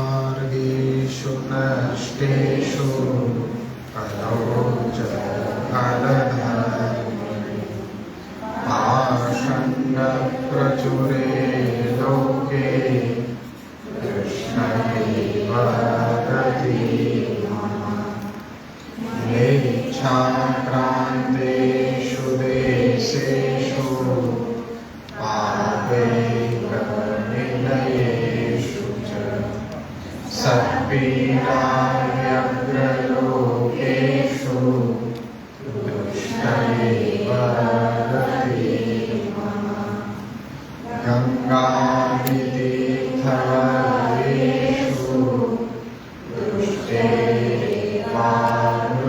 सर्वमार्गेषु नष्टेषु करोच फलधर्मे आसन्नप्रचुरे लोके कृष्णैव गतिः येच्छाक्रान्तेषु देशेषु पापैकनिलयेषु च सत्पीडाव्यग्रलोकेषु कृष्णैव गतिः गङ्गादितीर्थवर्गेषु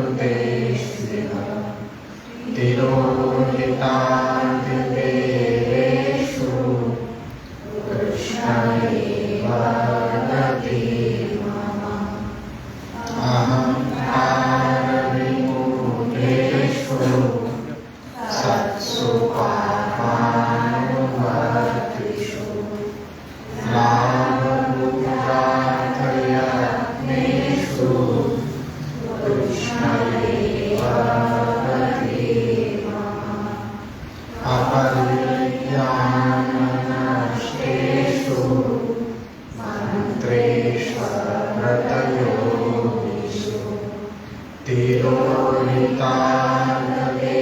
दृष्टेवामृतेष्विह तिरोहितादिदेवेषु कृष्णैव गतिः अहङ्कारविमूढेषु सत्सु पापानुवर्तिषु लाभभूतार्थयत्नेषु कृष्णैव गतिः अपरिज्ञाननष्टेषु मन्त्रेष्वव्रतयोगिषु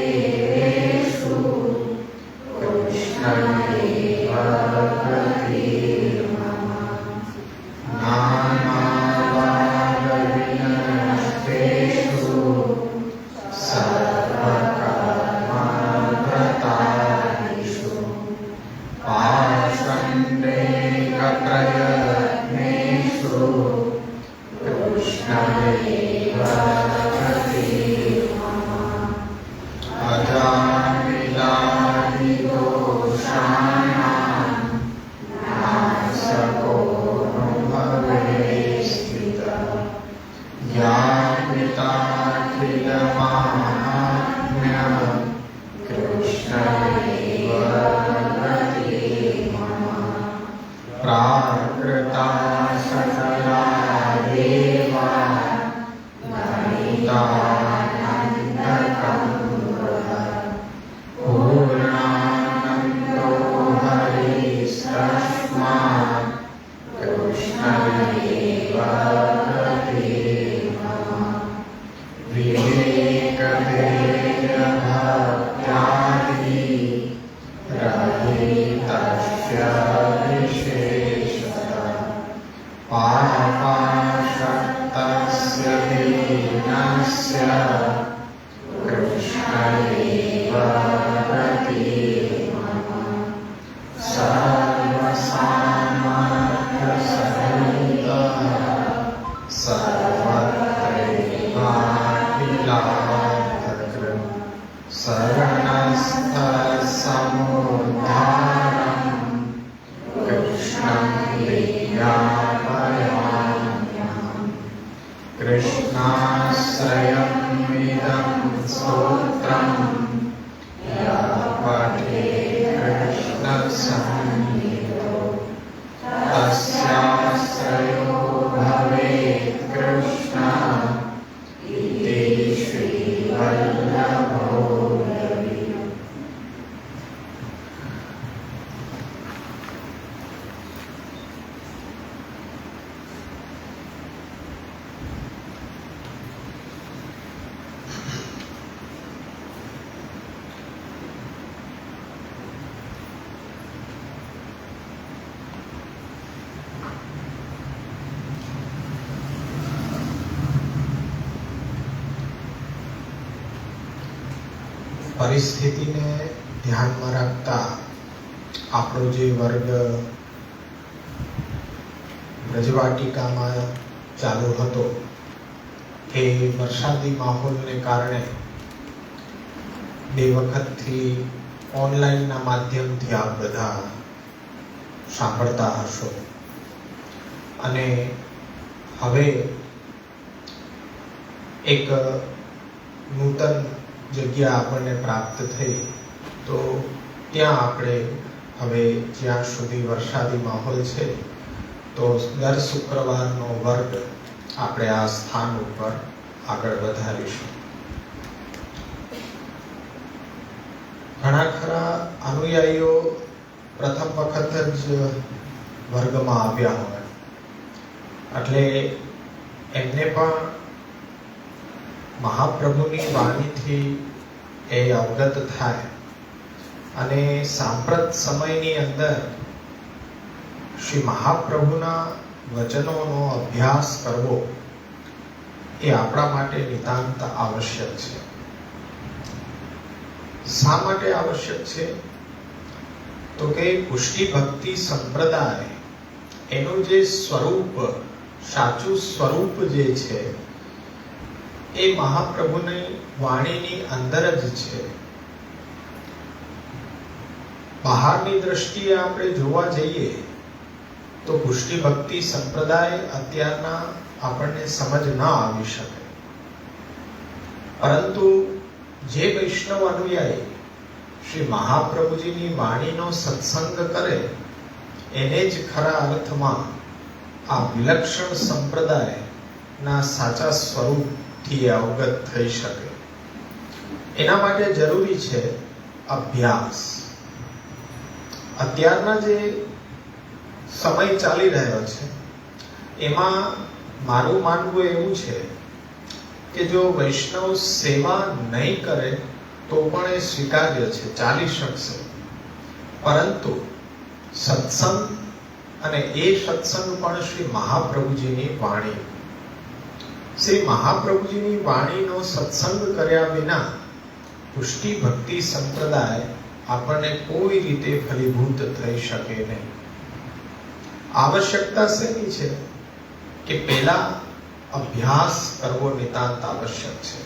तिरोहितार्थदेवेषु कृष्णैव गतिः नानावादविनष्टेषु सर्वकर्मव्रतादिषु पाषण्डेकप्रयत्नेषु कृष्णैव गतिः अजामिलादिदोषाणां नाशको भवेस्थितः ज्ञापिताखिलमाहात्म्यं कृष्णैव गतिः प्राकृता सकला देवा गणितानन्दकम्बः पूर्णानन्दो हरिस्तस्मात् कृष्णैव गतिः પરિસ્થિતિને ધ્યાનમાં રાખતા આપણો જે વર્ગ બ્રજવાટિકામાં ચાલુ હતો એ વરસાદી માહોલને કારણે બે વખતથી ઓનલાઈનના માધ્યમથી આપ બધા સાંભળતા હશો અને હવે એક નૂતન જગ્યા આપણને પ્રાપ્ત થઈ તો ત્યાં આપણે હવે જ્યાં સુધી વરસાદી માહોલ છે તો દર શુક્રવારનો વર્ગ આપણે આ સ્થાન ઉપર આગળ વધારીશું. ઘણા ખરા અનુયાયીઓ પ્રથમ વખત જ વર્ગમાં આવ્યા હોય એટલે એમને પણ મહાપ્રભુની વાણીથી એ અવગત થાય અને સાંપ્રત સમયની અંદર શ્રી મહાપ્રભુના વચનોનો અભ્યાસ કરવો એ આપણા માટે નિતાંત આવશ્યક છે. શા માટે આવશ્યક છે તો કે પુષ્ટિ ભક્તિ સંપ્રદાય એનું જે સ્વરૂપ, સાચું સ્વરૂપ જે છે એ મહાપ્રભુની વાણીની અંદર જ છે. બહારની દ્રષ્ટિએ આપણે જોવા જઈએ તો પુષ્ટિ ભક્તિ સંપ્રદાય અત્યારના આપણને સમજ ન આવી શકે, પરંતુ જે વૈષ્ણવ અનુયાયી શ્રી મહાપ્રભુજીની વાણીનો સત્સંગ કરે એને જ ખરા અર્થમાં આ વિલક્ષણ સંપ્રદાયના સાચા સ્વરૂપથી અવગત થઈ શકે. એના માટે જરૂરી છે અભ્યાસ. અત્યારના જે સમય ચાલી રહ્યો છે એમાં મારું માનવું એવું છે કે જો વૈષ્ણવ સેવા નહીં કરે તો પણ એ સ્વીકાર્ય છે, ચાલી શકશે, પરંતુ સત્સંગ અને એ સત્સંગ પણ શ્રી મહાપ્રભુજીની વાણી, શ્રી મહાપ્રભુજીની વાણીનો સત્સંગ કર્યા વિના પુષ્ટિ ભક્તિ સંપ્રદાય આપણને કોઈ રીતે ફલીભૂત થઈ શકે નહીં. આવશ્યકતા શેની છે કે પહેલા અભ્યાસ કરવો નિતાંત આવશ્યક છે.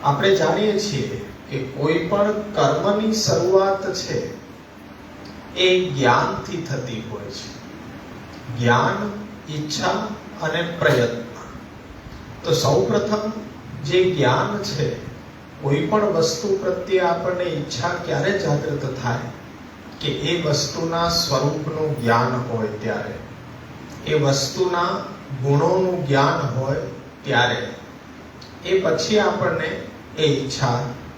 આપણે જાણીએ છીએ કે કોઈ પણ કર્મની શરૂઆત છે એ જ્ઞાનથી થતી હોય છે. જ્ઞાન, ઈચ્છા અને પ્રયત્ન. તો સૌપ્રથમ જે જ્ઞાન છે, કોઈ પણ વસ્તુ પ્રત્યે આપણને ઈચ્છા ક્યારે જાગૃત થાય કે એ વસ્તુના સ્વરૂપનું જ્ઞાન હોય ત્યારે, એ વસ્તુના ગુણોનું જ્ઞાન હોય ત્યારે, એ પછી આપણને એ ઈચ્છા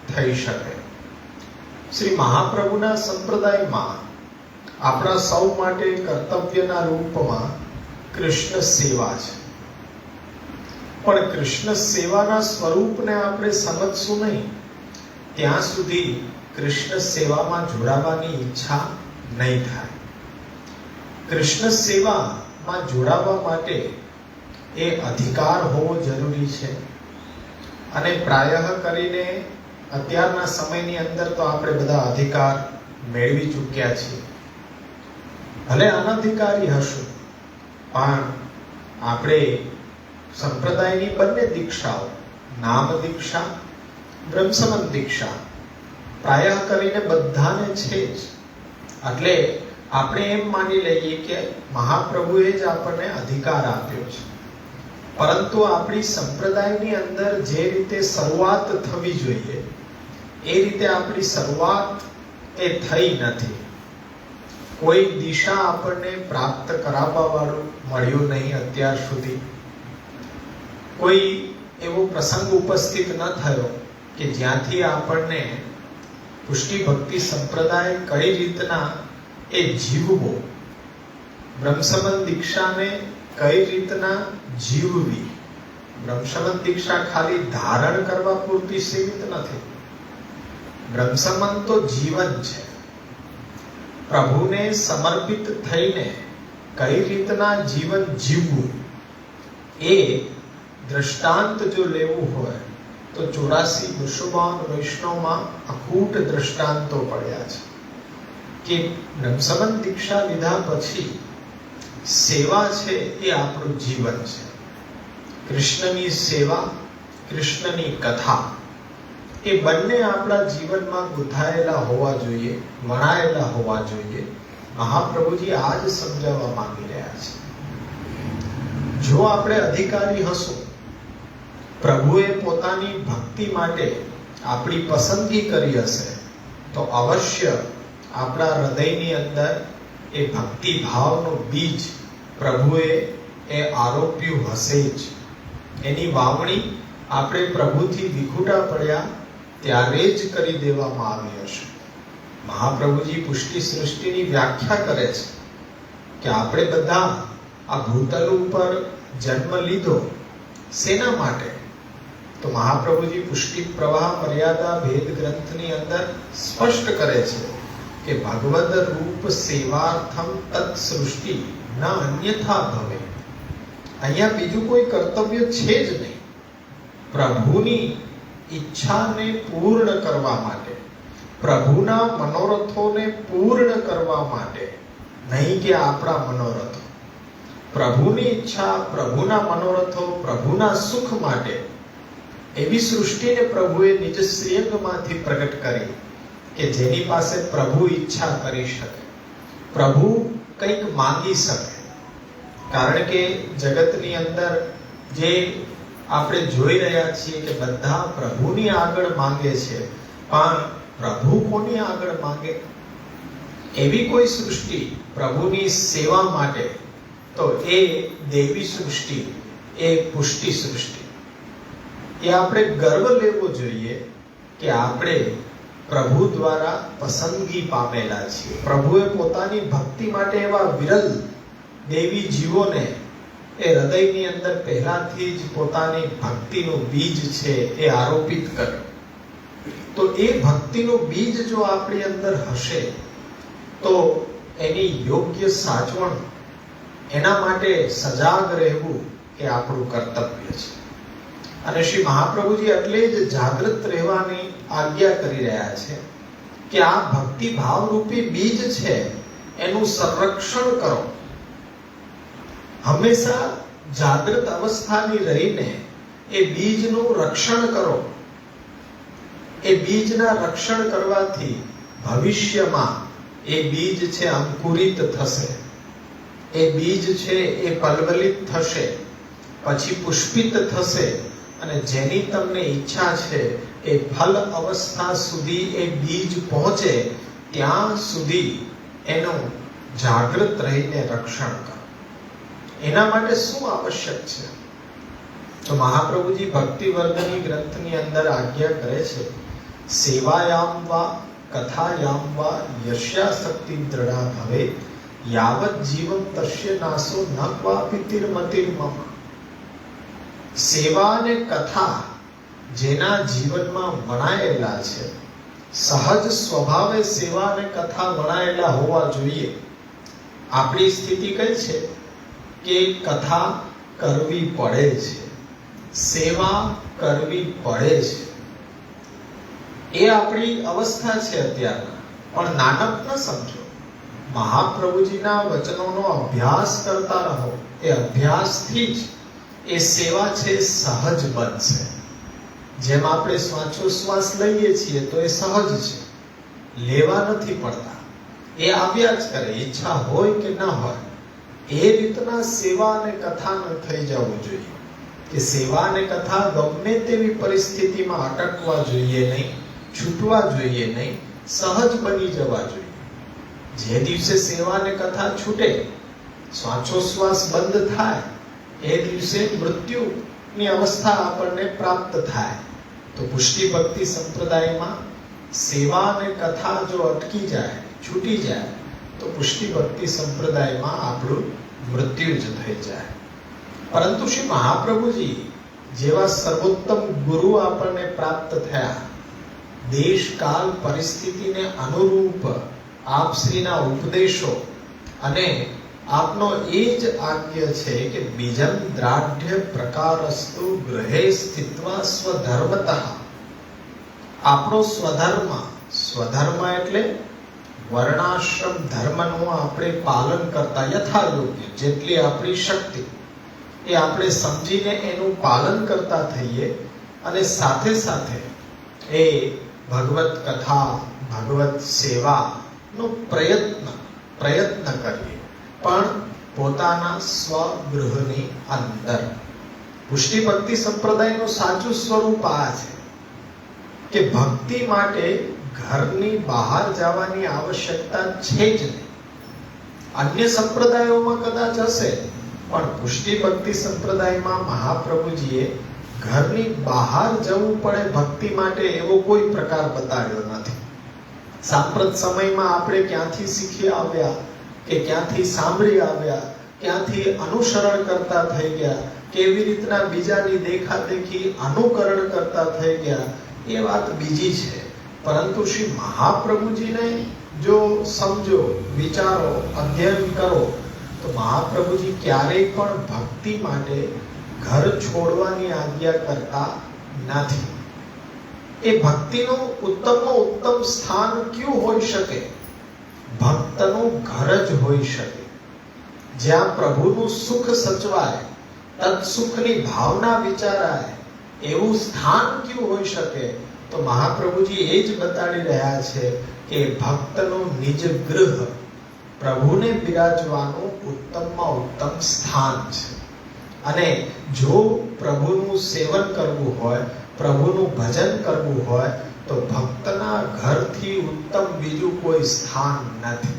થઈ શકે. શ્રી મહાપ્રભુના સંપ્રદાયમાં આપણા સૌ માટે કર્તવ્યના રૂપમાં કૃષ્ણ સેવા છે, પણ કૃષ્ણ સેવાના સ્વરૂપને આપણે સમજશું નહીં ત્યાં સુધી કૃષ્ણ સેવામાં જોડાવાની ઈચ્છા નહીં થાય. કૃષ્ણ સેવામાં જોડાવા માટે એ અધિકાર હોવો જરૂરી છે અને પ્રાયઃ કરીને અત્યારના સમયની અંદર તો આપણે બધા અધિકાર મેળવી ચૂક્યા છીએ. ભલે અનધિકારી હશું, પણ આપણે સંપ્રદાયની બંને દીક્ષાઓ, નામ દીક્ષા, બ્રહ્મસમન દીક્ષા પ્રાય કરીને બધાને છે જ. એટલે આપણે એમ માની લઈએ કે મહાપ્રભુએ જ આપણને અધિકાર આપ્યો છે. પરંતુ આપણી સંપ્રદાયની અંદર જે રીતે શરૂઆત થવી જોઈએ એ રીતે આપણી શરૂઆત એ થઈ નથી. કોઈ દિશા આપણને પ્રાપ્ત કરાવવા વાળું મળ્યું નહીં અત્યાર સુધી. કોઈ એવો પ્રસંગ ઉપસ્થિત ન થયો કે જ્યાંથી આપણને પુષ્ટિ ભક્તિ સંપ્રદાય કઈ રીતના એ જીવવો, બ્રહ્મસમન દીક્ષાને કઈ રીતના જીવવી. બ્રહ્મસમન દીક્ષા ખાલી ધારણ કરવા પૂરતી સીમિત નથી. બ્રહ્મસમન તો જીવન છે. પ્રભુને સમર્પિત થઈને કઈ રીતના જીવન જીવવું એ દ્રષ્ટાંત જો લેવું હોય તો 84 વિશ્વમાન વૈષ્ણવમાં અખૂટ દ્રષ્ટાંતો પડ્યા છે કે બ્રહ્મસમન દીક્ષા લીધા પછી સેવા છે એ આપણું જીવન છે. કૃષ્ણની સેવા, કૃષ્ણની કથા એ બંને આપણા જીવનમાં ગુંથાયેલા હોવા જોઈએ, વણાયેલા હોવા જોઈએ. મહાપ્રભુજી આ જ સમજાવવા માંગી રહ્યા છે. જો આપણે અધિકારી હશું, પ્રભુએ પોતાની ભક્તિ માટે આપણી પસંદગી કરી હશે, તો અવશ્ય આપણા હૃદયની અંદર એ ભક્તિ ભાવનો બીજ પ્રભુએ એ આરોપ્યું હશે જ. એની વાવણી આપણે પ્રભુથી વિખૂટા પડ્યા ત્યારે જ કરી દેવામાં આવી હશે. મહાપ્રભુજી પુષ્ટિ સૃષ્ટિની વ્યાખ્યા કરે છે કે આપણે બધા આ ભૂતલ ઉપર જન્મ લીધો શેના માટે? તો મહાપ્રભુજી પુષ્ટિ પ્રવાહ મર્યાદા ભેદ ગ્રંથની અંદર સ્પષ્ટ કરે છે કે ભગવદ રૂપ સેવાર્થમ તત્ સૃષ્ટિ ન અન્યથા ભવે. અહીંયા બીજું કોઈ કર્તવ્ય છે જ નહીં. પ્રભુની ઈચ્છાને પૂર્ણ કરવા માટે, પ્રભુના મનોરથોને પૂર્ણ કરવા માટે, નહીં કે આપણા મનોરથો. પ્રભુની ઈચ્છા, પ્રભુના મનોરથો, પ્રભુના સુખ માટે એવી સૃષ્ટિને પ્રભુએ નિજ શ્રીઅંગમાંથી પ્રગટ કરી કે જેની પાસે પ્રભુ ઈચ્છા કરી શકે, પ્રભુ કંઈક માંગી શકે. કારણ કે જગતની અંદર જે આપણે જોઈ રહ્યા છીએ કે બધા પ્રભુની આગળ માંગે છે, પણ પ્રભુ કોની આગળ માંગે? એવી કોઈ સૃષ્ટિ પ્રભુની સેવા માટે, તો એ દેવી સૃષ્ટિ, એ પુષ્ટિ સૃષ્ટિ. એ આપણે ગર્વ લેવો જોઈએ કે આપણે પ્રભુ દ્વારા પસંદગી પામેલા છીએ. પ્રભુએ પોતાની ભક્તિ માટે એવા વિરલ દેવી જીવોને એ હૃદયની અંદર પહેલાથી જ પોતાની ભક્તિનું બીજ છે એ આરોપિત કર્યું. તો એ ભક્તિનું બીજ જો આપણી અંદર હશે તો એની યોગ્ય સાચવણ, એના માટે સજાગ રહેવું એ આપણું કર્તવ્ય છે. અને શ્રી મહાપ્રભુજી એટલે જ જાગૃત રહેવાની આજ્ઞા કરી રહ્યા છે કે આ ભક્તિ ભાવરૂપી બીજ છે એનું સંરક્ષણ કરો. હંમેશા જાગૃત અવસ્થાની રહીને એ બીજનું રક્ષણ કરો. એ બીજના રક્ષણ કરવાથી ભવિષ્યમાં એ બીજ છે અંકુરિત થશે, એ બીજ છે એ પલ્વલિત થશે, પછી પુષ્પિત થશે, અને જેની તમને ઈચ્છા છે એ ફલ અવસ્થા સુધી એ બીજ પહોંચે ત્યાં સુધી એનું જાગૃત રહીને રક્ષણ કરો. એના માટે શું આવશ્યક છે? તો મહાપ્રભુજી ભક્તિ વર્ગની ગ્રંથની અંદર આજ્ઞા કરે છે, સેવાયામ વા કથાયામ વા યસ્યાસક્તિ દ્રઢા ભવે યાવત જીવમ તસ્ય નાસો ન ક્વાપી તિર્મતિર્મમ. સેવા અને કથા જેના જીવનમાં વણાયેલા છે, સહજ સ્વભાવે સેવા અને કથા વણાયેલા હોવા જોઈએ. આપણી સ્થિતિ કઈ છે કે કથા કરવી પડે છે, સેવા કરવી પડે છે. એ આપણી અવસ્થા છે અત્યારના. પણ નાનક ન સમજો. મહાપ્રભુજીના વચનોનો અભ્યાસ કરતા રહો. એ અભ્યાસથી જ એ સેવા છે સહજ બનશે. જેમ આપણે શ્વાસોશ્વાસ લઈએ છીએ તો એ સહજ છે, લેવા નથી પડતા, એ આવ્યા જ કરે, ઈચ્છા હોય કે ન હોય. એ રીતના સેવા અને કથાને થઈ જવું જોઈએ કે સેવા અને કથા ગમે તેવી પરિસ્થિતિમાં અટકવા જોઈએ નહીં, છૂટવા જોઈએ નહીં, સહજ બની જવા જોઈએ. જે દિવસે સેવા અને કથા છૂટે, શ્વાસોશ્વાસ બંધ થાય, એ દિવસે મૃત્યુની અવસ્થા આપણને પ્રાપ્ત થાય. તો પુષ્ટિ ભક્તિ સંપ્રદાયમાં સેવા અને કથા જો અટકી જાય, છૂટી જાય, તો પુષ્ટિ ભક્તિ સંપ્રદાયમાં આપણું મૃત્યુ જ થઈ જાય. પરંતુ શ્રી મહાપ્રભુજી જેવા સર્વોત્તમ ગુરુ આપણને પ્રાપ્ત થયા, દેશ કાળ પરિસ્થિતિને અનુરૂપ આપશ્રીના ઉપદેશો અને આપનો એ જ આજ્ઞા છે કે બીજમ દ્રાઢ્ય પ્રકારસ્તુ ગૃહે સ્થિત્વા સ્વધર્મતઃ. આપણો સ્વધર્મ એટલે વર્ણાશ્રમ ધર્મનું આપણે પાલન કરતા યથાયોગ્ય જેટલી આપણી શક્તિ, એ આપણે સમજીને એનું પાલન કરતા થઈએ અને સાથે સાથે એ ભગવત કથા, ભગવત સેવાનો પ્રયત્ન કરીએ, પણ પોતાના સ્વગૃહની અંદર. પુષ્ટિ ભક્તિ સંપ્રદાયનું સાચું સ્વરૂપ આ છે કે ભક્તિ માટે ઘરની બહાર જવાની આવશ્યકતા છે જ નહીં. અન્ય સંપ્રદાયોમાં કદાચ હશે, પણ પુષ્ટિ ભક્તિ સંપ્રદાયમાં મહાપ્રભુજીએ ઘરની બહાર જવું પડે ભક્તિ માટે એવો કોઈ પ્રકાર બતાવ્યો નથી. સાંપ્રત સમયમાં આપણે ક્યાંથી શીખી આવ્યા કે ક્યાંથી સાંભળી આવ્યા, ક્યાંથી અનુસરણ કરતા થઈ ગયા, કેવી રીતના બીજાની દેખાદેખી અનુકરણ કરતા થઈ ગયા, એ વાત બીજી છે. પરંતુ શ્રી મહાપ્રભુજીને જો સમજો, વિચારો, અધ્યયન કરો, તો મહાપ્રભુજી ક્યારેય પણ ભક્તિ માટે ઘર છોડવાની આજ્ઞા કરતા નથી. એ ભક્તિનું ઉત્તમમાં ઉત્તમ સ્થાન ક્યું હોઈ શકે? ભક્તનું ઘર જ હોઈ શકે. જ્યાં પ્રભુનું સુખ સચવાય, તત્સુખની ભાવના વિચારાય, એવું સ્થાન ક્યું હોઈ શકે? તો મહાપ્રભુજી એ જ બતાડી રહ્યા છે કે ભક્તનું નિજ ગૃહ પ્રભુને બિરાજવાનું ઉત્તમમાં ઉત્તમ સ્થાન છે. અને જો પ્રભુનું સેવન કરવું હોય, પ્રભુનું ભજન કરવું હોય, તો ભક્તના ઘરથી ઉત્તમ બીજું કોઈ સ્થાન નથી.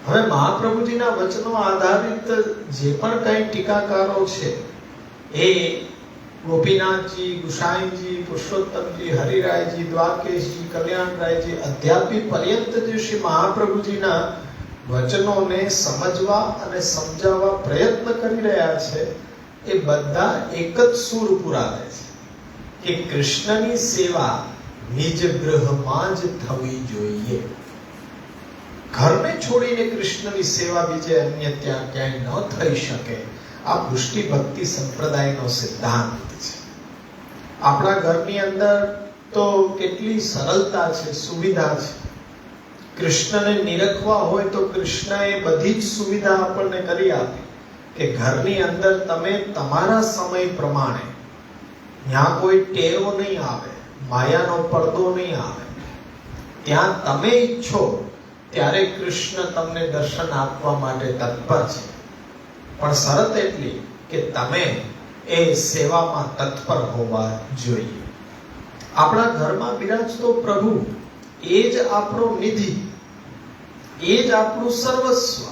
હવે મહાપ્રભુજીના વચનો આધારિત જે પણ કઈ ટીકાકારો છે, એ ગોપીનાથજી, ગુસાઈજી, પુરુષોત્તમજી, હરિરાયજી, દ્વારકેશજી, કલ્યાણરાયજી અધ્યાપી પર્યંત જે શ્રી મહાપ્રભુજીના વચનોને સમજવા અને સમજાવવા પ્રયત્ન કરી રહ્યા છે, એ બધા એક જ સૂર પુરાવે છે કે કૃષ્ણની સેવા નિજ ગૃહમાં જ થવી જોઈએ. ઘરને છોડીને કૃષ્ણની સેવા બીજે અન્ય ત્યાં ક્યાંય ન થઈ શકે. આ પુષ્ટિ ભક્તિ સંપ્રદાયનો સિદ્ધાંત છે. આપણા ઘરની અંદર તો કેટલી સરળતા છે, સુવિધા છે. કૃષ્ણને નિરખવા હોય તો કૃષ્ણએ બધી જ સુવિધા આપણને કરી આપી કે ઘરની અંદર તમે તમારા સમય પ્રમાણે, ત્યાં કોઈ ટેવો નહીં આવે, માયાનો પડદો નહીં આવે, ત્યાં તમે ઈચ્છો ત્યારે કૃષ્ણ તમને દર્શન આપવા માટે તત્પર છે. પણ શરત એટલી કે તમે એ સેવામાં તત્પર હોવા જોઈએ. આપણા ઘરમાં બિરાજતો પ્રભુ એ જ આપણો નિધિ, એ જ આપણું સર્વસ્વ.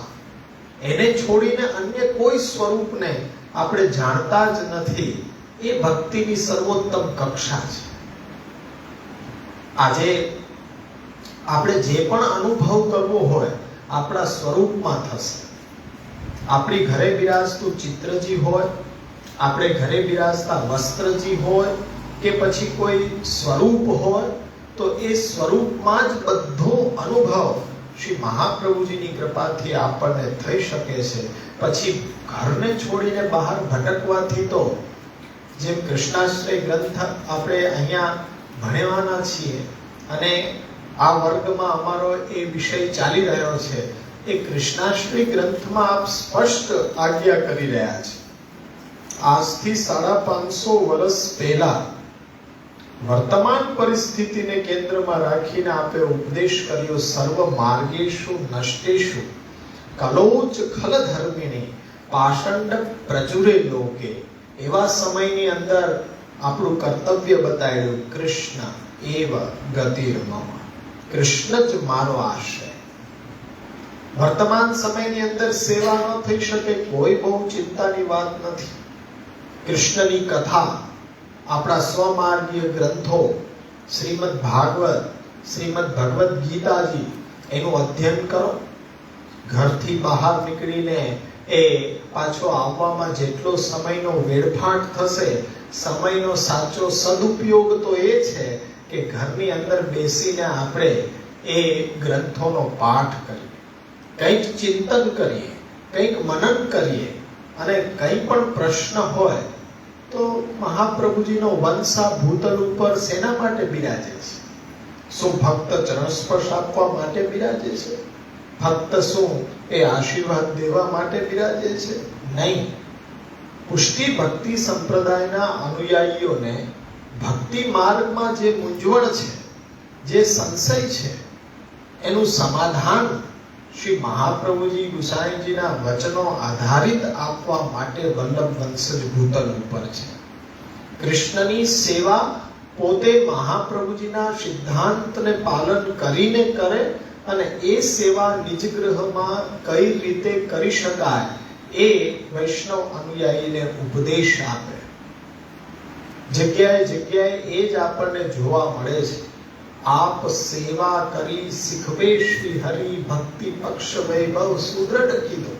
એને છોડીને અન્ય કોઈ સ્વરૂપને આપણે જાણતા જ નથી. એ ભક્તિની સર્વોત્તમ કક્ષા છે. આજે આપણે જે પણ અનુભવ કરવો હોય આપણા સ્વરૂપમાં થશે. આપણી ઘરે બિરાજતું ચિત્રજી હોય, આપણે ઘરે બિરાજતા વસ્ત્રજી હોય, કે પછી કોઈ સ્વરૂપ હોય, તો એ સ્વરૂપમાં જ બધો અનુભવ શ્રી મહાપ્રભુજીની કૃપાથી આપણને થઈ શકે છે. પછી ઘરને છોડીને બહાર ભટકવાથી તો, જેમ કૃષ્ણાશ્રય ગ્રંથ આપણે અહીંયા ભણવાના છીએ અને આ વર્ગમાં અમારો એ વિષય ચાલી રહ્યો છે. એ કૃષ્ણાષ્ટમી ગ્રંથમાં આપ સ્પષ્ટ આજ્ઞા કરી રહ્યા છે. આજથી 550 વર્ષ પહેલા વર્તમાન પરિસ્થિતિને કેન્દ્રમાં રાખીને આપે ઉપદેશ કર્યો. સર્વ માર્ગેષુ નષ્ટેષુ કલોચ ખલ ધર્મિણી પાષંડ પ્રચુરે લોકે. એવા સમયની અંદર આપણું કર્તવ્ય બતાવ્યું. કૃષ્ણ એવ ગતિર્મમ, કૃષ્ણ જ મારો આશ્રય. વર્તમાન સમયની અંદર સેવા ન થઈ શકે કોઈ બહુ ચિંતાની વાત નથી. કૃષ્ણની કથા, આપણા સ્વમાર્ગીય ગ્રંથો, શ્રીમદ ભાગવત, શ્રીમદ ભગવદ ગીતાજી, એનું અધ્યયન કરો. ઘરથી બહાર નીકળીને એ પાછો આવવામાં જેટલો સમયનો વેડફાટ થશે, સમયનો સાચો સદુપયોગ તો એ છે કે ઘરની અંદર બેસીને આપણે એ ગ્રંથોનો પાઠ કરીએ, કંઈક ચિંતન કરીએ, કંઈક મનન કરીએ અને કંઈ પણ પ્રશ્ન હોય તો મહાપ્રભુજીનો વંશા ભૂતલ ઉપર શેના માટે બિરાજે છે? શું ફક્ત ચરણ સ્પર્શ આપવા માટે બિરાજે છે? ફક્ત શું એ આશીર્વાદ દેવા માટે બિરાજે છે? નહીં. પુષ્ટિ ભક્તિ સંપ્રદાયના અનુયાયીઓને ભક્તિ માર્ગમાં જે મૂંઝવણ છે, જે સંશય છે, એનું સમાધાન શ્રી મહાપ્રભુજી ગુસાઈજીના વચનો આધારિત આપવા માટે વલ્લભ વંશજ ભૂતલ ઉપર છે. કૃષ્ણની સેવા પોતે મહાપ્રભુજીના સિદ્ધાંતને પાલન કરીને કરે અને એ સેવા નિજ ગૃહમાં કઈ રીતે કરી શકાય એ વૈષ્ણવ અનુયાયીને ઉપદેશ આપે. જગ્યાએ જગ્યાએ એ જ આપણને જોવા મળે છે. આપ સેવા કરી શીખવે શ્રી હરિ ભક્તિ પક્ષ વૈભવ સુદ્રઢ કીધો.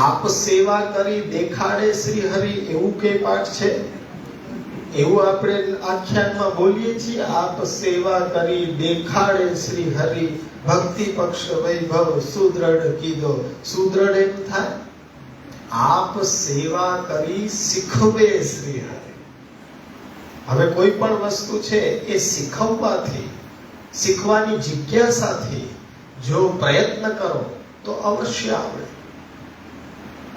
આપ સેવા કરી દેખાડે શ્રી હરિ, એવું કે પાઠ છે? એવું આપણે આખ્યાનમાં બોલીએ છીએ. આપ સેવા કરી દેખાડે શ્રી હરિ ભક્તિ પક્ષ વૈભવ સુદ્રઢ કીધો. સુદ્રઢ એમ થાય આપ સેવા કરી શીખવે શ્રી હરિ. હવે કોઈ પણ વસ્તુ છે એ શીખવવાથી, શીખવાની જિજ્ઞાસાથી જો પ્રયત્ન કરો તો અવશ્ય આવડે.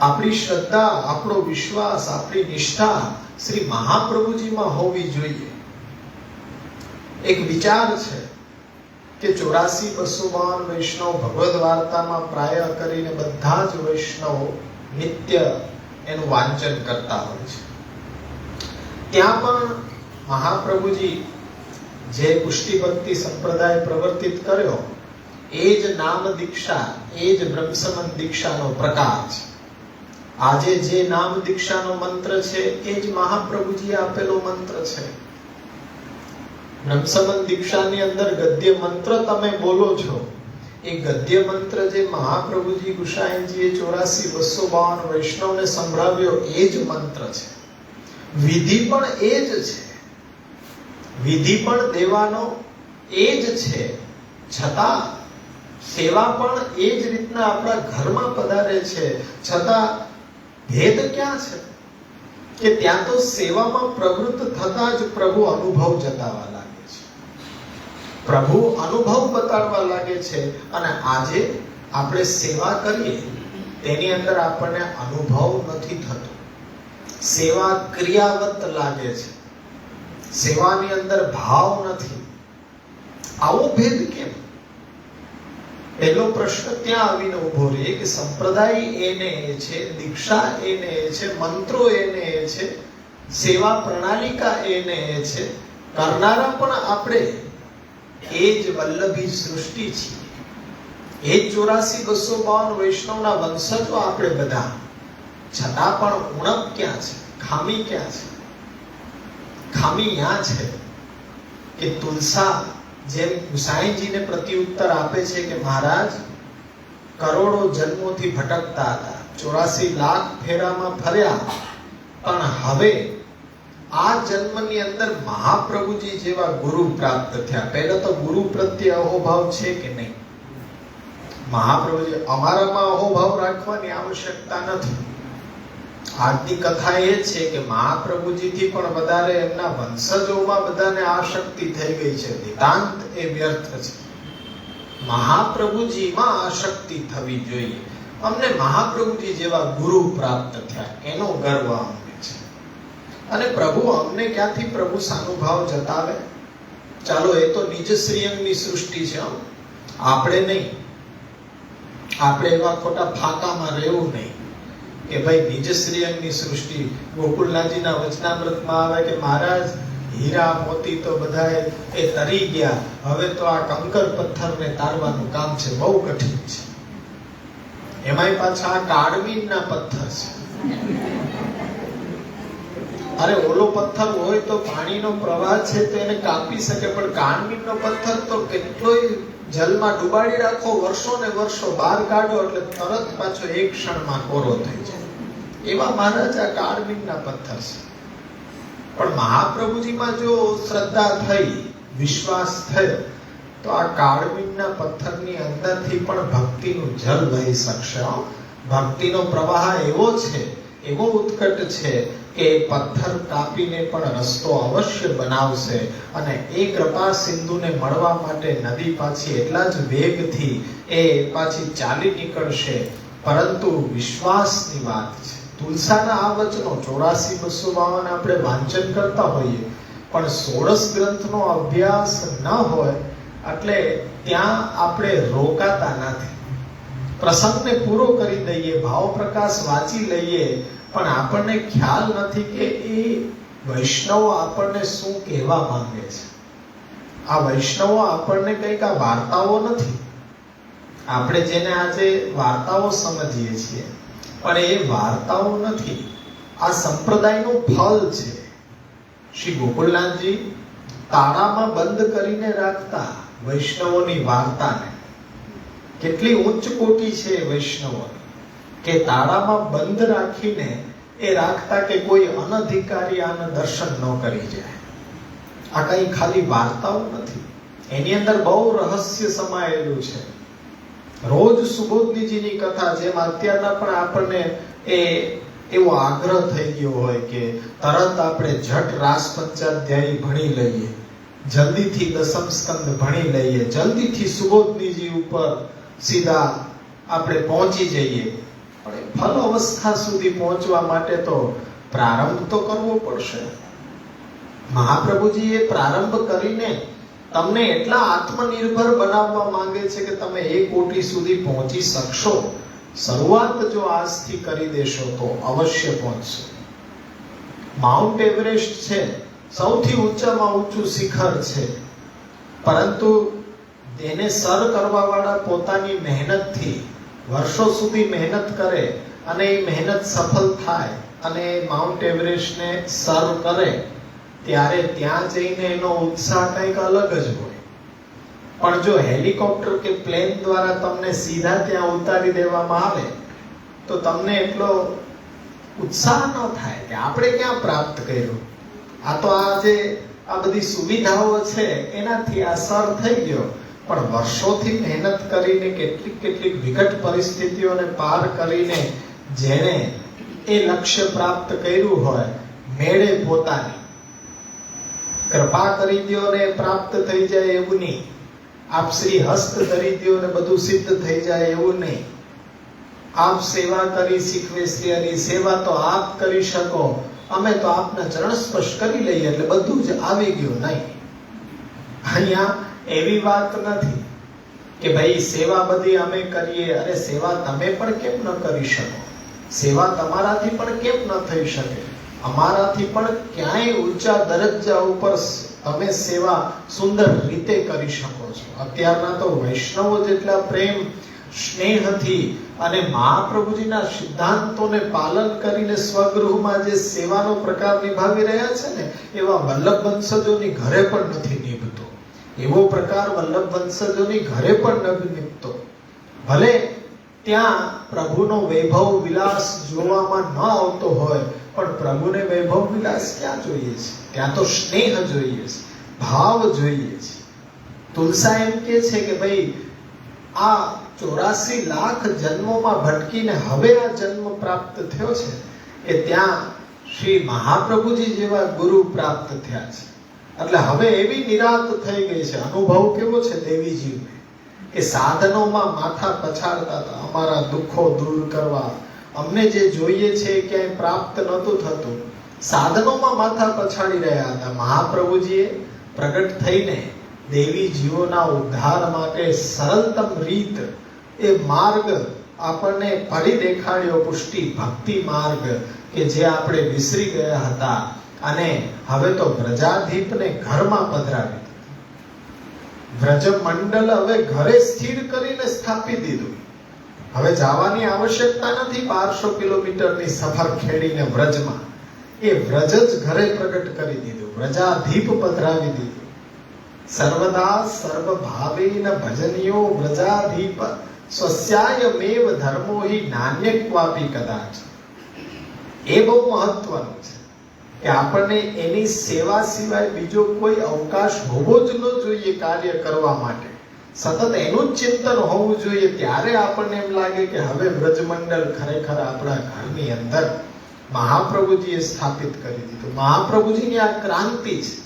આપણી શ્રદ્ધા, આપણો વિશ્વાસ, આપણી નિષ્ઠા શ્રી મહાપ્રભુજીમાં હોવી જોઈએ. એક વિચાર છે કે 84-252 વૈષ્ણવ ભગવદ વાર્તામાં પ્રાય કરીને બધા જ વૈષ્ણવો નિત્ય એનું વાંચન કરતા હોય છે. ત્યાં પણ મહાપ્રભુજી જે પુષ્ટિ ભક્તિ સંપ્રદાય પ્રવર્તિત કર્યો એ જ નામ દીક્ષા, એ જ બ્રહ્મસમન દીક્ષાનો પ્રકાર છે. આજે જે નામ દીક્ષાનો મંત્ર છે એ જ મહાપ્રભુજીએ આપેલો મંત્ર છે. બ્રહ્મસમન દીક્ષાની અંદર ગદ્ય મંત્ર તમે બોલો છો, એ ગદ્ય મંત્ર જે મહાપ્રભુજી ગુસાઈજીએ 84-252 વૈષ્ણવને સંભળાવ્યો એ જ મંત્ર છે. વિધિ પણ એ જ છે, વિધિ પણ દેવાનો એ જ છે, છતાં સેવા પણ એ જ રીતના આપણા ઘરમાં પધારે છે. છતાં ભેદ ક્યાં છે કે ત્યાં તો સેવામાં પ્રવૃત્ત થતા જ પ્રભુ અનુભવ જતાવા લાગે છે, પ્રભુ અનુભવ બતાડવા લાગે છે. અને આજે આપણે સેવા કરીએ તેની અંદર આપણને અનુભવ નથી થતો, સેવા ક્રિયાવત લાગે છે, સેવાની અંદર ભાવ નથી. આવો ભેદ કેમ? પહેલો પ્રશ્ન ત્યાં આવીને ઉભો રહે કે સંપ્રદાય એને એ છે, દીક્ષા એને એ છે, મંત્રો એને એ છે, સેવા પ્રણાલિકા એને એ છે, કરનારા પણ આપણે એ જ વલ્લભી સૃષ્ટિ છીએ. એ જ 84-252 વૈષ્ણવના વંશજો આપણે બધા. છતાં પણ ઉણપ ક્યાં છે? ખામી ક્યાં છે? ખામી ત્યાં છે કે તુલસા જેમ ગુસાઈજીને પ્રત્યુત્તર આપે છે કે મહારાજ કરોડો જન્મોથી ભટકતા હતા, 84 લાખ ફેરામાં ફર્યા, પણ હવે આ જન્મની અંદર મહાપ્રભુજી જેવા ગુરુ પ્રાપ્ત થયા. પહેલા તો ગુરુ પ્રત્યે અહોભાવ છે કે નહીં? મહાપ્રભુજી અમારામાં અહોભાવ રાખવાની આવશ્યકતા નથી. આજની કથા એ છે કે મહાપ્રભુજીથી પણ વધારે એમના વંશજોમાં બધાને આ શક્તિ થઈ ગઈ છે. નિતાંત એ વ્યર્થ છે. મહાપ્રભુજીમાં આ શક્તિ થવી જોઈએ. અમને મહાપ્રભુજી જેવા ગુરુ પ્રાપ્ત થયા એનો ગર્વ અમને છે. અને પ્રભુ અમને ક્યાંથી પ્રભુ સાનુભાવ જતાવે? ચાલો, એ તો નિજ શ્રીઅંગની સૃષ્ટિ છે, આપણે નહીં. આપણે એવા ખોટા ફાકામાં રહેવું નહીં કે ભાઈ નિજ શ્રીઅંગની સૃષ્ટિ. ગોકુલનાથજીના વચનામૃતમાં આવે કે મહારાજ હીરા મોતી તો બધા એ તરી ગયા, હવે તો આ કંકર પથ્થરને તારવાનું કામ છે, બહુ કઠિન છે. એમાંય પાછા આ કાળમીનના પથ્થર છે. અરે ઓલો પથ્થર હોય તો પાણીનો પ્રવાહ છે તો એને કાપી શકે, પણ કાળમીનનો પથ્થર તો કેટલોય જલમાં ડુબાડી રાખો, વર્ષો ને વર્ષો બહાર કાઢો એટલે તરત પાછો એક ક્ષણમાં કોરો થઈ જાય. એવા મહારાજ આ કાળમીનના પથ્થર છે. પણ મહાપ્રભુજીમાં જો શ્રદ્ધા થઈ, વિશ્વાસ થયો, તો આ કાળમીનના પથ્થરની અંદરથી પણ ભક્તિનું જલ વહી શકશે. ભક્તિનો પ્રવાહ એવો છે, એવો ઉત્કટ છે કે પથ્થર કાપીને પણ રસ્તો અવશ્ય બનાવશે. અને એ કૃપા સિંધુને મળવા માટે નદી પાછી એટલા જ વેગથી એ પાછી ચાલી નીકળશે. પરંતુ વિશ્વાસની વાત છે. તુલસાના આ વચનો 84-252 આપણે વાંચન કરતા હોઈએ, પણ 16 ગ્રંથનો અભ્યાસ ન હોય એટલે ત્યાં આપણે રોકાતા નથી. પ્રસંગને પૂરો કરી દઈએ, ભાવ પ્રકાશ વાંચી લઈએ, પણ આપણને ખ્યાલ નથી કે એ વૈષ્ણવો આપણને શું કહેવા માંગે છે. આ વૈષ્ણવો આપણને કંઈક આ વાર્તાઓ નથી. આપણે જેને આજે વાર્તાઓ સમજીએ છીએ, પણ એ વાર્તાઓ નથી, આ સંપ્રદાયનું ફળ છે. શ્રી ગોકુલનાથજી તાળામાં બંધ કરીને રાખતા વૈષ્ણવોની વાર્તાને. કેટલી ઉચ્ચ કોટી છે વૈષ્ણવોની કે તાળામાં બંધ રાખીને એ રાખતા કે કોઈ અનધિકારી આને દર્શન ન કરી જાય. આ કઈ ખાલી વાર્તાઓ નથી, એની અંદર બહુ રહસ્ય સમાયેલું છે. રોજ સુબોધનીજીની કથા, જેમ અત્યારના પણ આપણને એવો આગ્રહ થઈ ગયો હોય કે તરત આપણે ઝટ રાસ પંચાધ્યાયી ભણી લઈએ, જલ્દીથી દસમ સ્કંદ ભણી લઈએ, જલ્દીથી સુબોધનીજી ઉપર સીધા આપણે પહોંચી જઈએ. પણ ફલ અવસ્થા સુધી પહોંચવા માટે તો પ્રારંભ તો કરવો પડશે. મહાપ્રભુજી એ પ્રારંભ કરીને તમને એટલા આત્મનિર્ભર બનાવવા માંગે છે કે તમે એ કોટી સુધી પહોંચી શકશો. શરૂઆત જો આજથી કરી દેશો તો અવશ્ય પહોંચશો. માઉન્ટ એવરેસ્ટ છે, સૌથી ઊંચામાં ઊંચું શિખર છે, પરંતુ એને સર કરવા વાળા પોતાની મહેનતથી વર્ષો સુધી મહેનત કરે અને એ મહેનત સફળ થાય અને માઉન્ટ એવરેસ્ટને સર કરે, ત્યારે ત્યાં જઈને એનો ઉત્સાહ કંઈક અલગ જ હોય. પણ જો હેલિકોપ્ટર કે પ્લેન દ્વારા તમને સીધા ત્યાં ઉતારી દેવામાં આવે તો તમને એટલો ઉત્સાહ ન થાય કે આપણે ક્યાં પ્રાપ્ત કર્યું. આ તો આ બધી સુવિધાઓ છે એનાથી આ સર થઈ ગયો, પણ વર્ષોથી મહેનત કરીને કેટલીક વિકટ પરિસ્થિતિઓને પાર કરીને જેણે એ લક્ષ્ય પ્રાપ્ત કર્યું હોય, મેળે પોતાની કૃપા કરી દ્યો ને પ્રાપ્ત થઈ જાય એવું નહીં, આપ શ્રી હસ્ત ધરી દ્યો ને બધું સિદ્ધ થઈ જાય એવું નહીં. આપ સેવા કરી શીખવે શ્રી હરિ, સેવા તો આપ કરી શકો, અમે તો આપના ચરણ સ્પર્શ કરી લઈએ એટલે બધું જ આવી ગયું. નહીં, અહીંયા એવી વાત નથી કે ભાઈ સેવા બધી અમે કરીએ. અરે સેવા તમે પણ કેમ ન કરી શકો? સેવા તમારાથી પણ કેમ ન થઈ શકે? અમારાથી પણ ક્યાંય ઊંચા દરજ્જા ઉપર તમે સેવા સુંદર રીતે કરી શકો છો. અત્યારના તો વૈષ્ણવો જેટલા પ્રેમ સ્નેહથી અને મહાપ્રભુજીના સિદ્ધાંતોને પાલન કરીને સ્વગૃહમાં જે સેવાનો પ્રકાર નિભાવી રહ્યા છે ને, એવા વલ્લભ વંશજોની ઘરે પણ નથી નિભતો. એવો પ્રકાર વલ્લભ વંશજોની ઘરે પણ નથી નિભતો. ભલે ત્યાં પ્રભુનો વૈભવ વિલાસ જોવામાં ન આવતો હોય, પણ પ્રભુને વૈભવ વિલાસ ક્યાં જોઈએ છે? ત્યાં તો સ્નેહ જોઈએ છે, ભાવ જોઈએ છે. તુલસા એમ કે છે કે ભાઈ આ 84 લાખ જન્મોમાં ભટકીને હવે આ જન્મ પ્રાપ્ત થયો છે, કે ત્યાં શ્રી મહાપ્રભુજી જેવા ગુરુ પ્રાપ્ત થયા છે. એટલે હવે એવી નિરાંત થઈ ગઈ છે. અનુભવ કેવો છે દેવીજીને કે સાધનોમાં માથા પછાડતા હતા, અમારા દુઃખો દૂર કરવા, અમને જે જોઈએ છે એ ક્યાંય પ્રાપ્ત નહોતું થતું, સાધનોમાં માથા પછાડી રહ્યા હતા. મહાપ્રભુજીએ પ્રગટ થઈને દેવી જીવોના ઉદ્ધાર માટે સરળતમ રીત, એ માર્ગ આપણને ફરી દેખાડ્યો, પુષ્ટિ ભક્તિ માર્ગ, કે જે આપણે વિસરી ગયા હતા. અને હવે તો વ્રજાધીપને ઘરમાં પધરાવી દીધું. વ્રજ મંડળ હવે ઘરે સ્થિર કરીને સ્થાપી દીધું. હવે જવાની આવશ્યકતા નથી 1200 કિલોમીટરની સફર ખેડીને વ્રજમાં. એ વ્રજ જ ઘરે પ્રગટ કરી દીધું, વ્રજાધીપ પધરાવી દીધું. સર્વદા સર્વ ભાવેન ભજનિયો વ્રજાધીપ સ્વસ્યાયમેવ ધર્મો હિ નાન્યક્વાપી કદાચ. એ બહુ મહત્વનું છે કે આપણને એની સેવા સિવાય બીજો કોઈ અવકાશ હોવો જ ન જોઈએ કાર્ય કરવા માટે. સતત એનું જ ચિંતન હોવું જોઈએ. ત્યારે આપણને એમ લાગે કે હવે વ્રજમંડળ ખરેખર આપણા ઘરની અંદર મહાપ્રભુજીએ સ્થાપિત કરી દીધું. મહાપ્રભુજીની આ ક્રાંતિ છે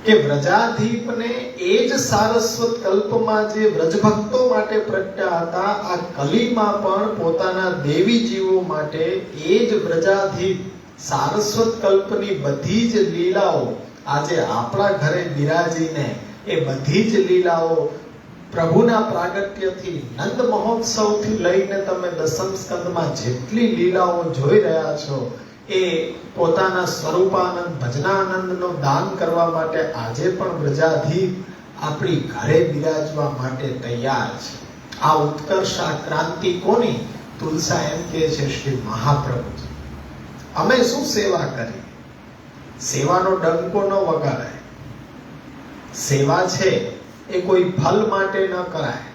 કે વ્રજાધીપને એ જ સારસ્વત કલ્પમાં જે વ્રજભક્તો માટે પ્રગટ્યા હતા, આ કલીમાં પણ પોતાના દેવી જીવો માટે એ જ વ્રજાધીપ સારસ્વત કલ્પની બધી જ લીલાઓ આજે આપણા ઘરે બિરાજીને એ બધી જ લીલાઓ પ્રભુના પ્રાગટ્યથી નંદ મહોત્સવથી લઈને તમે દસમ સ્કંદમાં જેટલી લીલાઓ જોઈ રહ્યા છો, એ પોતાના સ્વરૂપાનંદ ભજનાનંદનો દાન કરવા માટે આજે પણ વ્રજાધીપ આપણી ઘરે બિરાજવા માટે તૈયાર છે. આ ઉત્કર્ષ, આ ક્રાંતિ કોની? તુલસા એમ કહે છે શ્રી મહાપ્રભુજી. અમે શું સેવા કરી? સેવાનો ડંકો ન વગાડાય. સેવા છે એ કોઈ ફલ માટે ન કરાય,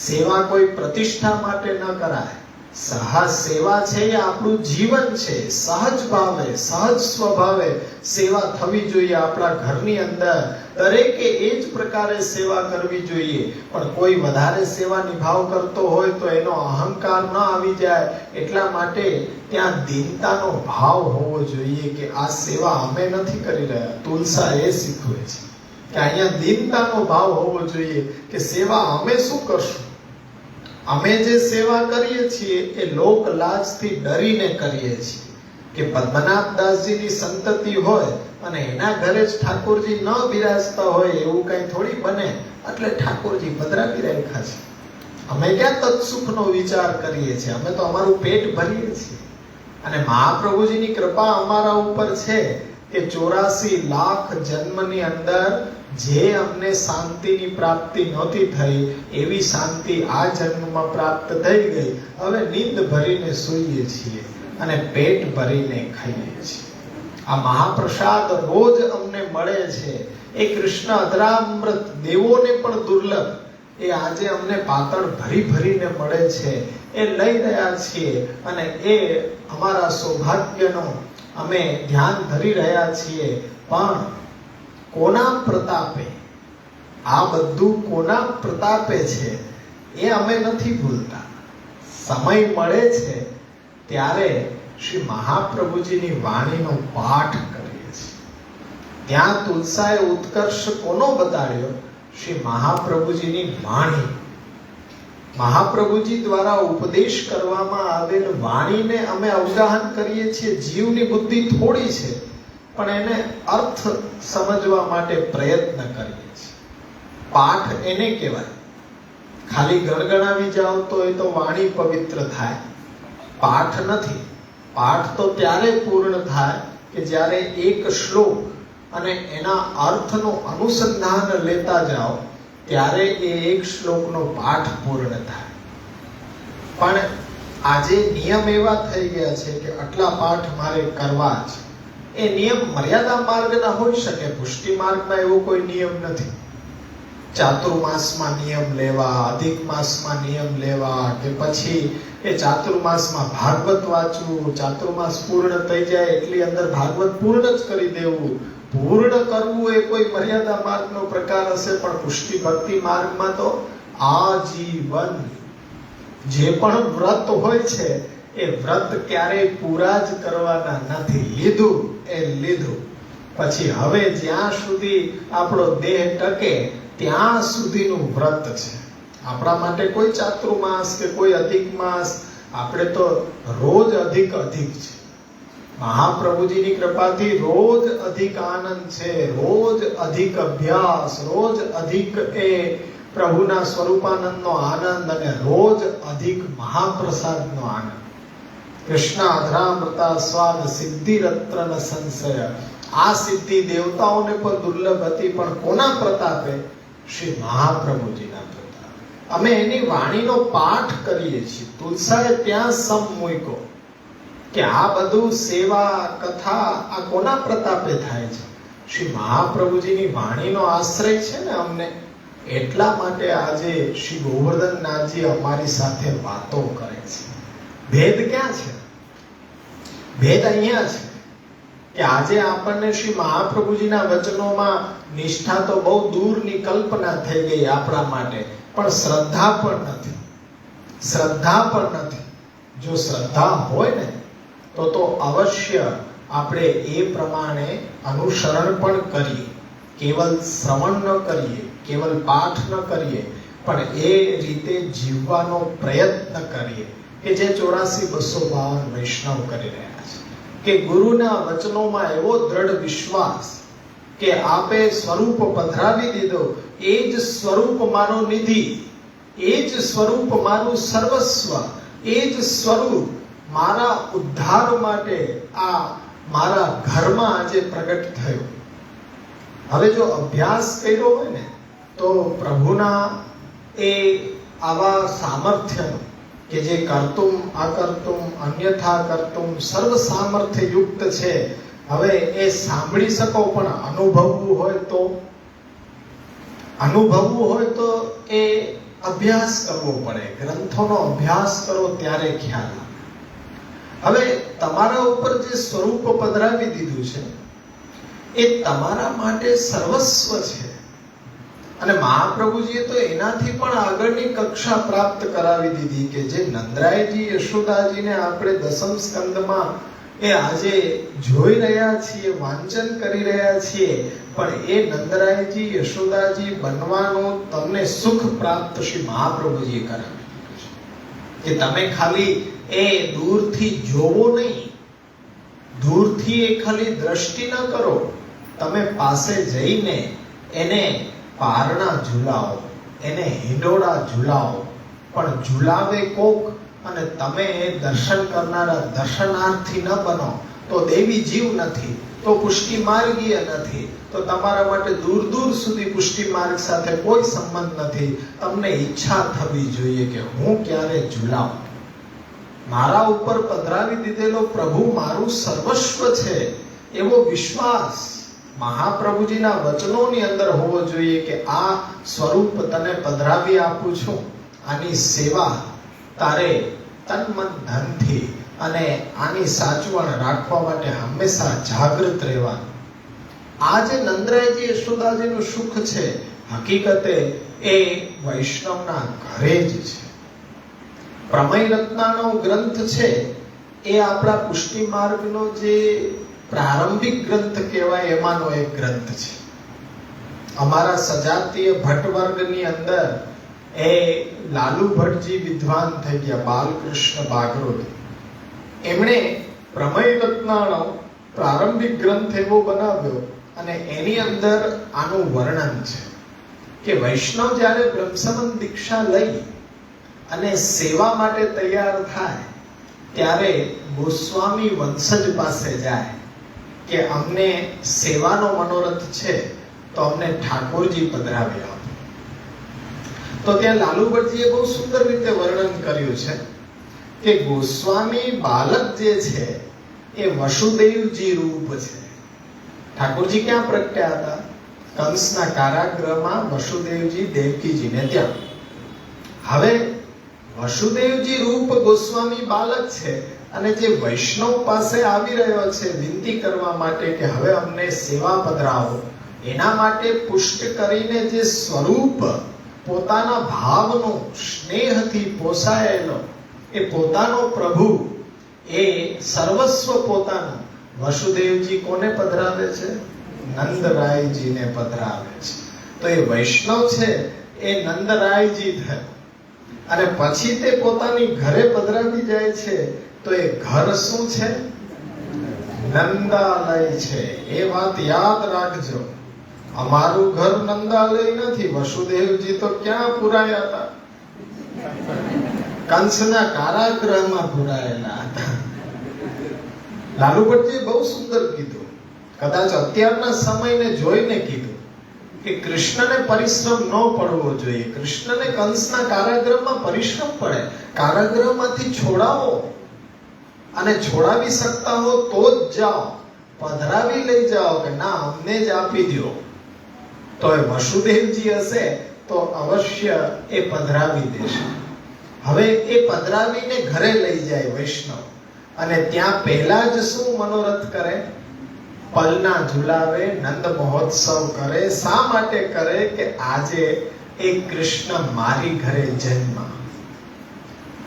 સેવા કોઈ પ્રતિષ્ઠા માટે ન કરાય. સહજ સેવા છે એ આપણું જીવન છે. સહજ ભાવે, સહજ સ્વભાવે સેવા થવી જોઈએ. આપણા ઘરની અંદર દરેકે એ જ પ્રકારે સેવા કરવી જોઈએ. પણ કોઈ વધારે સેવા નિભાવ કરતો હોય તો એનો અહંકાર ન આવી જાય, એટલા માટે ત્યાં દીનતાનો ભાવ હોવો જોઈએ કે આ સેવા અમે નથી કરી રહ્યા. તુલસા એ શીખવે છે કે અહીંયા દીનતાનો ભાવ હોવો જોઈએ કે સેવા અમે શું કરશું? અમે જે સેવા કરીએ છીએ એ લોક લાજથી ડરીને કરીએ છીએ. કે પદ્મનાભદાસજીની સંતતિ હોય અને એના ઘરે જ ઠાકોરજી ન બિરાજતા હોય એવું કઈ થોડી બને, એટલે ઠાકોરજી પધરાવી રાખ્યા છે. અમે ક્યાં તત્સુખનો વિચાર કરીએ છીએ? અમે તો અમારું પેટ ભરીએ છીએ. અને મહાપ્રભુજીની કૃપા અમારા ઉપર છે કે 84 લાખ જન્મની અંદર જે અમને શાંતિની પ્રાપ્તિ નહોતી થઈ એવી શાંતિ આ જન્મમાં પ્રાપ્ત થઈ ગઈ. હવે નીંદ ભરીને સૂઈએ છીએ અને પેટ ભરીને ખાઈએ છીએ. આ મહાપ્રસાદ રોજ અમને મળે છે. એ કૃષ્ણ અધરામૃત દેવોને પણ દુર્લભ, એ આજે અમને પાતળ ભરી ભરીને મળે છે. એ લઈ રહ્યા છીએ અને એ અમારા સૌભાગ્યનો અમે ધ્યાન ધરી રહ્યા છીએ. પણ કોના પ્રતાપે? આ બધું કોના પ્રતાપે છે એ અમે નથી ભૂલતા. સમય મળે છે ત્યારે શ્રી મહાપ્રભુજીની વાણીનો પાઠ કરીએ છીએ. ત્યાં તુલસાએ ઉત્કર્ષ કોનો બતાડ્યો? શ્રી મહાપ્રભુજીની વાણી. મહાપ્રભુજી દ્વારા ઉપદેશ કરવામાં આવેલ વાણીને અમે અવગાહન કરીએ છીએ. જીવની બુદ્ધિ થોડી છે પણ એને અર્થ સમજવા માટે પ્રયત્ન કરીએ છીએ. પાઠ એને કહેવાય. ખાલી ગણગણાવી જાઓ તો એ તો વાણી પવિત્ર થાય, પાઠ નથી. પાઠ તો ત્યારે પૂર્ણ થાય કે જ્યારે એક શ્લોક અને એના અર્થનું અનુસંધાન લેતા જાઓ, ત્યારે એ એક શ્લોકનો પાઠ પૂર્ણ થાય. પણ આજે નિયમ એવા થઈ ગયા છે કે આટલા પાઠ મારે કરવા જ. એ નિયમ મર્યાદા માર્ગના હોઈ શકે, પુષ્ટિ માર્ગમાં એવો કોઈ નિયમ નથી. ચાતુર્માસમાં નિયમ લેવા, અધિક માસમાં નિયમ લેવા, કે પછી એ ચાતુર્માસમાં ભાગવત વાંચવું, ચાતુર્માસ પૂર્ણ થઈ જાય એટલી અંદર ભાગવત પૂર્ણ જ કરી દેવું. પૂર્ણ કરવું એ કોઈ મર્યાદા માર્ગનો પ્રકાર હશે, પણ પુષ્ટિ ભક્તિ માર્ગમાં તો આજીવન જે પણ વ્રત હોય છે એ એ વ્રત ક્યારેય પૂરા જ કરવાના નથી. લીધું એ લીધું, પછી હવે જ્યાં સુધી આપણો દેહ ટકે ત્યાં સુધીનું વ્રત છે. આપણા માટે કોઈ ચાતુર્માસ કે કોઈ અધિક માસ, આપણે તો રોજ અધિક છે. મહાપ્રભુજીની કૃપાથી રોજ અધિક આનંદ છે, રોજ અધિક અભ્યાસ, રોજ અધિક એ પ્રભુના સ્વરૂપાનંદનો આનંદ, અને રોજ અધિક મહાપ્રસાદનો આનંદ. કૃષ્ણ અધરામૃતા સ્વાદ સિદ્ધિ રત્ન સંશય. આ સિદ્ધિ દેવતાઓને પણ દુર્લભ હતી, પણ કોના પ્રતાપે? શ્રી મહાપ્રભુજીના પ્રતાપે. અમે એની વાણીનો પાઠ કરીએ છીએ. તુલસાએ ત્યાં સમ મૂક્યો કે આ બધું સેવા કથા આ કોના પ્રતાપે થાય છે? શ્રી મહાપ્રભુજીની વાણીનો આશ્રય છે ને અમને. એટલા માટે આજે શ્રી ગોવર્ધનનાથજી અમારી સાથે વાતો કરે છે. ભેદ ક્યાં છે? ભેદ અહીંયા છે કે આજે આપણને શ્રી મહાપ્રભુજીના વચનોમાં નિષ્ઠા તો બહુ દૂરની કલ્પના થઈ ગઈ આપણા માટે, પણ શ્રદ્ધા પણ નથી. શ્રદ્ધા પણ નથી. જો શ્રદ્ધા હોય ને તો અવશ્ય આપણે એ પ્રમાણે અનુસરણ પણ કરીએ. કેવલ શ્રવણ ન કરીએ, કેવલ પાઠ ન કરીએ, પણ એ રીતે જીવવાનો પ્રયત્ન કરીએ કે જે 84,252 વૈષ્ણવ કરી રહ્યા છે. કે ગુરુના વચનોમાં એવો દ્રઢ વિશ્વાસ કે આપે સ્વરૂપ પધરાવી દીધો, એ જ સ્વરૂપ મારો નિધિ, એ જ સ્વરૂપ મારું સર્વસ્વ, એ જ સ્વરૂપ મારા ઉદ્ધાર માટે આ મારા ઘરમાં આજે પ્રગટ થયો. હવે જો અભ્યાસ કર્યો હોય ને તો પ્રભુના એ આવા સામર્થ્યનો કે જે કર્તુમ અકર્તુમ અન્યથા કર્તુમ સર્વ સામર્થ્ય યુક્ત છે, હવે એ સાંભળી શકો, પણ અનુભવવું હોય તો એ અભ્યાસ કરવો પડે. ગ્રંથોનો અભ્યાસ કરો ત્યારે ખ્યાલ આવે. હવે તમારા ઉપર જે સ્વરૂપ પધરાવી દીધું છે એ તમારા માટે સર્વસ્વ છે. અને મહાપ્રભુજીએ તો એનાથી પણ આગળની કક્ષા પ્રાપ્ત કરાવી દીધી કે જે નંદરાયજી યશોદાજીને આપણે દસમ સ્કંદમાં એ આજે જોઈ રહ્યા છીએ, વાંચન કરી રહ્યા છીએ, પણ એ નંદરાયજી યશોદાજી બનવાનું તમને સુખ પ્રાપ્ત શ્રી મહાપ્રભુજીએ કરાવ્યું કે તમે ખાલી એ દૂરથી જોવો નહીં, દૂરથી એ ખાલી દ્રષ્ટિ ન કરો, તમે પાસે જઈને એને પારણા ઝુલાવો, એને હિંડોળા ઝુલાવો. પણ ઝુલાવે કોક અને તમે દર્શન કરનારા દર્શનાર્થી ન બનો તો દેવી જીવ નથી, તો પુષ્ટિ માર્ગીય નથી, તો તમારા માટે દૂર દૂર સુધી પુષ્ટિ માર્ગ સાથે કોઈ સંબંધ નથી. તમને ઈચ્છા થવી જોઈએ કે હું ક્યારે ઝુલાવું. મારા ઉપર પધરાવી દીધેલો પ્રભુ મારું સર્વસ્વ છે એવો વિશ્વાસ મહાપ્રભુજીના વચનોની અંદર હોવો જોઈએ કે આ સ્વરૂપ તને પધરાવી આપું છું, આની સેવા તારે તન મન ધનથી અને આની સાચવણ રાખવા માટે હંમેશા જાગૃત રહેવાનું. આ જે નંદરાયજી યશોદાજીનું સુખ છે, હકીકતે એ વૈષ્ણવના ઘરે જ છે. પ્રમેય રત્નાનો ગ્રંથ છે એ આપણા પુષ્ટિ માર્ગનો જે પ્રારંભિક ગ્રંથ કહેવાય એમાંનો એક ગ્રંથ છે. અમારા સજાતીય ભટ્ટ વર્ગની અંદર એ લાલુ ભટ્ટજી વિદ્વાન થઈ ગયા, બાલકૃષ્ણ બાગરોદ. એમણે પ્રમેય રત્નાનો પ્રારંભિક ગ્રંથ એવો બનાવ્યો અને એની અંદર આનું વર્ણન છે કે વૈષ્ણવ જ્યારે બ્રહ્મસંબંધ દીક્ષા લઈ અને સેવા માટે તૈયાર થાય ત્યારે ગોસ્વામી વંશજ પાસે જાય કે અમને સેવાનો મનોરથ છે તો અમને ઠાકોરજી પધરાવી આપો. તો ત્યાં લાલુભટ્ટજીએ બહુ સુંદર રીતે વર્ણન કર્યું છે કે ગોસ્વામી બાલક જે છે એ વસુદેવજી રૂપ છે. ઠાકોરજી ક્યાં પ્રગટ્યા હતા? કંસના કારાગૃહમાં વસુદેવજી દેવકીજીને ત્યાં. હવે વસુદેવજી રૂપ ગોસ્વામી બાલક છે અને જે વૈષ્ણવ પાસે આવી રહ્યો છે વિનંતી કરવા માટે કે હવે અમને સેવા પધરાવો, એના માટે પુષ્ટ કરીને જે સ્વરૂપ પોતાના ભાવનો સ્નેહથી પોસાયેલો એ પોતાનો પ્રભુ એ સર્વસ્વ પોતાનું વસુદેવજી કોને પધરાવે છે? નંદરાયજીને પધરાવે છે. તો એ વૈષ્ણવ છે એ નંદરાયજી થયો, અને પછી તે પોતાની ઘરે પધરાવી જાય છે તો એ ઘર શું છે? નંદાલય છે. એ વાત યાદ રાખજો. અમારું ઘર નંદાલય નથી. વસુદેવજી તો ક્યાં પુરાયા હતા? કંસના કારાગૃહમાં પુરાયેલા હતા. લાલુ ભટ્ટજીએ બહુ સુંદર કીધું, કદાચ અત્યારના સમયને જોઈને કીધું કે કૃષ્ણને પરિશ્રમ ન પડવો જોઈએ. કૃષ્ણને કંસના કારાગૃહમાં પરિશ્રમ પડે. કારાગૃહમાંથી છોડાવો, અને છોડાવી શકતા હો તો જ જાઓ, પધરાવી લઈ જાઓ કે ના અમને જ આપી દો. તો એ વસુદેવજી હશે તો અવશ્ય એ પધરાવી દેશે. હવે એ પધરાવીને ઘરે લઈ જાય વૈષ્ણવ, અને ત્યાં પહેલા જ શું મનોરથ કરે? પલના ઝુલાવે, નંદ મહોત્સવ કરે. શા માટે કરે? કે આજે એ કૃષ્ણ મારી ઘરે જન્મ.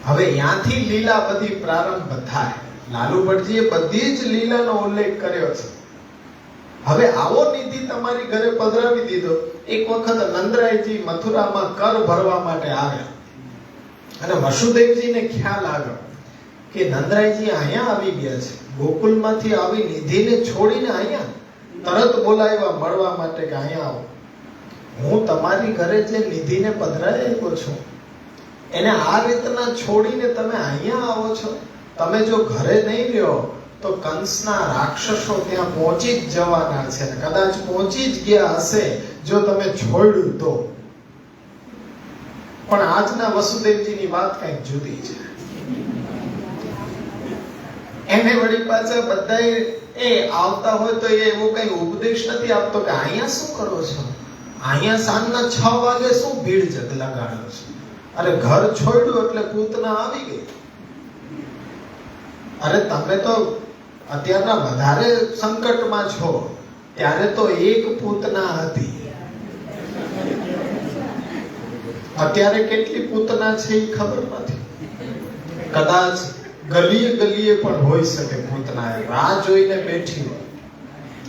હવે ત્યાંથી લીલા બધી પ્રારંભ થાય. લાલુ ભટ્ટજીએ બધી જ લીલાનો ઉલ્લેખ કર્યો છે. હવે આવો નિધિ તમારી ઘરે પધરાવી દીધો. એક વખત નંદરાયજી મથુરામાં કર ભરવા માટે આવ્યા, અને વસુદેવજીને ખ્યાલ આવ્યો કે નંદરાયજી અહીંયા આવી ગયા છે. ગોકુલમાંથી આવી નિધિને છોડીને અહીંયા તરત બોલાવ્યા મળવા માટે કે અહીંયા આવો. હું તમારી ઘરે જે નિધિને પધરાવી આવ્યો છું એને આ રીતના છોડીને તમે અહીંયા આવો છો. તમે જો ઘરે નહીં રહ્યો તો કંસના રાક્ષસો ત્યાં પહોંચી જ જવાના છે, કદાચ પહોંચી જ ગયા હશે જો તમે છોડ્યું તો. પણ આજના વસુદેવજીની વાત કંઈક જુદી છે. એને વળી પાછા બધા એ આવતા હોય તો એ એવો કઈ ઉપદેશ નથી આપતો કે અહીંયા શું કરો છો, અહીંયા સાંજના 6 વાગે શું ભીડ જગ લગાડો છો. અરે ઘર છોડ્યું એટલે પૂતના આવી ગઈ. અરે તમે તો અત્યારના વધારે સંકટમાં છો, ત્યારે તો એક પૂતના હતી. અત્યારે કેટલી પૂતના છે એ ખબર નથી. કદાચ ગલીએ ગલીએ પણ હોઈ શકે પૂતના રાહ જોઈને બેઠી હોય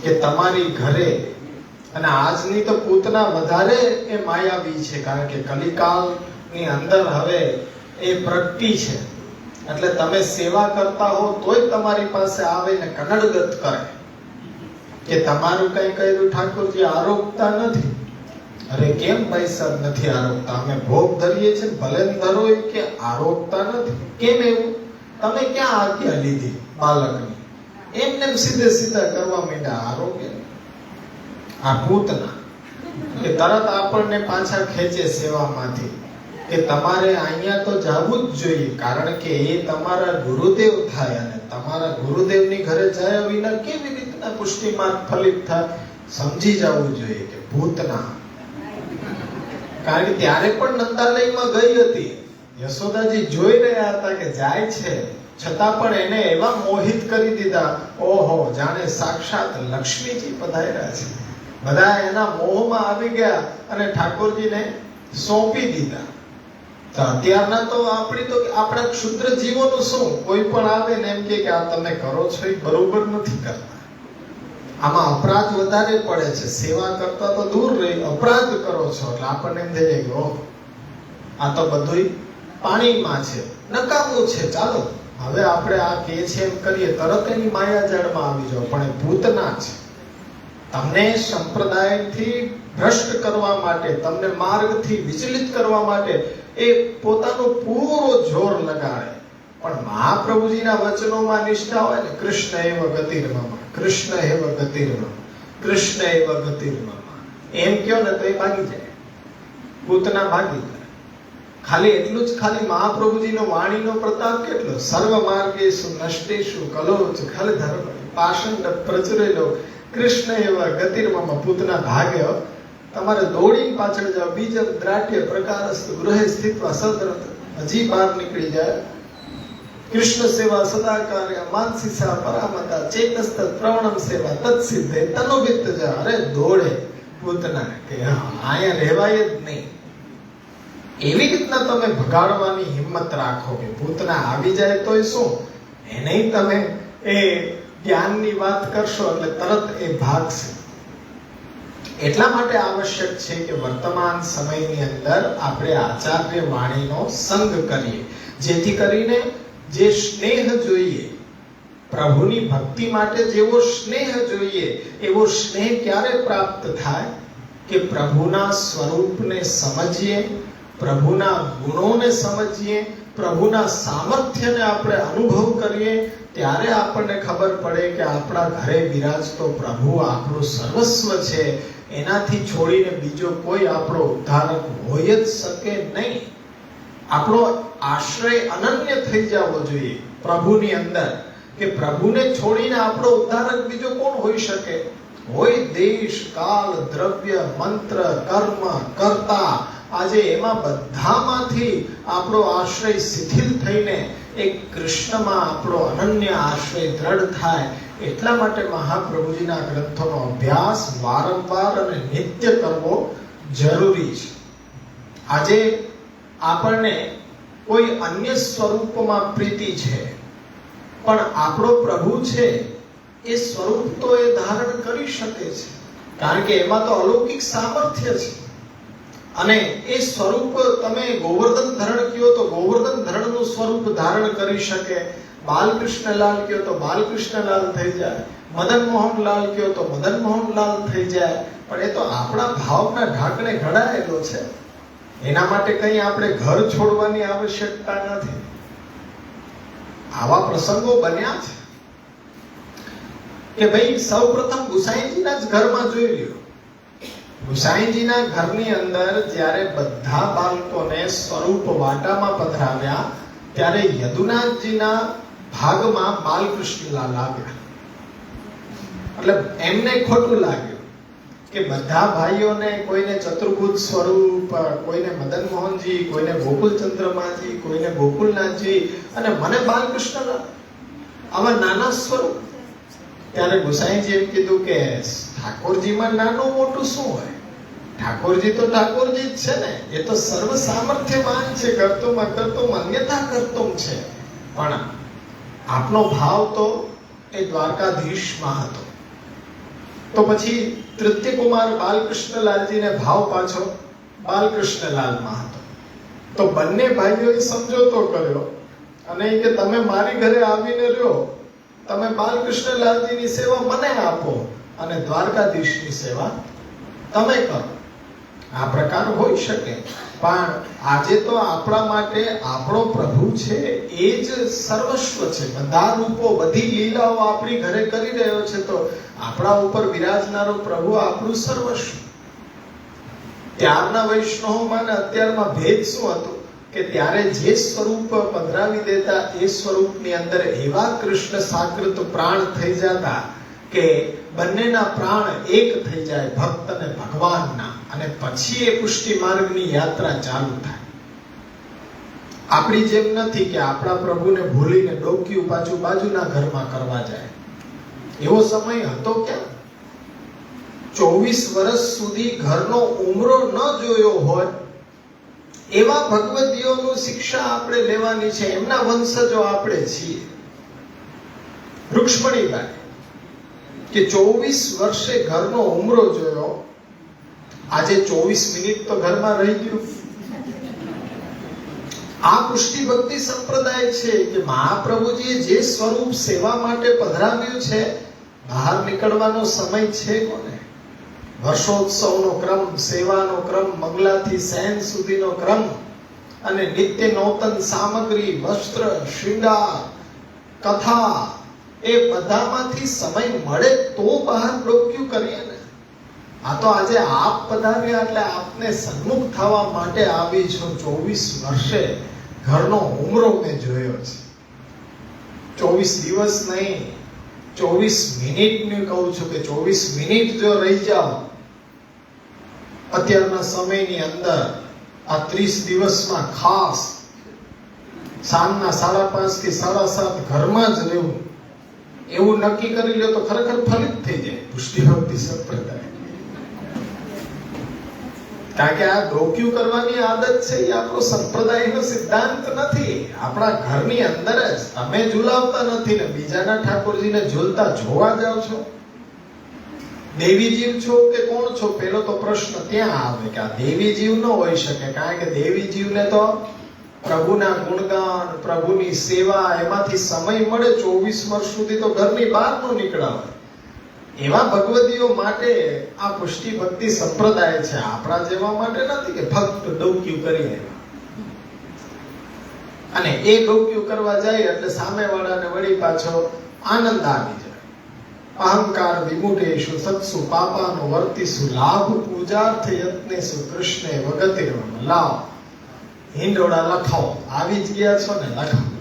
કે તમારી ઘરે. અને આજની તો પૂતના વધારે એ માયાવી છે, કારણ કે કલિકાલની અંદર હવે એ પ્રગટી છે. એટલે તમે સેવા કરતા હો તોય તમારી પાસે આવે ને કનડગત કરે કે તમારું કઈ કર્યું ઠાકોરજી આરોગતા નથી. અરે કેમ ભાઈ સાહેબ નથી આરોગતા? અમે ભોગ ધરીએ છીએ, ભલે ધરો કે આરોગતા નથી. કેમ એવું? તમે ક્યાં આજ્ઞા લીધી બાળકની? એમને સીધે સીધા કરવા માંડ્યા આરોગ્ય. આ પૂતના કે તરત આપણને પાછા ખેંચે સેવામાંથી કે તમારે અહીંયા તો જવું જ જોઈએ, કારણ કે એ તમારા ગુરુદેવ થાય, અને તમારા ગુરુદેવની ઘરે જાય વિના કેવી રીતના પુષ્ટિ માર્ગ ફલિત થાય? સમજી જવું જોઈએ કે ભૂતના. કારણ કે ત્યારે પણ નંદાલયમાં ગઈ હતી. યશોદાજી જોઈ રહ્યા હતા કે જાય છે, છતાં પણ એને એવા મોહિત કરી દીધા. ઓહો, જાણે સાક્ષાત લક્ષ્મીજી પધાર્યા છે. બધા એના મોહમાં આવી ગયા અને ઠાકોરજીને સોંપી દીધા. તો અત્યારના તો આપણા ક્ષુદ્ર જીવોનું શું? કોઈ પણ આવે ને એમ કે આ તમે કરો છો એ બરોબર નથી કરતા. આમાં અપરાધ વધારે પડે છે. સેવા કરતા તો દૂર રહી, અપરાધ કરો છો એટલે આપણને એમ થઈ જાય કે ઓહ, આ તો બધું પાણીમાં છે, નકામું છે. ચાલો હવે આપણે આ કે છે એમ કરીએ, તરત એની માયાજાળમાં આવી જાઓ. પણ એ ભૂતના છે. તમને સંપ્રદાયથી ભ્રષ્ટ કરવા માટે, તમને માર્ગથી વિચલિત કરવા માટે એ પોતાનું પૂરો જોર લગાડે. પણ મહાપ્રભુજીના વચનોમાં નિષ્ઠા હોય ને, કૃષ્ણ એવ ગતિર્મમ, કૃષ્ણ એવ ગતિર્મમ, કૃષ્ણ એવ ગતિર્મમ એમ કહો ને તો એ ભાગી જાય. પૂતના ભાગી જાય. ખાલી એટલું જ. ખાલી મહાપ્રભુજીનો વાણીનો પ્રતાપ કેટલો! સર્વ માર્ગેષુ નષ્ટેષુ કલોચ ખલ ધર્મ પાષંડ પ્રચુરેલો કૃષ્ણ એવા ગતિર્મમ. પૂતના ભાગ્ય. તમારે દોડીને પાછળ જાવ. બીજમ દ્રાટ્ય પ્રકારસ્ત ગૃહે સ્થિત્વા સદરત. હજી બહાર નીકળી જાય. કૃષ્ણ સેવા સદા કાર્ય માનસીસા પરામતા ચેતસ્ત પ્રવણમ સેવા તત્સિદ્ધે તનુવિત્ત જા. અરે દોડે પૂતના કે અહીંયા રહેવાય જ નહીં. એવી રીતના તમે ભગાડવાની હિંમત રાખો કે પૂતના આવી જાય તોય શું, એને તમે એ જ્ઞાનની વાત કરશો એટલે તરત એ ભાગશે. એટલા માટે આવશ્યક છે કે વર્તમાન સમયની અંદર આપણે આચાર્ય વાણીનો સંગ કરીએ, જેથી કરીને જે સ્નેહ જોઈએ, પ્રભુની ભક્તિ માટે જેવો સ્નેહ જોઈએ એવો સ્નેહ ક્યારે પ્રાપ્ત થાય કે પ્રભુના સ્વરૂપને સમજીએ, પ્રભુના ગુણોને સમજીએ, પ્રભુના સામર્થ્યને આપણે અનુભવ કરીએ, ત્યારે આપણને ખબર પડે કે આપણા ઘરે બિરાજતો પ્રભુ આપણું સર્વસ્વ છે. એનાથી છોડીને બીજો કોઈ આપણો ઉદ્ધારક હોય જ શકે નહીં. આપણો આશ્રય અનન્ય થઈ જવો જોઈએ પ્રભુની અંદર, કે પ્રભુને છોડીને આપણો ઉદ્ધારક બીજો કોણ હોઈ શકે? હોય દેશ, કાલ, દ્રવ્ય, મંત્ર, કર્મ, કર્તા, આજે એમાં બધામાંથી આપણો આશ્રય શિથિલ થઈને એક કૃષ્ણમાં આપણો અનન્ય આશ્રય દ્રઢ થાય. એટલા માટે મહાપ્રભુજીના ગ્રંથોનો અભ્યાસ વારંવાર અને નિત્ય કરવો જરૂરી છે. આજે આપણને કોઈ અન્ય સ્વરૂપમાં પ્રીતિ છે, પણ આપણો પ્રભુ છે એ સ્વરૂપ તો એ ધારણ કરી શકે છે, કારણ કે એમાં તો અલૌકિક સામર્થ્ય છે. અને એ સ્વરૂપ તમે ગોવર્ધન ધરણ કયો તો ગોવર્ધન ધરણનું સ્વરૂપ ધારણ કરી શકે, બાલકૃષ્ણલાલ કયો તો બાલકૃષ્ણલાલ થઈ જાય, મદન મોહનલાલ કયો તો મદન મોહનલાલ થઈ જાય. પણ એ તો આપણા ભાવના ઢાંકણે ઘડાયેલો છે. એના માટે કંઈ આપણે ઘર છોડવાની આવશ્યકતા નથી. આવા પ્રસંગો બન્યા છે કે ભાઈ સૌપ્રથમ ગુસાઈજીના જ ઘરમાં જોઈ લ્યો. ગુસાઈજીના ઘરની અંદર જ્યારે બધા બાળકોને સ્વરૂપ વાટામાં પધરાવ્યા, ત્યારે યદુનાથજીના ભાગમાં બાલકૃષ્ણલાલ આવ્યા. એટલે એમને ખોટું લાગ્યું કે બધા ભાઈઓને કોઈને ચતુર્ભુજ સ્વરૂપ, કોઈને મદન મોહનજી, કોઈને ગોકુલચંદ્રમાજી, કોઈને ગોકુલનાથજી, અને મને બાલકૃષ્ણલાલ, આવા નાના સ્વરૂપ. ત્યારે ગુસાઈજી એમ કીધું કે ઠાકોરજીમાં નાનું મોટું શું હોય? ઠાકોરજી તો ઠાકોરજી જ છે ને, એ તો સર્વ સામર્થ્યવાન છે, કર્તુમાં કર્તુમ અન્યથા કર્તુમ છે. પણ આપનો ભાવ તો એ દ્વારકાધીશમાં હતો. તો પછી તૃતીયકુમાર બાલકૃષ્ણલાલજીને ભાવ પાછો બાલકૃષ્ણલાલમાં હતો. તો બંને ભાઈઓએ સમજોતો કર્યો અને કે તમે મારી ઘરે આવીને રહ્યો, તમે બાલકૃષ્ણલાલજીની સેવા મને આપો અને દ્વારકાધીશની સેવા તમે કરો. આ પ્રકાર હોઈ શકે, પણ આજે તો આપણા માટે આપણો પ્રભુ છે એ જ સર્વસ્વ છે. બધા રૂપો, બધી લીલાઓ આપણી ઘરે કરી રહ્યો છે, તો આપણા ઉપર બિરાજનારો પ્રભુ આપણું સર્વસ્વ. ત્યારના વૈષ્ણવોમાં ને અત્યારમાં ભેદ શું હતો કે ત્યારે જે સ્વરૂપ પધરાવી દેતા એ સ્વરૂપની અંદર એવા કૃષ્ણ સાકૃત પ્રાણ થઈ જતા કે બંનેના પ્રાણ એક થઈ જાય, ભક્ત અને ભગવાનના, અને પછી એ પુષ્ટિ માર્ગની યાત્રા ચાલુ થાય. આપણી જેમ નથી કે આપણા પ્રભુને ભૂલીને ડોક્યું પાછું બાજુના ઘરમાં કરવા જાય. એવો સમય હતો ક્યાં? 24 વર્ષ સુધી ઘરનો ઉમરો ન જોયો હોય એવા ભગવદીઓનું શિક્ષા આપણે લેવાની છે. એમના વંશજો આપણે છીએ. રૂક્ષ્મણીબાઈ કે 24 વર્ષે ઘરનો ઉમરો જોયો, આજે 24 મિનિટ તો ઘરમાં રહી ગયું. આ પુષ્ટિ ભક્તિ સંપ્રદાય છે કે મહાપ્રભુજીએ જે સ્વરૂપ સેવા માટે પધરાવ્યું છે, બહાર નીકળવાનો સમય છે કોને? વર્ષોત્સવનો ક્રમ, સેવાનો ક્રમ, મંગલાથી સૈન સુધીનો ક્રમ, અને નિત્ય નૂતન સામગ્રી, વસ્ત્ર, શૃંગાર, કથા, એ બધામાંથી સમય મળે તો બહાર ડોક્યું કરીએ ને. આ તો આજે આપ પધાર્યા એટલે આપને સન્મુખ થવા માટે આવી છો. 24 વર્ષે ઘરનો ઉમરો મેં જોયો છે. 24 દિવસ નહીં, 24 મિનિટનું કહું છું કે 24 મિનિટ જો રહી જાઓ અત્યારના સમયની અંદર, આ 30 દિવસમાં ખાસ સાંજના 5:30 થી 7:30 ઘરમાં જ રહેવું, એવું નક્કી કરી લો તો ખરેખર ફલિત થઈ જાય પુષ્ટિ ભક્તિ સંપ્રદાય. કારણ કે આ ડોક્યુ કરવાની આદત છે એ આપણો સંપ્રદાયનો સિદ્ધાંત નથી. આપણા ઘરની અંદર જ તમે ઝુલાવતા નથી ને બીજાના ઠાકોરજીને ઝૂલતા જોવા જાવ છો. દેવી જીવ છો કે કોણ છો, પેલો તો પ્રશ્ન ત્યાં આવે કે આ દેવી જીવ ન હોઈ શકે. કારણ કે દેવી જીવને તો પ્રભુના ગુણગાન, પ્રભુની સેવા, એમાંથી સમય મળે 24 વર્ષ સુધી તો ઘરની બહાર ન નીકળાવે. એવા ભગવદીઓ માટે આ પુષ્ટિ ભક્તિ સંપ્રદાય છે, આપણા જેવા માટે નથી કે ફક્ત ડોક્યુ કરીએ. અને એ ડોક્યુ કરવા જાય એટલે સામેવાળાને વળી પાછો આનંદ આવી જાય. અહંકાર વિમુઢેષુ સત્સુ પાપાનો વર્તિસુ લાભ પૂજાર્થ યત્નેસુ કૃષ્ણે વગતિર્વમ. લાવ હિંડોળા લખાવો, આવી જ ગયા છો ને, લખાવો.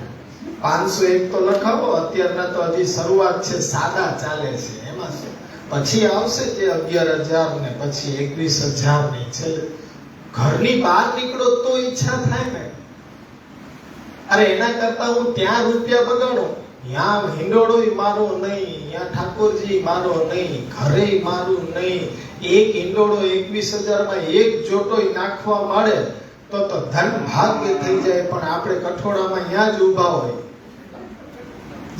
501 તો લખાવો. અત્યારના તો હજી શરૂઆત છે, સાદા ચાલે છે. એમાં શું પછી આવશે જે 11,000 ને પછી 21,000 ની છેલ્લે. ઘરની બહાર નીકળો તો ઈચ્છા થાય ને. અરે એના કરતા હું ત્યાં રૂપિયા બગાડો, ત્યાં હિંડોળો મારો નહીં, ત્યાં ઠાકોરજી મારો નહીં, ઘરે મારું નહીં. એક હિંડોળો 21,000 માં એક જોટો નાખવા મળે તો ધન ભાગ્ય થઈ જાય. પણ આપણે કઠોળામાં ત્યાં જ ઉભા હોય.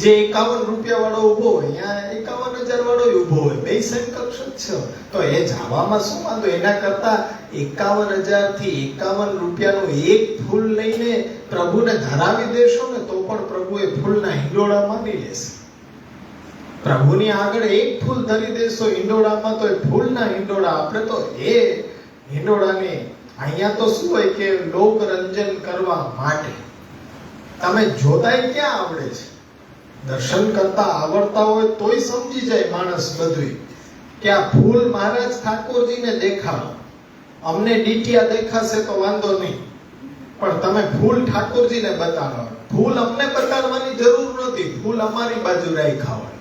જે 51 રૂપિયા વાળો ઉભો હોય ત્યાં 51,000 વાળો ઉભો હોય, બે સમકક્ષ છે. તો એ જવામાં શું વાંધો? એના કરતા 51,000 થી 51 રૂપિયાનું એક ફૂલ લઈને પ્રભુને ધરાવી દેશો ને તો પણ પ્રભુ એ ફૂલના હિંડોળા માની લેશે. પ્રભુની આગળ એક ફૂલ ધરી દેશો હિંડોળામાં તો એ ફૂલના હિંડોળા. આપણે તો એ હિંડોળાને અહીંયા તો શું હોય કે લોક રંજન કરવા માટે. તમે જોતાય ક્યાં આવડે છે? દર્શન કરતા આવડતા હોય તોય સમજી જાય માણસ બધું કે આ ફૂલ મહારાજ ઠાકોરજીને દેખાડો. અમને ડીટીયા દેખાશે તો વાંધો નહીં, પણ તમે ફૂલ ઠાકોરજીને બતાડો. ફૂલ અમને બતાડવાની જરૂર નથી, ફૂલ અમારી બાજુ રાખ્યા હોય.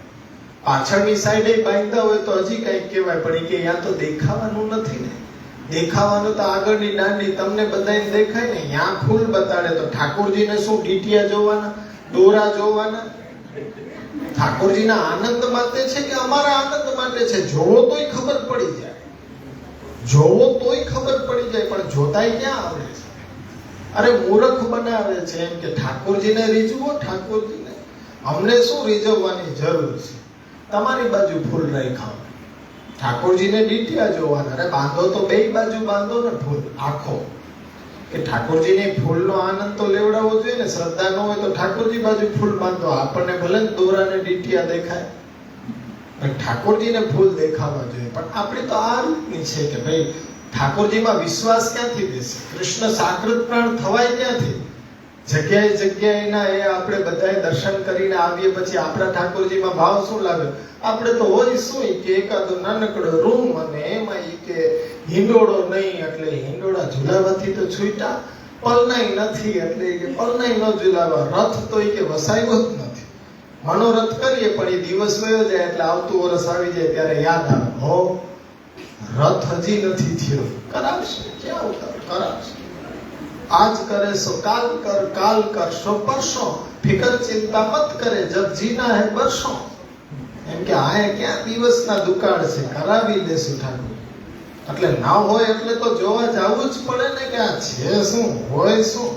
પાછળની સાઈડે બાંધ્યા હોય તો હજી કઈક કહેવાય, પણ કે ત્યાં તો દેખાવાનું નથી ને. દેખાવાનું તો આગળની દાંડી તમને બધાને દેખાય ને. ત્યાં ફૂલ બતાડે તો ઠાકોરજીને શું ડીટીયા જોવાના, દોરા જોવાના? ઠાકોરજીના આનંદ માટે છે કે અમારા આનંદ માટે છે? જોવો તોય ખબર પડી જાય, જોવો તોય ખબર પડી જાય, પણ જોતાય ક્યાં આવે છે? અરે મૂર્ખ બનાવે છે એમ કે ઠાકોરજીને રીઝવો. ઠાકોરજીને અમને શું રીઝવવાની જરૂર છે? તમારી બાજુ ફૂલ રાખ્યા, ઠાકોરજીને ડીટીયા જોવાના. અરે બાંધો તો બે બાજુ બાંધો ને ફૂલ આખો, કે ઠાકોરજીને ફૂલનો આનંદ તો લેવડાવવો જોઈએ ને. શ્રદ્ધા ન હોય તો ઠાકોરજી બાજુ ફૂલ બાંધો. આપણને ભલે દોરાને ડીટીયા દેખાય, પણ ઠાકોરજીને ફૂલ દેખાવા જોઈએ. પણ આપણી તો આ રીતની છે કે ભાઈ ઠાકોરજીમાં વિશ્વાસ ક્યાંથી બેસે? કૃષ્ણ સાકૃત પ્રાણ થવાય ક્યાંથી? જગ્યાએ જગ્યાએના એ આપણે બધાએ દર્શન કરીને આવીએ પછી આપણા ઠાકોરજીમાં ભાવ શું લાગે? આપણે તો હોય શું કે એકાદો નાનકડો રૂમ અને એમાં કે હિંડોળો નહીં એટલે હિંડોળા ઝુલાવાથી તો છૂટા, પલનાઈ નથી એટલે કે પલનાઈ ન ઝુલાવા, રથ તો કે વસાયો જ નથી. મનોરથ કરીએ પણ એ દિવસ વયો જાય એટલે આવતું વર્ષ આવી જાય ત્યારે યાદ આવે, હો રથ હજી નથી થયો. કરાવશે, ક્યાં ઉતાર કરાવશે? आज करे सो काल कर, काल कर सो परसों, फिकर चिंता मत करे जब जीना है बरसों. એમ કે આ ક્યાં દિવસના દુકાળ છે, કરાવી લેશું ઠાકોર. એટલે ના હોય એટલે તો જોવા જવું જ પડે ને કે આ છે શું, હોય શું.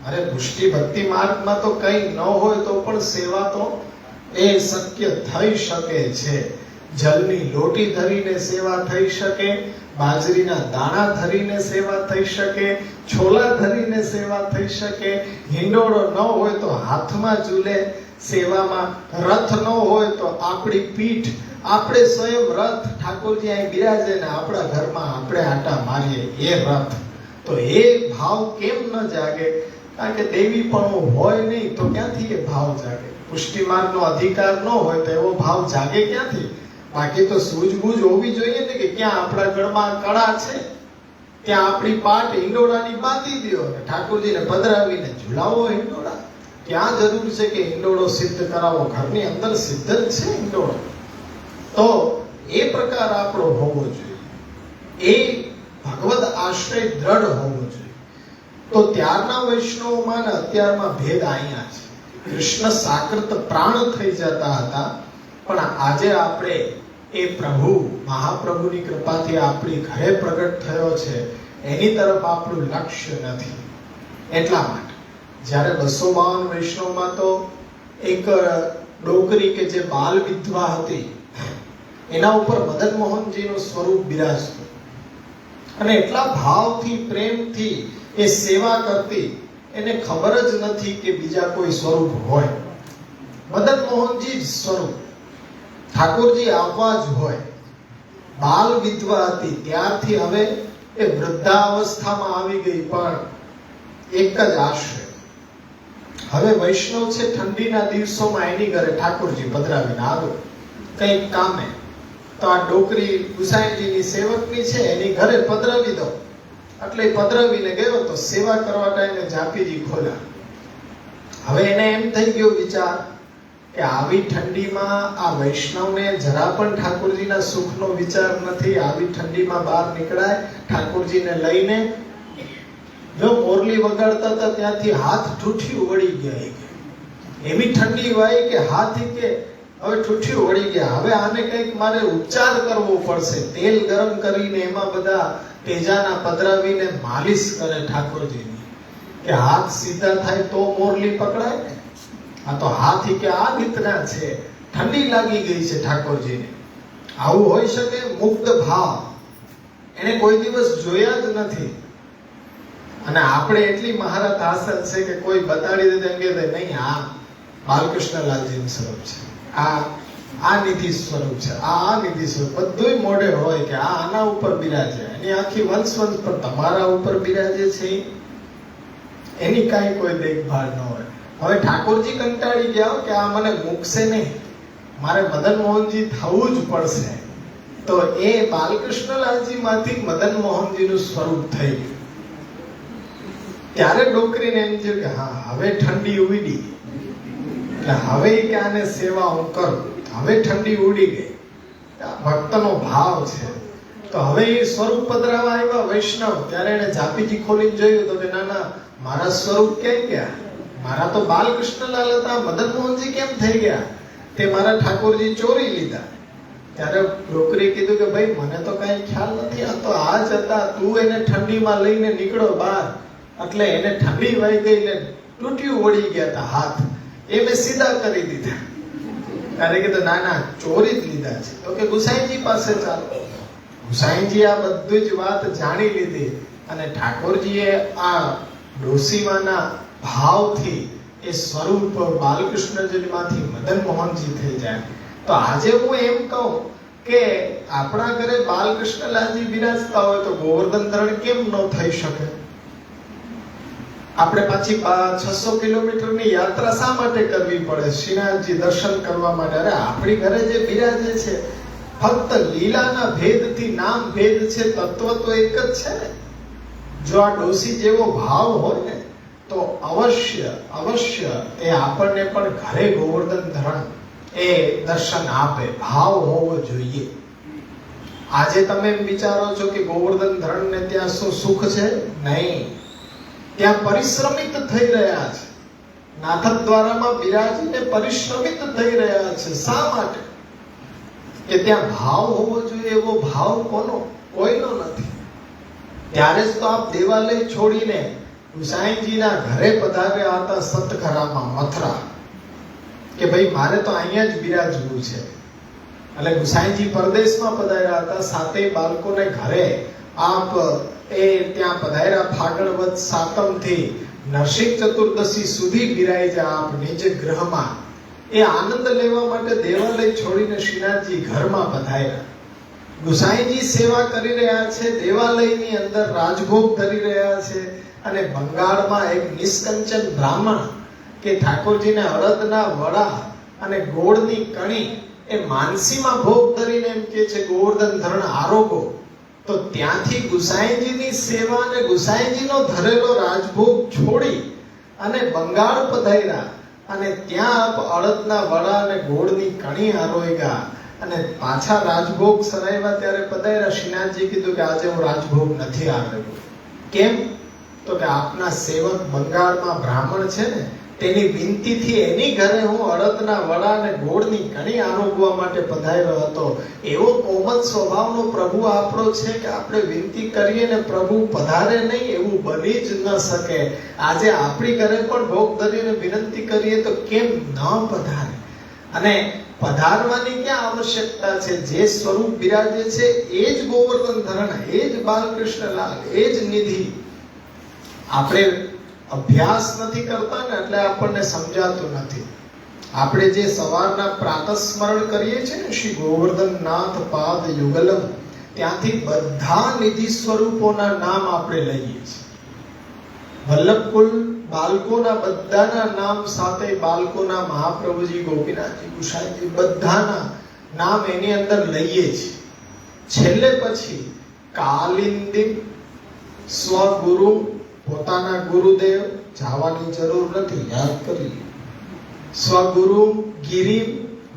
અરે પુષ્ટિ ભક્તિ માર્ગમાં તો કઈ ન હોય તો પણ સેવા તો એ શક્ય થઈ શકે છે. જલની લોટી ધરીને સેવા થઈ શકે, બાજરીના દાણા ધરીને સેવા થઈ શકે, છોલા ધરીને સેવા થઈ શકે. હિંડોળો ન હોય તો હાથમાં ઝૂલે સેવામાં, રથ ન હોય તો આપણી પીઠ, આપણે સ્વયં રથ. ઠાકોરજી અહીં બિરાજે ને આપણા ઘરમાં આપણે આટા મારીએ એ રથ. તો એ ભાવ કેમ ન જાગે? કારણ કે દેવી પણ હોય નહીં તો ક્યાંથી એ ભાવ જાગે? પુષ્ટિ માર્ગનો અધિકાર ન હોય તો એવો ભાવ જાગે ક્યાંથી? બાકી તો સૂઝબૂઝ હોવી જોઈએ ને કે ક્યાં આપણા ગળમાં કળા છે ત્યાં આપણી પાટ હિંડોળાની બાંધી દો અને ઠાકોરજીને પધરાવીને ઝુલાવો હિંડોળા. ક્યાં જરૂર છે કે હિંડોળો સિદ્ધ કરાવો? ઘરની અંદર સિદ્ધ જ છે હિંડોળો. તો એ પ્રકાર આપણો હોવો જોઈએ, એ ભગવદ આશ્રય દ્રઢ હોવો જોઈએ. તો ત્યારના વૈષ્ણવમાં ને અત્યારમાં ભેદ અહીંયા છે. કૃષ્ણ સાકૃત પ્રાણ થઈ જતા હતા, પણ આજે આપણે એ પ્રભુ મહાપ્રભુની કૃપાથી આપણી ઘરે પ્રગટ થયો છે એની તરફ આપણું લક્ષ્ય નથી. એટલા માટે જ્યારે 252 વૈષ્ણવમાં તો એક ડોકરી કે જે બાલ વિધવા હતી એના ઉપર મદન મોહનજીનું સ્વરૂપ બિરાજતું અને એટલા ભાવથી પ્રેમથી એ સેવા કરતી, એને ખબર જ નથી કે બીજા કોઈ સ્વરૂપ હોય. મદન મોહનજી જ સ્વરૂપ, ઠાકોરજી આવવા જ હોય. બાલ વિધવા હતી ત્યારથી હવે એ વૃદ્ધાવસ્થામાં આવી ગઈ, પણ એક જ આશય, હવે વૈષ્ણવ છે, ઠંડીના દિવસોમાં એની ઘરે ઠાકોરજી પધરાવીને આવે કંઈક કામે, તો આ ડોકરી ગુસાઈજીની સેવકની છે એની ઘરે પધરાવી દો. એટલે પધરાવીને ગયો તો સેવા કરવા ટાઈમે જાપીજી ખોલ્યા. હવે એને એમ થઈ ગયો વિચાર કે આવી ઠંડીમાં આ વૈષ્ણવને જરા પણ ઠાકોરજીના સુખનો વિચાર નથી. આવી ઠંડીમાં બહાર નીકળાય ઠાકોરજીને લઈને? જો મોરલી વગાડતા હતા ત્યાંથી હાથ ઠૂઠિયું વળી ગયા. એવી ઠંડી વાય કે હાથ કે હવે ઠૂઠિયું વળી ગયા. હવે આને કંઈક મારે ઉપચાર કરવો પડશે. તેલ ગરમ કરીને એમાં બધા તેજાના પધરાવીને માલિશ કરે ઠાકોરજીની, કે હાથ સીધા થાય તો મોરલી પકડાય ને. આ તો હાથ કે આ રીતના છે, ઠંડી લાગી ગઈ છે ઠાકોરજીને. આવું હોઈ શકે? મુક્ત ભાવ એને કોઈ દિવસ જોયા જ નથી. અને આપણે એટલી મહારત હાસલ છે કે કોઈ બતાડી દે એમ કે નહીં આ બાલકૃષ્ણલાલજીનું સ્વરૂપ છે, આ નિધિ સ્વરૂપ છે, આ નિધિ સ્વરૂપ, બધું મોઢે હોય કે આ આના ઉપર બિરાજે, એની આખી વંશ પર તમારા ઉપર બિરાજે છે, એની કાંઈ કોઈ દેખભાળ ન હોય. હવે ઠાકોરજી કંટાળી ગયા કે આ મને મૂકશે નહીં, મારે મદન મોહનજી થવું જ પડશે. તો એ બાલકૃષ્ણલાલજી માંથી મદન મોહનજીનું સ્વરૂપ થઈ ગયું. ત્યારે ડોકરીને એમ થયું કે હા હવે ઠંડી ઉડી, એટલે હવે કે આને સેવા હું કરું. હવે ઠંડી ઉડી ગઈ, ભક્તનો ભાવ છે. તો હવે એ સ્વરૂપ પધરાવા આવ્યા વૈષ્ણવ. ત્યારે એને જાપીજી ખોલીને જોયું તો કે ના ના, મારા સ્વરૂપ ક્યાં ગયા? મારા તો બાલકૃષ્ણલાલ હતા, મદન મોહનજી કેમ થઈ ગયા? તે મારા ઠાકોરજી ચોરી લીધા. ત્યારે ડોકરી કીધું કે ભાઈ મને તો કઈ ખ્યાલ નથી, આ તો આ જ હતા. તું એને ઠંડીમાં લઈને નીકળો બહાર, એટલે એને ઠંડી વાઈ ગઈ ને તૂટ્યું વળી ગયા હતા હાથ, એ મેં સીધા કરી દીધા. ત્યારે કીધું ના ના, ચોરી જ લીધા છે. તો કે ગુસાઈજી પાસે ચાલો. ગુસાઈજી આ બધી જ વાત જાણી લીધી અને ઠાકોરજીએ આ ડોસીમાના ભાવથી એ સ્વરૂપ બાલકૃષ્ણજીમાંથી મદન મોહનજી થઈ જાય. તો આજે હું એમ કહું કે આપણા ઘરે બાલકૃષ્ણલાલજી બિરાજતા હોય તો ગોવર્ધન ધરણ કેમ ન થઈ શકે? આપણે પાછી 600 કિલોમીટરની યાત્રા શા માટે કરવી પડે શ્રીનાથજી દર્શન કરવા માટે? અરે આપણી ઘરે જે બિરાજે છે ફક્ત લીલાના ભેદથી નામ ભેદ છે, તત્વ તો એક જ છે ને. જો આ ડોસી જેવો ભાવ હોય ને તો અવશ્ય એ આપણને પણ ઘરે ગોવર્ધન ધરણ એ દર્શન આપે. ભાવ હોવો જોઈએ. આજે તમે એમ વિચારો છો કે ગોવર્ધન ધરણ ને ત્યાં શું સુખ છે? નહીં, ત્યાં પરિશ્રમિત થઈ રહ્યા છે. નાથદ્વારામાં બિરાજીને પરિશ્રમિત થઈ રહ્યા છે. શા માટે? કે ત્યાં ભાવ હોવો જોઈએ. એવો ભાવ કોનો? કોઈનો નથી. ત્યારે જ તો આપ દેવાલય છોડીને ગુસાઈજીના ઘરે પધાર્યા હતા સતખરામાં, મથુરા, કે ભાઈ મારે તો અહીંયા જ બિરાજવું છે. એટલે ગુસાઈજી પરદેશમાં પધાર્યા હતા, સાતેય બાળકોને ઘરે આપ એ ત્યાં પધાર્યા. ફાગણ વદ સાતમ થી નરસિંહ ચતુર્દશી સુધી બિરાજ્યા આપ નિજ ગૃહમાં. એ આનંદ લેવા માટે દેવાલય છોડીને શ્રીનાથજી ઘરમાં પધાર્યા. ગુસાઈજી સેવા કરી રહ્યા છે, દેવાલયની અંદર રાજભોગ ધરી રહ્યા છે. અને બંગાળમાં એક નિષ્કંચન બ્રાહ્મણ કે ઠાકોરજીને અડદના વડા અને ગોળની કણી એ માનસીમાં ભોગ ધરીને એમ કે છે ગોવર્ધન ધરણ આરોગો. તો ત્યાંથી ગુસાઈજીની સેવા અને ગુસાઈજીનો ધરેલો રાજભોગ છોડી અને બંગાળ પધાર્યા અને ત્યાં અડદના વડા અને ગોળની કણી આરોગ્યા અને પાછા રાજભોગ સરાવ્યા. ત્યારે પધાર્યા. શ્રીનાથજી કીધું કે આજે હું રાજભોગ નથી આરોગ્યો. કેમ? તો કે આપના સેવક બંગાળમાં બ્રાહ્મણ છે ને, તેની વિનંતીથી એની ઘરે હું અડદના વડા અને ગોળની કણી આરોગવા માટે પધાર્યો હતો. એવો કોમળ સ્વભાવનો પ્રભુ આપણો છે કે આપણે વિનંતી કરીએ ને પ્રભુ પધારે નહીં એવું બની જ ન શકે. આજે આપણી ઘરે પણ ભોગ ધરીને વિનંતી કરીએ તો કેમ ન પધારે? અને પધારવાની ક્યાં આવશ્યકતા છે? જે સ્વરૂપ બિરાજે છે એ જ ગોવર્ધન ધરણ, એ જ બાલકૃષ્ણલાલ, એ જ નિધિ. આપણે અભ્યાસ નથી કરતા ને એટલે આપણને સમજાતું નથી. આપણે જે સવારના પ્રાતસ્મરણ કરીએ છીએ ને શ્રી ગોવર્ધનનાથ પાદ યુગલમ, ત્યાંથી બધા નિધિ સ્વરૂપોના નામ આપણે લઈએ છીએ. વલ્લભકુલ બાળકોના બધાના નામ સાથે બાળકોના મહાપ્રભુજી, ગોપીનાથજી, ગુસાઈજી બધાના નામ એની અંદર લઈએ છીએ. છેલ્લે પછી કાલિંદી સ્વગુરુ, પોતાના ગુરુદેવ, જવાની જરૂર નથી, યાદ કરી. સ્વગુરુ ગિરી,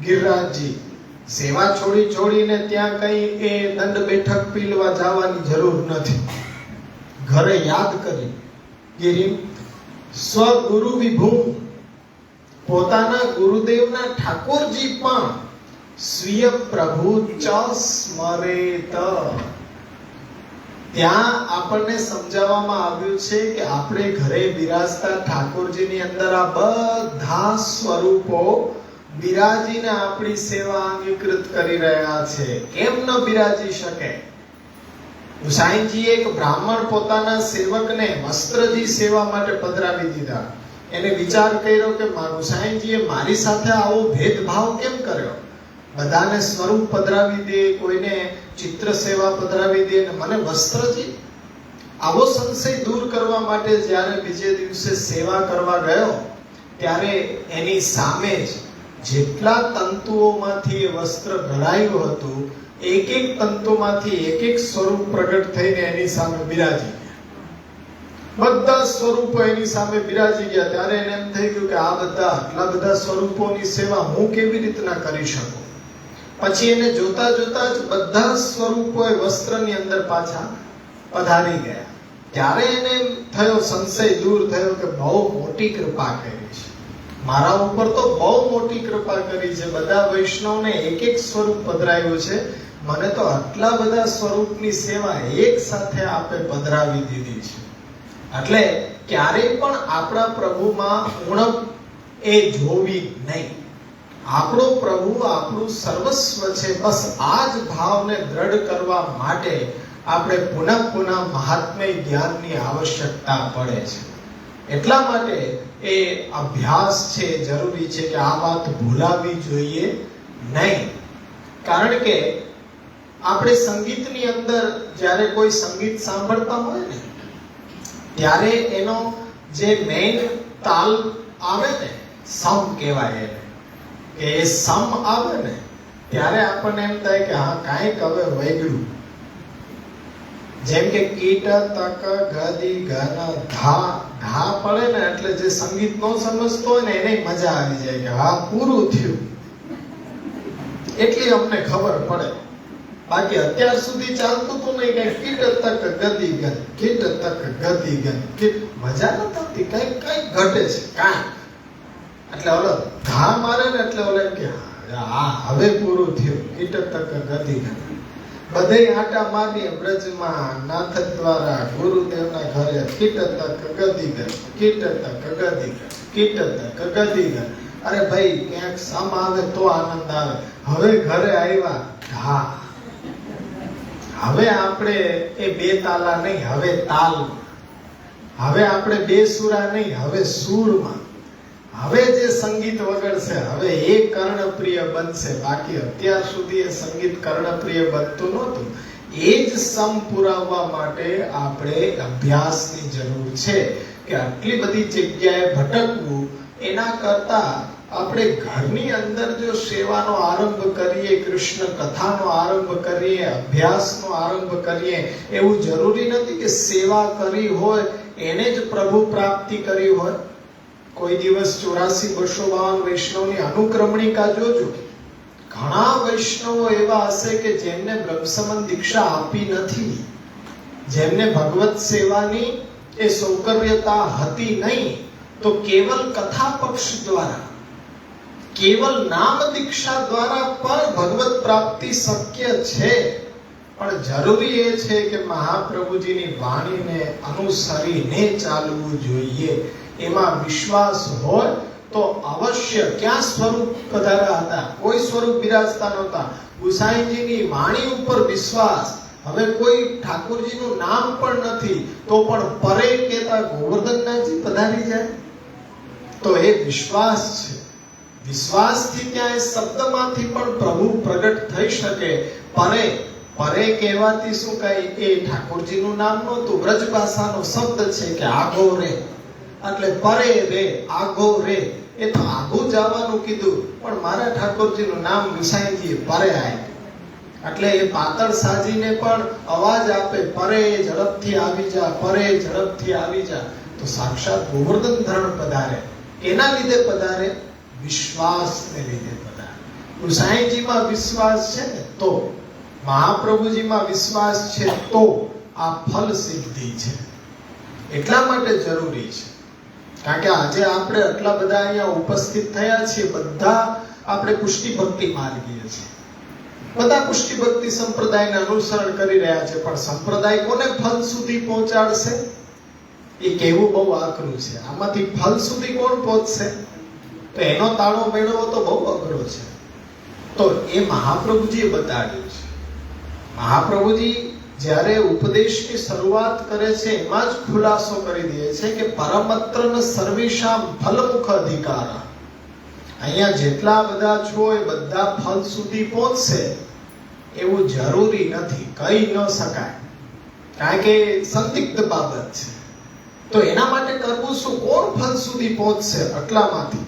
ગિરિરાજજી, સેવા છોડીને ત્યાં કઈ એ દંડ બેઠક પીલવા જવાની જરૂર નથી, ઘરે યાદ કરી. ગિરી સ્વગુરુ વિભૂ, પોતાના ગુરુદેવના ઠાકોરજી પણ સ્વીય પ્રભુ ચ સ્મરેત. ત્યાં આપણને સમજાવવામાં આવ્યું છે કે આપણે ઘરે બિરાજતા ઠાકોરજીની અંદર આ બધા સ્વરૂપો બિરાજીને આપણી સેવા અંગીકૃત કરી રહ્યા છે. કેમ ન બિરાજી શકે? ગુસાઈજી એક બ્રાહ્મણ પોતાના સેવકને વસ્ત્રજી સેવા માટે પધરાવી દીધા. એને વિચાર કર્યો કે ગુસાઈજીએ મારી સાથે આવો ભેદભાવ કેમ કર્યો? બધાને સ્વરૂપ પધરાવી દે, કોઈને ચિત્ર સેવા પધરાવી દે, અને મને વસ્ત્રજી? આવો સંશય દૂર કરવા માટે જ્યારે બીજે દિવસે સેવા કરવા ગયો ત્યારે એની સામે જ જેટલા તંતુઓમાંથી એ વસ્ત્ર ઘડાયું હતું, એક એક તંતુમાંથી એક એક સ્વરૂપ પ્રગટ થઈને એની સામે બિરાજી ગયા. બધા સ્વરૂપો એની સામે બિરાજી ગયા. ત્યારે એને એમ થઈ ગયું કે આ આટલા બધા સ્વરૂપોની સેવા હું કેવી રીતના કરી શકું? પછી એને જોતા જોતા જ બધા સ્વરૂપો એ વસ્ત્રની અંદર પાછા પધારી ગયા. ત્યારે એને થયો, સંશય દૂર થયો કે બહુ મોટી કૃપા કરી છે મારા ઉપર, તો બહુ મોટી કૃપા કરી છે. બધા વૈષ્ણવને એક એક સ્વરૂપ પધરાયું છે, મને તો આટલા બધા સ્વરૂપની સેવા એક સાથે આપે પધરાવી દીધી છે. એટલે ક્યારેય પણ આપણા પ્રભુમાં ઉણપ એ જોવી નહીં. આપણો પ્રભુ આપણું સર્વસ્વ છે. બસ આ જ ભાવને દ્રઢ કરવા માટે આપણે પુનઃ મહાત્મ્ય જ્ઞાનની આવશ્યકતા પડે છે. એટલા માટે એ અભ્યાસ છે, જરૂરી છે કે આ વાત ભૂલાવી જોઈએ નહીં. કારણ કે આપણે સંગીતની અંદર જ્યારે કોઈ સંગીત સાંભળતા હોય ને ત્યારે એનો જે મેઇન તાલ આવે ને, સમ કહેવાય એને, કે એ સમ આવે ને ત્યારે આપણને એમ થાય કે હા કાંઈક હવે વૈગડું. જેમ કે કીટ તક ગદી ઘન ધા, ધા પડે ને એટલે જે સંગીત નો સમજતો હોય ને એને મજા આવી જાય કે હા પૂરું થયું, એટલી અમને ખબર પડે. બાકી અત્યાર સુધી ચાલતું હતું નહીં, કઈ કીટ તક ગદી ગન, કીટ તક ગદી ગન, મજા નથી આવતી, કઈ ઘટે છે કાંઈ. એટલે ઓલો ઘા મારે ને એટલે ઓલે કે હા હવે પૂરું થયું, કીટ તક ગદી ગન. બધે આટા મારીએ બ્રજમાં નાથ દ્વારા ગુરુદેવના ઘરે, કીટ તક ગદી ગન, કીટ તક ગદી ગન, કીટ તક ગદી ગન. અરે ભાઈ ક્યાંક સમ આવે તો આનંદ આવે. હવે ઘરે આવ્યા ઘા, હવે આપણે એ બે તાલા નહીં, હવે તાલ. હવે આપણે બે સુરા નહીં, હવે સૂરમાં. હવે જે સંગીત વગડશે હવે એ કર્ણપ્રિય બનશે. બાકી અત્યાર સુધી એ સંગીત કર્ણપ્રિય બનતું નહોતું. એ જ સમ પુરાવવા માટે આપણે અભ્યાસની જરૂર છે કે આટલી બધી જગ્યાએ ભટકવું એના કરતા આપણે ઘરની અંદર જો સેવાનો આરંભ કરીએ, કૃષ્ણ કથાનો આરંભ કરીએ, અભ્યાસનો આરંભ કરીએ, એવું જરૂરી નથી કે સેવા કરી હોય એને જ પ્રભુ પ્રાપ્તિ કરી હોય. કોઈ દિવસ 84-252 વૈષ્ણવની અનુક્રમણિકા જોજો. ઘણા વૈષ્ણવો એવા હશે કે જેમને બ્રહ્મસમન દીક્ષા આપી નથી, જેમને ભગવત સેવાની એ સૌકર્યતા હતી નહીં, તો કેવલ કથા પક્ષ દ્વારા, કેવલ નામ દીક્ષા દ્વારા પણ ભગવત પ્રાપ્તિ શક્ય છે. પણ જરૂરી એ છે કે મહાપ્રભુજીની વાણીને અનુસરીને ચાલવું જોઈએ. એમાં વિશ્વાસ હોય તો અવશ્ય. ક્યાં સ્વરૂપ પધાર્યા હતા? કોઈ સ્વરૂપ બિરાજતા નહોતા. ગુસાઈજીની વાણી ઉપર વિશ્વાસ. હવે કોઈ ઠાકોરજીનું નામ પણ નથી તો પણ પરે કહેતા ગોવર્ધનનાથજી પધારી જાય તો એ વિશ્વાસ છે. વિશ્વાસથી ત્યાં એ શબ્દમાંથી પણ પ્રભુ પ્રગટ થઈ શકે. પરે પરે કહેવાથી શું કઈ? એ ઠાકોરજીનું નામ નહોતું, વ્રજ ભાષાનો શબ્દ છે કે આગો રે, એટલે પરે રે, આગો રે. એ તો આગું જવાનું કીધું, પણ મારા ઠાકોરજીનું નામ ગુસાઈજીએ પરે આપ્યું. એટલે એ પાતળ સાજીને પણ અવાજ આપે, પરે ઝડપથી આવી જા, પરે ઝડપથી આવી જા. તો સાક્ષાત ગોવર્ધન ધરણ પધારે. એના લીધે પધારે, વિશ્વાસને લીધે પધારે. ગુસાઈજીમાં વિશ્વાસ છે ને તો, મહાપ્રભુજીમાં વિશ્વાસ છે તો આ ફલ સિદ્ધિ છે. એટલા માટે જરૂરી છે. કારણ કે આજે આપણે આટલા બધા અહીંયા ઉપસ્થિત થયા છીએ, બધા આપણે પુષ્ટિ ભક્તિ માર્ગીય છીએ. બધા પુષ્ટિ ભક્તિ સંપ્રદાયને અનુસરણ કરી રહ્યા છે. પણ સંપ્રદાય કોને ફલ સુધી પહોંચાડશે એ કહેવું બહુ આકરું છે. આમાંથી ફલ સુધી કોણ પહોંચશે તો એનો તાળો મેળવવો તો બહુ અઘરો છે. તો એ મહાપ્રભુજીએ બતાડ્યું છે. મહાપ્રભુજી જ્યારે ઉપદેશની શરૂઆત કરે છે એમાં જ ખુલાસો કરી દે છે કે પરમત્રન સર્વેશામ ફલમુખ અધિકાર. અહીંયા જેટલા બધા છો એ બધા ફલ સુધી પહોંચશે એવું જરૂરી નથી, કહી ન શકાય. કારણ કે સંદિગ્ધ બાબત છે. તો એના માટે કરવું શું? કોણ ફલ સુધી પહોંચશે આટલામાંથી?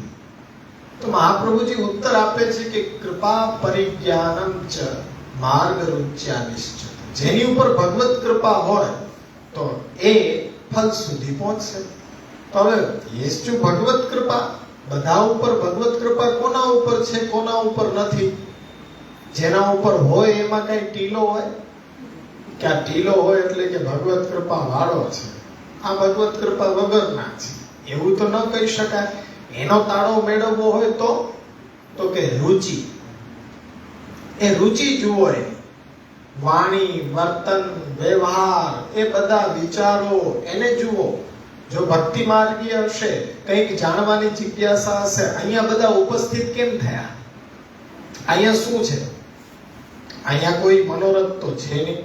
તો મહાપ્રભુજી ઉત્તર આપે છે કે કૃપા પરિજ્ઞાનમ ચ માર્ગ રૂચ્યા નિશ્ચિત. જેની ઉપર ભગવત કૃપા હોય તો એ ફલ સુધી પહોંચશે. તો હવે યેસુ ભગવત કૃપા, બધા ઉપર ભગવત કૃપા કોના ઉપર છે, કોના ઉપર નથી? જેના ઉપર હોય એમાં કઈ ટીલો હોય કે આ ટીલો હોય એટલે કે ભગવત કૃપા વાળો છે, આ ભગવત કૃપા વગરના છે, એવું તો ન કહી શકાય. એનો તાળો મેળવવો હોય તો કે રુચિ. એ રુચિ જુઓ, એ વાણી, વર્તન, વ્યવહાર, એ બધા વિચારો એને જુઓ. જો ભક્તિ માર્ગીય હશે, કંઈક જાણવાની જિજ્ઞાસા હશે. અહીંયા બધા ઉપસ્થિત કેમ થયા? અહીંયા શું છે? અહીંયા કોઈ મનોરથ તો છે નહીં.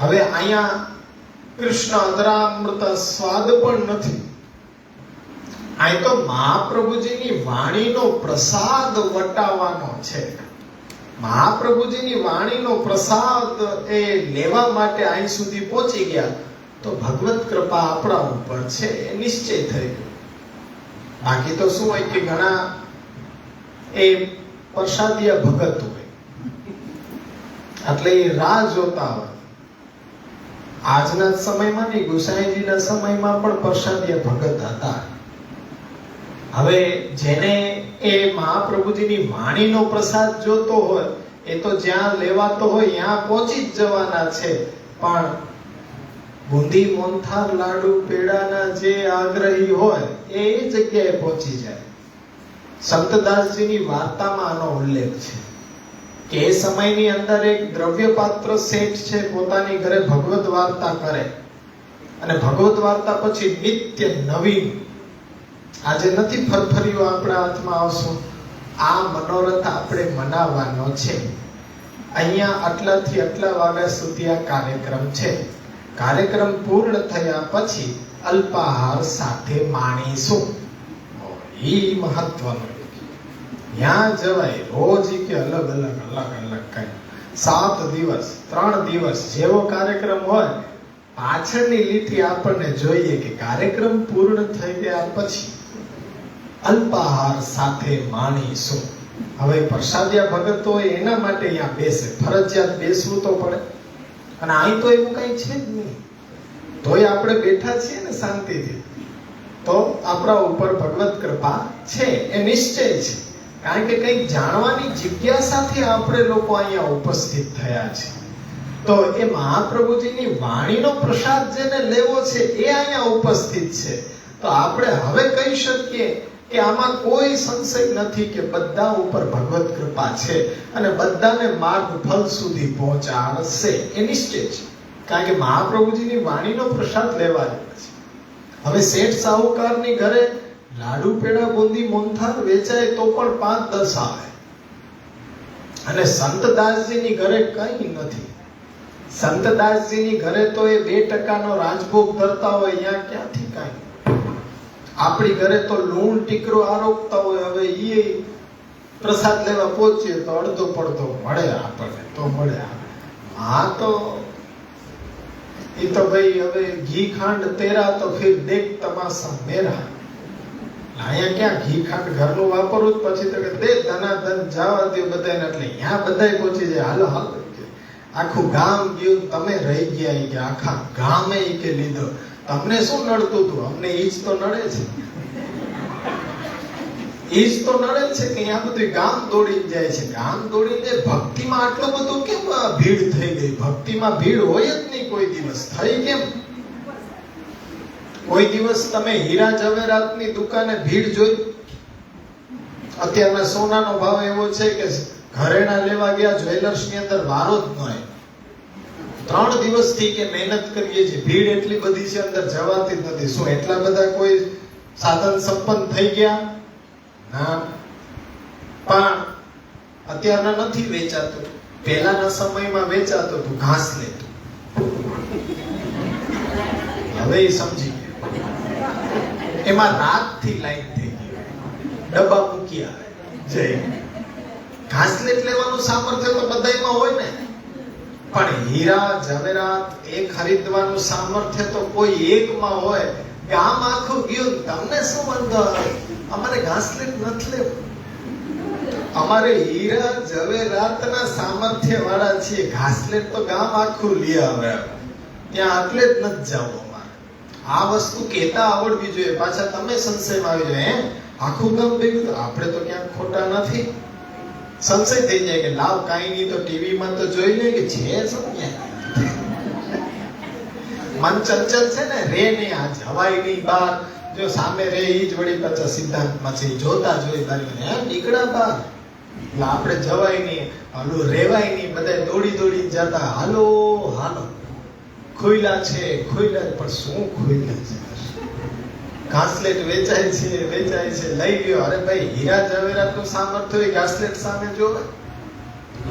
હવે અહીંયા કૃષ્ણ અધરામૃત સ્વાદ પણ નથી. અહીં તો મહાપ્રભુજીની વાણીનો પ્રસાદ વટાવવાનો છે. મહાપ્રભુજીની વાણીનો પ્રસાદ એ લેવા માટે અહીં સુધી પહોંચી ગયા તો ભગવત કૃપા આપણા ઉપર છે એ નિશ્ચય થઈ ગયો. બાકી તો શું હોય કે ઘણા એ પ્રસાદીય ભગત હોય એટલે એ રાહ જોતા હોય. આજના સમયમાં નહીં, ગુસાઈજીના સમયમાં પણ પ્રસાદીય ભગત હતા. હવે જેને એ મહાપ્રભુજીની વાણીનો પ્રસાદ જોતો હોય એ તો જ્યાં લેવાતો હોય ત્યાં પહોંચી જ જવાના છે. પણ બુંદી, મોહનથાળ, લાડુ, પેડાના જે આગ્રહી હોય એ જગ્યાએ પહોંચી જાય. સંતદાસજીની વાર્તામાં આનો ઉલ્લેખ છે કે એ સમયની અંદર એક દ્રવ્યપાત્ર શેઠ છે, પોતાની ઘરે ભગવત વાર્તા કરે અને ભગવત વાર્તા પછી નિત્ય નવીન, આજે નથી ફરફરીઓ આપણા હાથમાં આવશું, આ મનોરથ આપણે મનાવવાનો છે. અહીંયા આટલાથી આટલા વાગ્યા સુધી આ કાર્યક્રમ છે. કાર્યક્રમ પૂર્ણ થયા પછી અલ્પાહાર સાથે માણીશું. એ મહત્વનું. ત્યાં જવાય રોજ કે અલગ કઈ 7 દિવસ 3 દિવસ જેવો કાર્યક્રમ હોય, પાછળની લીટી આપણને જોઈએ કે કાર્યક્રમ પૂર્ણ થઈ ગયા પછી અલ્પાહાર સાથે માણીશું. હવે પ્રસાદિયા ભગત હોય એના માટે અહીંયા બેસે, ફરજિયાત બેસવું તો પડે. અને અહીં તો એવું કઈ છે જ નહીં, તોય આપણે બેઠા છીએ ને શાંતિથી, તો આપણા ઉપર ભગવત કૃપા છે એ નિશ્ચય છે. કારણ કે કંઈક જાણવાની જિજ્ઞાસાથી આપણે લોકો અહીંયા ઉપસ્થિત થયા છે. તો એ મહાપ્રભુજીની વાણીનો પ્રસાદ જેને લેવો છે એ અહીંયા ઉપસ્થિત છે. તો આપણે હવે કહી શકીએ કે આમાં કોઈ સંશય નથી કે બધા ઉપર ભગવત કૃપા છે અને બધાને માર્ગ ફલ સુધી પહોંચાડશે એ નિશ્ચય છે. કારણ કે મહાપ્રભુજીની વાણીનો પ્રસાદ લેવા આવ્યો છે. હવે શેઠ સાહુકારની ઘરે લાડુ પેડા બુંદી મોહનથાળ વેચાય તો પણ 5-10 આવે અને સંતદાસજીની ઘરે કંઈ નથી. સંતદાસજીની ઘરે તો એ 2% નો રાજભોગ ધરતા હોય, અહીંયા ક્યાંથી કાંઈ. આપણી ઘરે તો લૂણ ટીકરો આરોગતા હોય. હવે એ પ્રસાદ લેવા પહોંચીએ તો અડધો પડધો મળે આપણને તો મળે. હા તો એ તો ભાઈ હવે ઘી ખાંડ તેરા તો ફિર દેખ તમાશા મેરા. અહીંયા ક્યાં ઘી ખાંડ ઘરનું વાપરવું જ, પછી તો કે દે ધનાધન જવા દે બધાને. એટલે અહીંયા બધાય પહોંચી જાય. હાલો હાલો, આખું ગામ ગયું, તમે રહી ગયા કે આખા ગામે કે લીધો. તમને શું નડતું હતું? અમને ઈજ તો નડે છે, ઈજ તો નડે છે કે અહીંયા બધું ગામ દોડી જાય છે. ગામ દોડીને ભક્તિમાં આટલું બધું કેમ ભીડ થઈ ગઈ? ભક્તિમાં ભીડ હોય જ નહીં કોઈ દિવસ. થઈ કેમ? કોઈ દિવસ તમે હીરા જવેરાતની દુકાને ભીડ જોઈ? અત્યારના સોનાનો ભાવ એવો છે કે ઘરેણા લેવા ગયા જ્વેલર્સની અંદર વારો જ ન હોય. 3 દિવસથી કે મહેનત કરીએ છીએ, ભીડ એટલી બધી છે અંદર જવાતી જ નથી. શું એટલા બધા કોઈ સાધન સંપન્ન થઈ ગયા? ના. પણ અત્યારના નથી વેચાતું. પહેલાના સમયમાં વેચાતું હતું ઘાસ લેતું. હવે એ સમજી ગયો. એમાં રાતથી લાઈન થઈ ગઈ, ડબ્બા મૂકી આવે. જય ઘાસલેટ લેવાનું સામર્થ્ય તો બધાયમાં હોય ને, પણ હીરા જવેરાત એ ખરીદવાનું સામર્થ્ય તો કોઈ એકમાં હોય. ગામ આખું ગયું, તમને શું વાંધો આવે? અમારે ઘાસલેટ નથી લેવું, અમારે હીરા જવેરાતના સામર્થ્ય વાળા છીએ. ઘાસલેટ તો ગામ આખું લઈ આવે, ત્યાં આટલે જ નથી જવું અમારે. આ વસ્તુ કહેતા આવડવી જોઈએ. પાછા તમે સંશયમાં આવી જાય, આખું ગામ ભેગું, આપણે તો ક્યાંક ખોટા નથી. સંશય થઈ જાય કે લાવ કાઈ નહીં તો ટીવીમાં તો જોઈ લે કે છે સમજ્યા. મન ચંચલ છે ને, રે નહીં, આ જવાય નહીં બહાર. જો સામે રે ઈ જ વળી પાછા સિદ્ધાંતમાં છે, જોતા જોઈ બારી નીકળ્યા બહાર. એટલે આપણે જવાય નહીં, હાલો રેવાય નહીં. બધા દોડી દોડી જતા, હાલો હાલો ખોઈલા છે, ખોઈલા. પણ શું ખોઈલા છે? ઘાસલેટ વેચાય છે, વેચાય છે, લઈ ગયો. અરે ભાઈ, હીરા જવેરાતનું સામર્થ્ય હોય ઘાસલેટ સામે જોવે.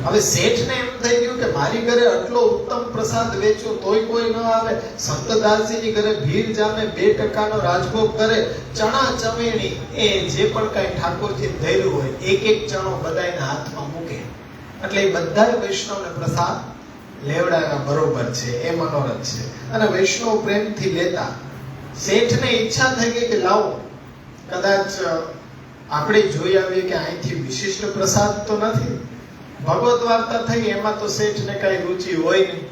હવે શેઠને એમ થઈ ગયું કે મારી ઘરે આટલો ઉત્તમ પ્રસાદ વેચ્યો તોય કોઈ ન આવે. સંતદાસજીની ઘરે ભીડ જામે, 2% નો રાજભોગ કરે, ચણા ચમેણી એ જે પણ કઈ ઠાકોરજી ધૈર્યું હોય, એક ચણો બધાના હાથમાં મૂકે. એટલે એ બધા વૈષ્ણવને પ્રસાદ લેવડાવ્યા. બરોબર છે, એ મનોરથ છે. અને વૈષ્ણવ પ્રેમથી લેતા. શેઠને ઈચ્છા થઈ ગઈ કે લાવો કદાચ આપણે જોઈ આવીએ કે અહીંથી વિશિષ્ટ પ્રસાદ તો નથી. ભગવત વાર્તા થઈ, એમાં તો શેઠને કઈ રુચિ હોય નહીં.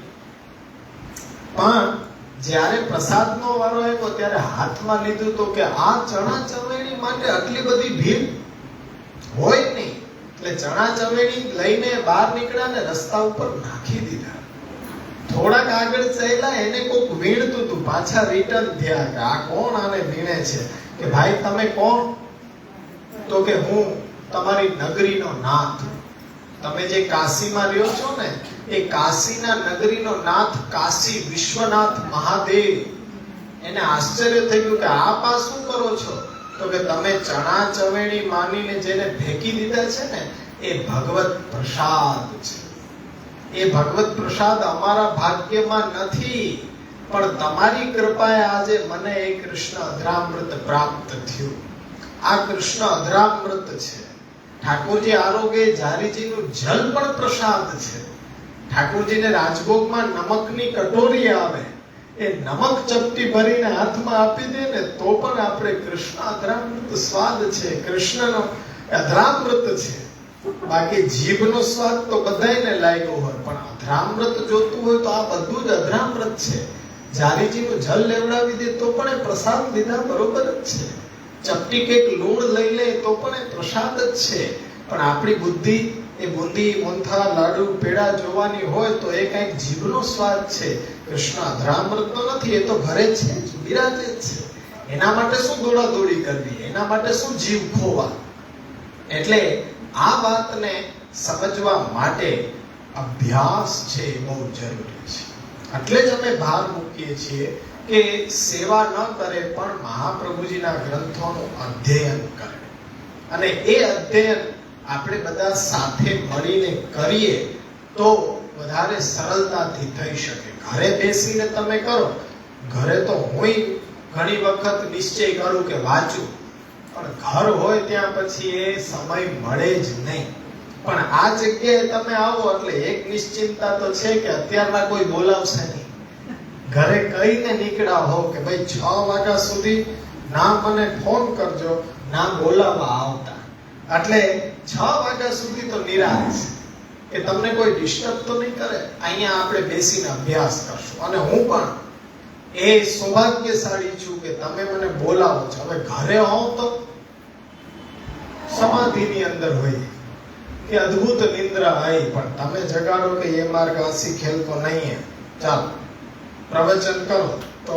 પણ જ્યારે પ્રસાદનો વારો આવ્યો ત્યારે હાથમાં લીધું તો કે આ ચણા ચમેણી માટે આટલી બધી ભીડ હોય નહીં. એટલે ચણા ચમેણી લઈને બહાર નીકળ્યા ને રસ્તા ઉપર નાખી દીધા. થોડાક આગળ ચાલ્યા, એને કોક વીણતું હતું, પાછા રિટર્ન થયા કે આ કોણ આને વીણે છે? કે ભાઈ તમે કોણ? તો કે હું તમારી નગરીનો નાથ. તમે જે કાશીમાં રહ્યો છો ને, એ કાશીના નગરીનો નાથ કાશી વિશ્વનાથ મહાદેવ. એને આશ્ચર્ય થઈ ગયું કે આપ આ શું કરો છો? તો કે તમે ચણા ચમેણી માનીને જેને ફેંકી દીધા છે ને, એ ભગવત પ્રસાદ છે. એ ભગવત પ્રસાદ અમારા ભાગ્યમાં નથી, પણ તમારી કૃપાએ આજે મને એ કૃષ્ણ અધરામૃત પ્રાપ્ત થયું. આ કૃષ્ણ અધરામૃત છે. ઠાકોરજી આરોગ્ય જારીજીનું જલ પણ પ્રસાદ છે. ઠાકોરજીને રાજભોગમાં નમકની કટોરી આવે, એ નમક ચપટી ભરીને હાથમાં આપી દે ને તો પણ આપણે કૃષ્ણ અધરામૃત સ્વાદ છે, કૃષ્ણનો અધરામૃત છે. બાકી જીભનો સ્વાદ તો બધાયને લાગ્યો હોય, પણ અધરામૃત જોતું હોય તો આ બધું જ અધરામૃત છે. જારીજીનું જલ લેવડાવી દે તો પણ એ પ્રસાદ લીધા બરોબર જ છે. ચપટી કેક લૂણ લઈ લે તો પણ એ પ્રસાદ જ છે. પણ આપણી બુદ્ધિ એ બુંદી મોહનથાળ લાડુ પેડા જોવાની હોય તો એ કઈક જીભનો સ્વાદ છે. કૃષ્ણ અધરામૃતનો નથી, એ તો ઘરે છે જ, બિરાજે જ છે. એના માટે શું દોડાદોડી કરવી, એના માટે શું જીવ ખોવા. એટલે આ વાતને સમજવા માટે અભ્યાસ છે એ બહુ જરૂરી છે. એટલે જ અમે ભાર મૂકીએ છીએ કે સેવા ન કરે પણ મહાપ્રભુજીના ગ્રંથોનું અધ્યયન કરે. અને એ અધ્યયન આપણે બધા સાથે મળીને કરીએ તો વધારે સરળતાથી થઈ શકે. ઘરે બેસીને તમે કરો, ઘરે તો હું ઘણી વખત નિશ્ચય કરું કે વાંચું, પણ ઘર હોય ત્યાં પછી એ સમય મળે જ નહીં. પણ આ જગ્યાએ તમે આવો એટલે એક નિશ્ચિંતા તો છે કે અત્યારના કોઈ બોલાવશે નહીં. ઘરે કહીને નીકળ્યા હો કે ભાઈ 6 વાગ્યા સુધી ના મને ફોન કરજો, ના બોલાવવા આવતા, એટલે 6 વાગ્યા સુધી તો નિરાશ કે તમને કોઈ ડિસ્ટર્બ તો નહીં કરે. અહીંયા આપણે બેસીને અભ્યાસ કરશું. અને હું પણ એ સૌભાગ્યશાળી છું કે તમે મને બોલાવો છો. હવે ઘરે હોવ તો સમાધિની અંદર હોય કે અદ્ભુત નિંદ્રા આવી, પણ તમે જગાડો કે એ માર્ગ હસી ખેલ તો નહીં, ચાલો પ્રવચન કરો તો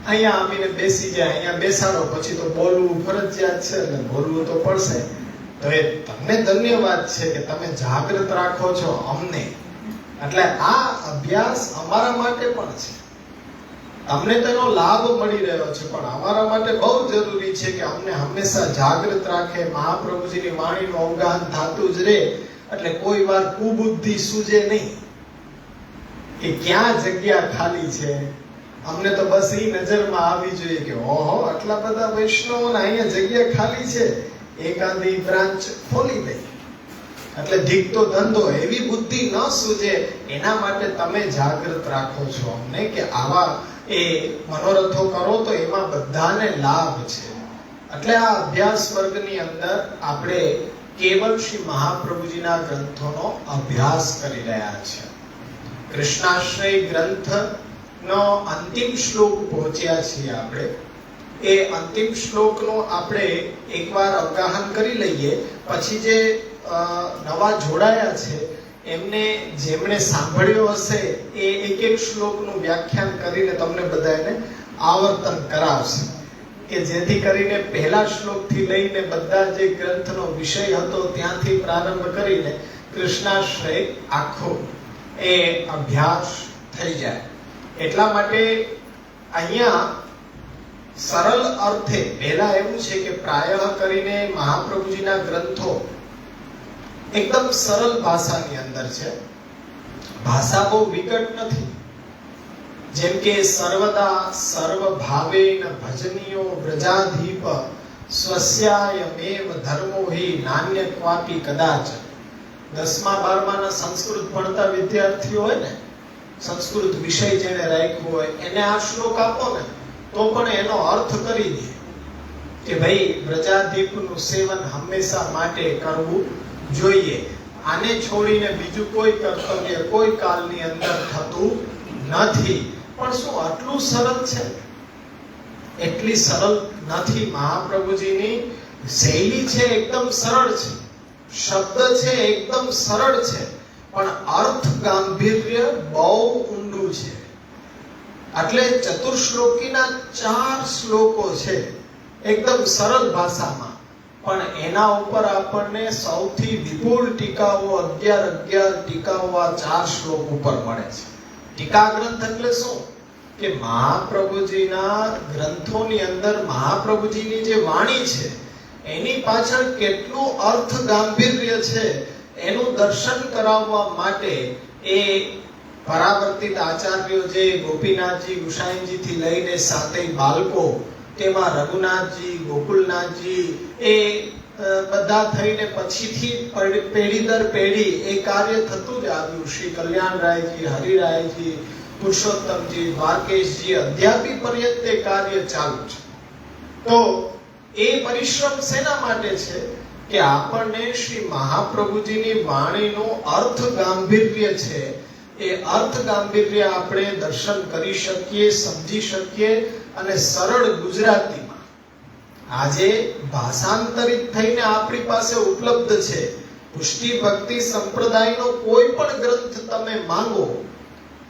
અહીંયા આવીને બેસી જાય, અહીંયા બેસાડો, પછી તો બોલવું ફરજિયાત છે એટલે બોલવું તો પડશે. તો એ તમને ધન્યવાદ છે કે તમે જાગૃત રાખો છો અમને. એટલે આ અભ્યાસ અમારા માટે પણ છે. અમને તેનો લાભ મળી રહ્યો છે, પણ અમારા માટે બહુ જરૂરી છે કે અમને હંમેશા જાગૃત રાખે. મહાપ્રભુજીની વાણીનું અવગાહન થતું જ રહે, એટલે કોઈ વાર કુબુદ્ધિ સૂજે નહીં કે ક્યાં જગ્યા ખાલી છે. અમને તો બસ એ નજરમાં આવી જોઈએ કે ઓહો આટલા બધા વૈષ્ણવોને અહીંયા જગ્યા ખાલી છે, એકાદી બ્રાન્ચ ખોલી દે. એટલે ધીકતો ધંધો એવી બુદ્ધિ ન સૂજે, એના માટે તમે જાગૃત રાખો છો અમને કે આવા એ મનોરથો કરો તો એમાં બધાને લાભ છે. એટલે આ અભ્યાસ વર્ગની અંદર આપણે કેવલ શ્રી મહાપ્રભુજીના ગ્રંથોનો અભ્યાસ કરી રહ્યા છીએ. કૃષ્ણાશ્રય ગ્રંથનો અંતિમ શ્લોક પહોંચ્યા છીએ આપણે. એ અંતિમ શ્લોકનો આપણે એકવાર અવગાહન કરી લઈએ, પછી જે નવા જોડાયા છે એમને જેમણે સાંભળ્યો હશે એ એક એક શ્લોકનું વ્યાખ્યાન કરીને તમને બધાને આવર્તન કરાવશે, કે જેથી કરીને પહેલા શ્લોકથી લઈને બધા જે ગ્રંથનો વિષય હતો ત્યાંથી પ્રારંભ કરીને કૃષ્ણાશ્રય આખો એ અભ્યાસ થઈ જાય. એટલા માટે અહીંયા સરળ અર્થે પહેલા એવું છે કે પ્રાયઃ કરીને મહાપ્રભુજીના ગ્રંથો એકદમ સરળ ભાષાની અંદર છે. ભાષા બહુ વિકટ નથી. જેમ કે સર્વદા સર્વભાવેન ભજનીયો વ્રજાધીપ સ્વસ્યાયમેવ ધર્મો હિ નાન્ય ક્વાપી કદાચ. 10મા 12માના સંસ્કૃત ભણતા વિદ્યાર્થીઓ હોય ને, સંસ્કૃત વિષય જેને રાખ્યો હોય એને આ શ્લોક આપો ને તો પણ એનો અર્થ કરી દે કે ભાઈ વ્રજાધીપનું સેવન હંમેશા માટે કરવું જોઈએ. આને છોડીને બીજું કોઈ કર્તવ્ય કોઈ કાલની અંદર થતું નથી. પણ શું આટલું સરળ છે? એટલી સરળ નથી. મહાપ્રભુજીની શૈલી છે એકદમ સરળ છે, શબ્દ છે એકદમ સરળ છે, પણ અર્થ ગાંભીર્ય બહુ ઊંડું છે. એટલે ચતુશ્લોકીના 4 શ્લોકો છે એકદમ સરળ ભાષામાં, પણ એના ઉપર આપણને સૌથી વિપુલ ટીકાઓ 11 ટીકાઓ આ 4 શ્લોક ઉપર મળે છે. ટીકા ગ્રંથ એટલે શું કે મહાપ્રભુજીના ગ્રંથોની અંદર મહાપ્રભુજીની જે વાણી છે એની પાછળ કેટલું અર્થ ગાંભીર્ય છે એનું દર્શન કરાવવા માટે એ પરાવર્તિત આચાર્યો જે ગોપીનાથજી ગુસાઈજી થી લઈને 7 બાળકો, તેમાં રઘુનાથજી, ગોકુલનાથજી, એ બધા થઈને પછીથી પેઢી દર પેઢી એ કાર્ય થતું જ આવ્યું. શ્રી કલ્યાણરાયજી, હરિરાયજી, પુરુષોત્તમજી, દ્વારકેશજી, અધ્યાપી પર્યંત એ કાર્ય ચાલુ છે. તો એ પરિશ્રમ શેના માટે છે કે આપણને શ્રી મહાપ્રભુજીની વાણીનો અર્થ ગાંભીર્ય છે એ અર્થ ગાંભીર્ય આપણે દર્શન કરી શકીએ, સમજી શકીએ. અને સરળ ગુજરાતીમાં આજે ભાષાંતરિત થઈને આપણી પાસે ઉપલબ્ધ છે. પુષ્ટિ ભક્તિ સંપ્રદાયનો કોઈ પણ ગ્રંથ તમે માંગો,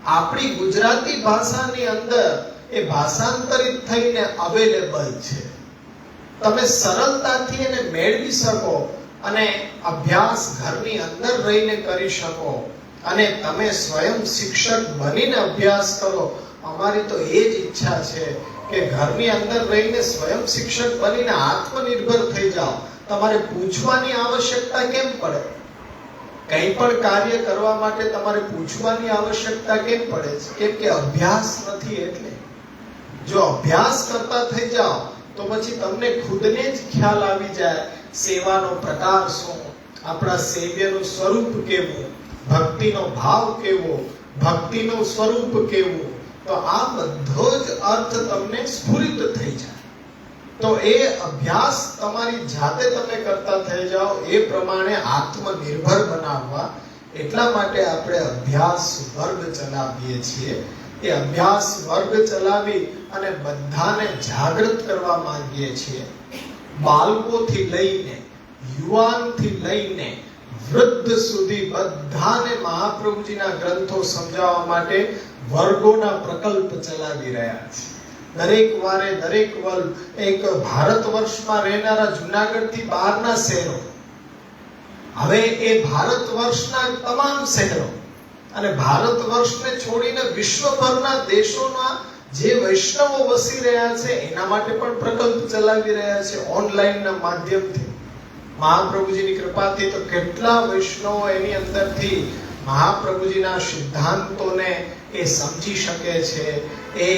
આપણી ગુજરાતી ભાષાની અંદર એ ભાષાંતરિત થઈને અવેલેબલ છે. તમે સરળતાથી એને મેળવી શકો અને અભ્યાસ ઘરની અંદર રહીને કરી શકો અને તમે સ્વયં શિક્ષક બનીને અભ્યાસ કરો. અમારી તો એ જ ઈચ્છા છે કે ઘરની અંદર રહીને સ્વયં શિક્ષક બનીને આત્મનિર્ભર થઈ જાઓ. તમારે પૂછવાની આવશ્યકતા કેમ પડે? કંઈ પણ કાર્ય કરવા માટે તમારે પૂછવાની આવશ્યકતા કેમ પડે છે? કેમ કે અભ્યાસ નથી. એટલે જો અભ્યાસ કરતા થઈ જાઓ તો પછી તમને ખુદને જ ખ્યાલ આવી જાય સેવાનો પ્રકાર શું, આપણા સેવ્યનું સ્વરૂપ કેવું, ભક્તિનો ભાવ કેવો, ભક્તિનું સ્વરૂપ કેવું. તો આ બધો જ અર્થ તમને સ્ફુરિત થઈ જાય. તો એ અભ્યાસ તમારી જાતે તમે કરતા થઈ જાઓ. એ પ્રમાણે આત્મનિર્ભર બનાવવા એટલા માટે આપણે અભ્યાસ વર્ગ ચલાવીએ છીએ. એ અભ્યાસ વર્ગ ચલાવી અને બધાને જાગૃત કરવા માંગીએ છીએ. બાળકોથી લઈને યુવાનથી લઈને વૃદ્ધ સુધી બધાને મહાપ્રભુજીના ગ્રંથો સમજાવવા માટે વર્ગોના પ્રકલ્પ ચલાવી રહ્યા છે. દરેક વારે દરેક વર્ગ, એક ભારત વર્ષમાં રહેનારા જુનાગઢથી બહારના શહેરો, હવે એ ભારત વર્ષના તમામ શહેરો અને ભારત વર્ષને છોડીને વિશ્વભરના દેશોના જે વૈષ્ણવો વસી રહ્યા છે એના માટે પણ પ્રકલ્પ ચલાવી રહ્યા છે ઓનલાઈનના માધ્યમથી. મહાપ્રભુજીની કૃપાથી તો કેટલા વૈષ્ણવો એની અંદરથી મહાપ્રભુજીના સિદ્ધાંતોને એ સમજી શકે છે, એ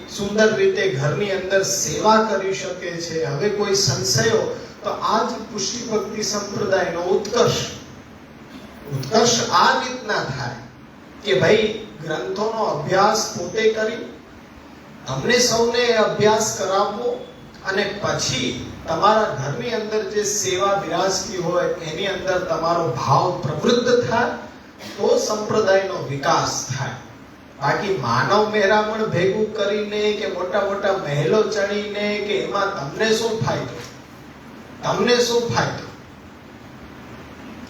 સુંદર રીતે ઘરની અંદર સેવા કરી શકે છે. હવે કોઈ સંશયો તો આ જ પુષ્ટિ ભક્તિ સંપ્રદાયનો ઉત્કર્ષ આ રીતના થાય કે ભાઈ ગ્રંથોનો અભ્યાસ પોતે કરી તમને સૌને અભ્યાસ કરાવવો અને પછી તમારા ઘરની અંદર જે સેવા બિરાજતી હોય એની અંદર તમારો ભાવ પ્રવૃત્ત થાય તો સંપ્રદાયનો વિકાસ થાય. બાકી માનવ મેરામણ ભેગું કરીને કે મોટા મોટા મહેલો ચડીને કે એમાં તમને શું ફાયદો? તમને શું ફાયદો?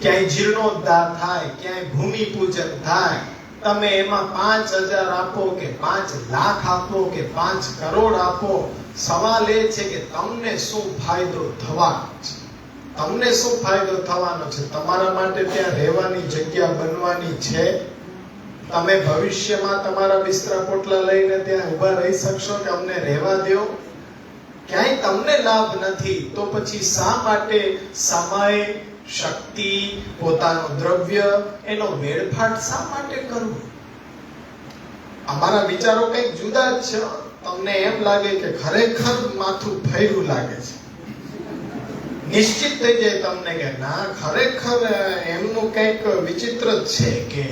ક્યાંય જીર્ણોદ્ધાર થાય, ક્યાંય ભૂમિ પૂજન થાય, તમે એમાં 5,000 આપો કે 5 લાખ આપો કે 5 કરોડ આપો, સવાલ એ છે કે તમને શું ફાયદો થવાનો છે? તમને શું ફાયદો થવાનો છે? તમારા માટે ત્યાં રહેવાની જગ્યા બનવાની છે? તમે ભવિષ્યમાં તમારા બિસ્તરા પોટલા લઈને ત્યાં ઊભા રહી શકશો કે અમને રહેવા દો? ક્યાંય તમને લાભ નથી. તો પછી શા માટે સમય, શક્તિ, પોતાનું દ્રવ્ય એનો વેડફાટ શા માટે કરવો? અમારા વિચારો કંઈક જુદા જ છે. તમને એમ લાગે કે ખરેખર માથું ફેર્યું લાગે છે, નિશ્ચિત થઈ જાય તમને કે ના ખરેખર એમનું કંઈક વિચિત્ર જ છે, કે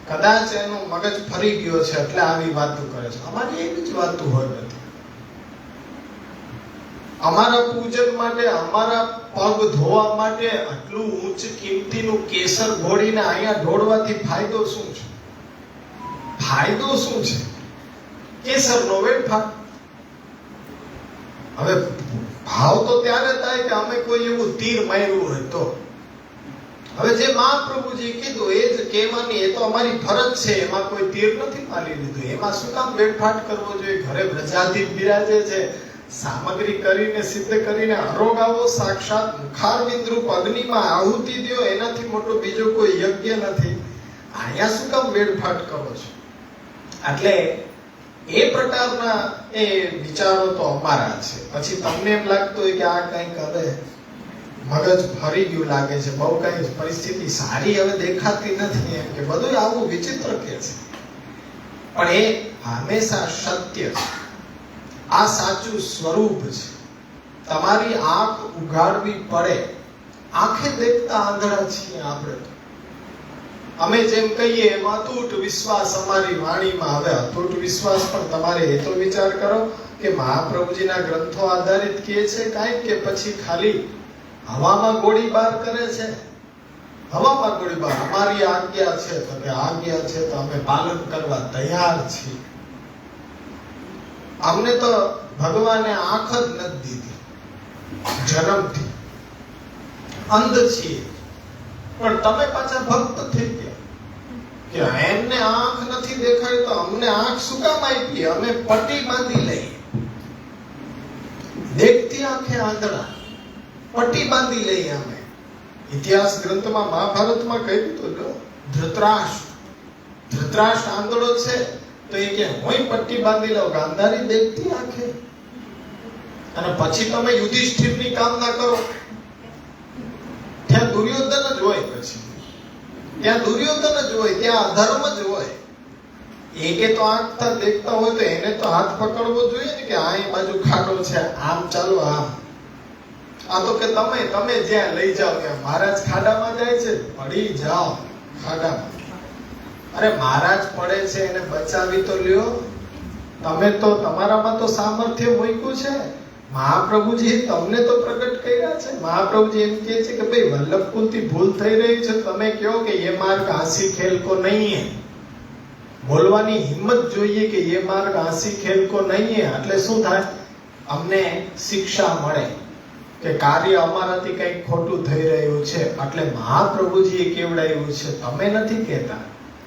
કદાચ એનું મગજ ફરી ગયો છે એટલે આવી વાતો કરે છે. અમારી એવી જ વાતો હોય નથી. અમારા પૂજન માટે, અમારા પગ ધોવા માટે આટલું ઉચ્ચ કિંમતીનું કેસર ઘોડીને અહીંયા ઢોળવાથી ફાયદો શું છે? ફાયદો શું છે? કેસરનો વેડફાટ. હવે ભાવ તો ત્યારે થાય કે અમે કોઈ એવું તીર માર્યું હોય તો. હવે જે મહાપ્રભુજી કીધું એ જ કહેવાની, એ તો અમારી ફરજ છે. એમાં કોઈ તીર નથી મારી લીધું. એમાં શું કામ વેડફાટ કરવો જોઈએ? ઘરે વ્રજાધીશ બિરાજે છે, સામગ્રી કરીને સિદ્ધ કરીને અરોગાવો, સાક્ષાત મુખારવિંદ રૂપ અગ્નિમાં આહુતિ દો, એનાથી મોટો બીજો કોઈ યજ્ઞ નથી. અહીંયા શું કામ વેડફાટ કરો છો? એટલે એ પ્રકારના એ વિચારો તો અમારા છે. પછી તમને એમ લાગતું હોય કે આ કંઈક હવે મગજ ફરી ગયું લાગે છે, બહુ કઈ પરિસ્થિતિ સારી હવે દેખાતી નથી, એમ કે બધું આવું વિચિત્ર કે છે. પણ એ હંમેશા સત્ય છે. આ સાચું સ્વરૂપ છે. તમારી આંખ ઉઘાડવી પડે. આંખે દેખતા આંધળા છીએ આપણે. અમે જેમ કહીએ એમ અતૂટ વિશ્વાસ અમારી વાણીમાં. હવે અતૂટ વિશ્વાસ પણ તમારે એ તો વિચાર કરો કે મહાપ્રભુજીના ગ્રંથો આધારિત કહે છે કાંઈક, કે પછી ખાલી હવામાં ગોળીબાર કરે છે? હવામાં ગોળીબાર. અમારી આજ્ઞા છે તો કે આજ્ઞા છે તો અમે પાલન કરવા તૈયાર છીએ. અમને તો ભગવાને આંખ જ નથી દીધી, જન્મથી અંધ છીએ. પણ તમે પાછા ભક્ત થઈ ગયા કે એમને આંખ નથી દેખાય તો અમને આંખ શું કામ આપી, અમે પટ્ટી બાંધી લઈએ. દેખતી આંખે આંધળા, પટ્ટી બાંધી લઈએ અમે. ઇતિહાસ ગ્રંથમાં મહાભારતમાં કહ્યું તો જો ધૃતરાષ્ટ્ર આંધળો છે તો એ કે હું પટ્ટી બાંધી લઉં, ગાંધારી દેખતી આંખે. અને પછી તમે યુધિષ્ઠિરની કામના કરો, ત્યાં દુર્યોધન જ હોય, પછી ત્યાં દુર્યોધન જ હોય, ત્યાં અધર્મ જ હોય. એકે તો આંખતા દેખતા હોય તો એને તો હાથ પકડવો જોઈએ ને કે આ બાજુ ખાડો છે, આમ ચાલો આમ. આ તો કે તમે જ્યાં લઈ જાઓ ત્યાં. મહારાજ ખાડામાં જાય છે, પડી જાઓ ખાડામાં. અરે મહારાજ પડે છે એને બચાવી તો લ્યો. તમે તો તમારામાં તો સામર્થ્ય મૂક્યું છે. મહાપ્રભુજી તમને તો પ્રગટ કર્યા છે. મહાપ્રભુજી એમ કહે છે કે ભાઈ વલ્લભકુલથી ભૂલ થઈ રહી છે, તમે કહો કે ये मार्ग हंसी खेल को नहीं है. બોલવાની હિંમત જોઈએ કે ये मार्ग हंसी खेल को नहीं है. એટલે શું થાય? અમને શિક્ષા મળે કે કાર્ય અમારાથી કંઈક ખોટું થઈ રહ્યું છે. એટલે મહાપ્રભુજીએ કેવડાવ્યું છે, તમે નથી કહેતા.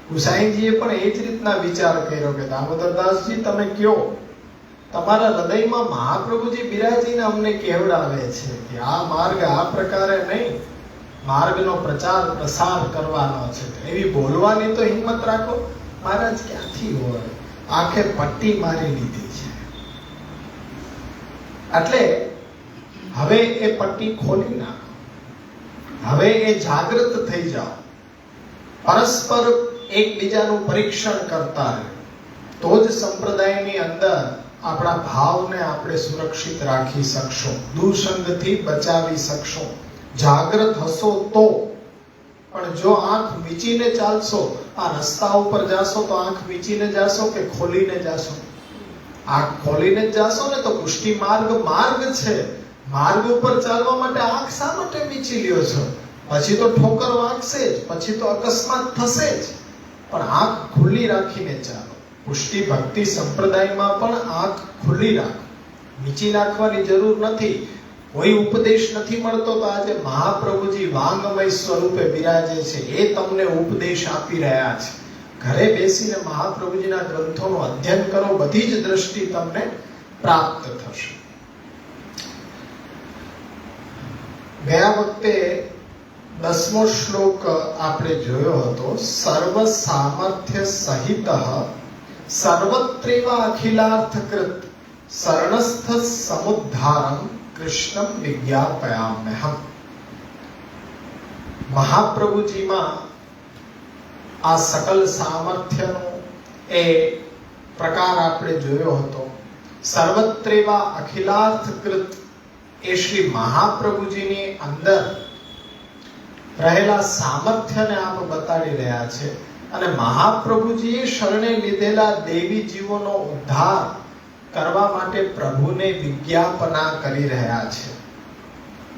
ગુસાઈજીએ પણ એ જ રીતના વિચાર કર્યો કે દામોદરદાસજી તમે કયો. તમારા હૃદયમાં મહાપ્રભુજી બિરાજીને અમને કેવડાવે છે કે આ માર્ગ આ પ્રકારે નહીં, માર્ગનો પ્રચાર પ્રસાર કરવાનો છે. એવી બોલવાની તો હિંમત રાખો. મહારાજ ક્યાંથી હોય? આંખે પટ્ટી મારી લીધી છે. એટલે હવે એ પટ્ટી ખોલી નાખો. હવે એ જાગૃત થઈ જાઓ. પરસ્પર એકબીજાનું પરીક્ષણ કરતા રહો, તો જ સંપ્રદાયની અંદર આપણા ભાવને આપણે સુરક્ષિત રાખી શકશો, દુસંગથી બચાવી શકશો. જાગૃત હશો તો. પણ જો આંખ મીચીને ચાલશો, આ રસ્તા ઉપર જાશો તો આંખ મીચીને જાશો કે ખોલીને જાશો? આંખ ખોલીને જ જાશો ને તો પુષ્ટિ માર્ગ છે. માર્ગ ઉપર ચાલવા માટે આંખ શા માટે મીચી લ્યો છો? પછી તો ઠોકર વાગશે જ, પછી તો અકસ્માત થશે જ. પણ આંખ ખુલ્લી રાખીને ચાલો. પુષ્ટિ ભક્તિ સંપ્રદાયમાં પણ આંખ ખુલ્લી રાખો, મીચી નાખવાની જરૂર નથી. કોઈ ઉપદેશ નથી મળતો તો આજે મહાપ્રભુજી વાંગમય સ્વરૂપે બિરાજે છે, એ તમને ઉપદેશ આપી રહ્યા છે. ઘરે બેસીને મહાપ્રભુજીના ગ્રંથોનું અધ્યયન કરો, બધી જ દ્રષ્ટિ તમને પ્રાપ્ત થશે. ગયા વખતે 10મો શ્લોક આપણે જોયો હતો. સર્વ સામર્થ્ય સહિત સર્વત્રેવ અખિલાર્થકૃત શરણસ્થ સમુદ્ધારમ કૃષ્ણમ વિજ્ઞાપયામ્યહમ. મહાપ્રભુજીમાં આ સકલ સામર્થ્યનો એ પ્રકાર આપણે જોયો હતો. સર્વત્રેવ અખિલાર્થકૃત એ શ્રી મહાપ્રભુજીની અંદર રહેલા સામર્થ્યને આપ બતાડી રહ્યા છે. અને મહાપ્રભુજીએ શરણે લીધેલા દેવી જીવોનો ઉદ્ધાર કરવા માટે પ્રભુને વિજ્ઞાપના કરી રહ્યા છે.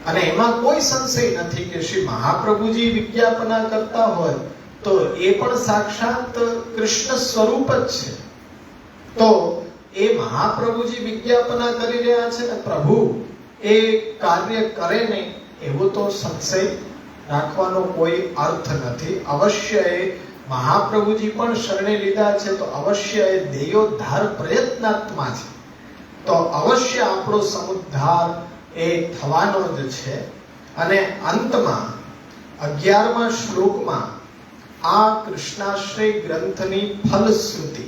અને એમાં કોઈ સંશય નથી કે શ્રી મહાપ્રભુજી વિજ્ઞાપના કરતા હોય તો એ પણ સાક્ષાત કૃષ્ણ સ્વરૂપ જ છે. તો એ મહાપ્રભુજી વિજ્ઞાપના કરી રહ્યા છે ને પ્રભુ એ કાર્ય કરે નહીં એવો તો સંશય રાખવાનો કોઈ અર્થ નથી. અવશ્ય એ મહાપ્રભુજી પણ શરણે લીધા છે તો અવશ્ય એ દેયોદ્ધાર પ્રયત્નાત્મા છે. તો અવશ્ય આપણો સમુદ્ધાર એ થવાનો જ છે. અને અંતમાં 11મા શ્લોકમાં આ કૃષ્ણાશ્રય ગ્રંથની ફલશ્રુતિ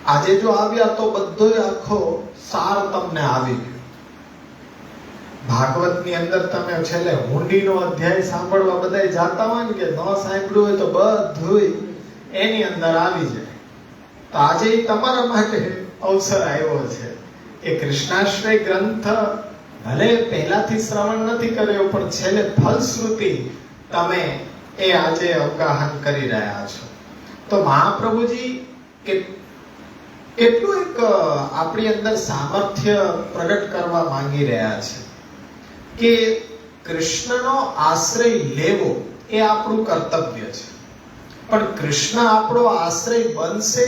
આજે જો આવ્યા તો બધો આખો સાર તમને આવી ગયો. ભાગવતની અંદર તમે છેલ્લે હુંડીનો અધ્યાય સાંભળવા બધા જાતા હોય ને કે ન સાંભળ્યું હોય તો બધું એની અંદર આવી જાય. તો આજે તમારા માટે અવસર આવ્યો છે કે કૃષ્ણાશ્રય ગ્રંથ ભલે પહેલાથી શ્રવણ નથી કર્યો પણ છેલ્લે ફલશ્રુતિ તમે એ આજે અવગાહન કરી રહ્યા છો. તો મહાપ્રભુજી કેટલું એક આપણી અંદર સામર્થ્ય પ્રગટ કરવા માંગી રહ્યા છે કે કૃષ્ણનો આશ્રય લેવો એ આપણું કર્તવ્ય છે. પણ કૃષ્ણ આપણો આશ્રય બનશે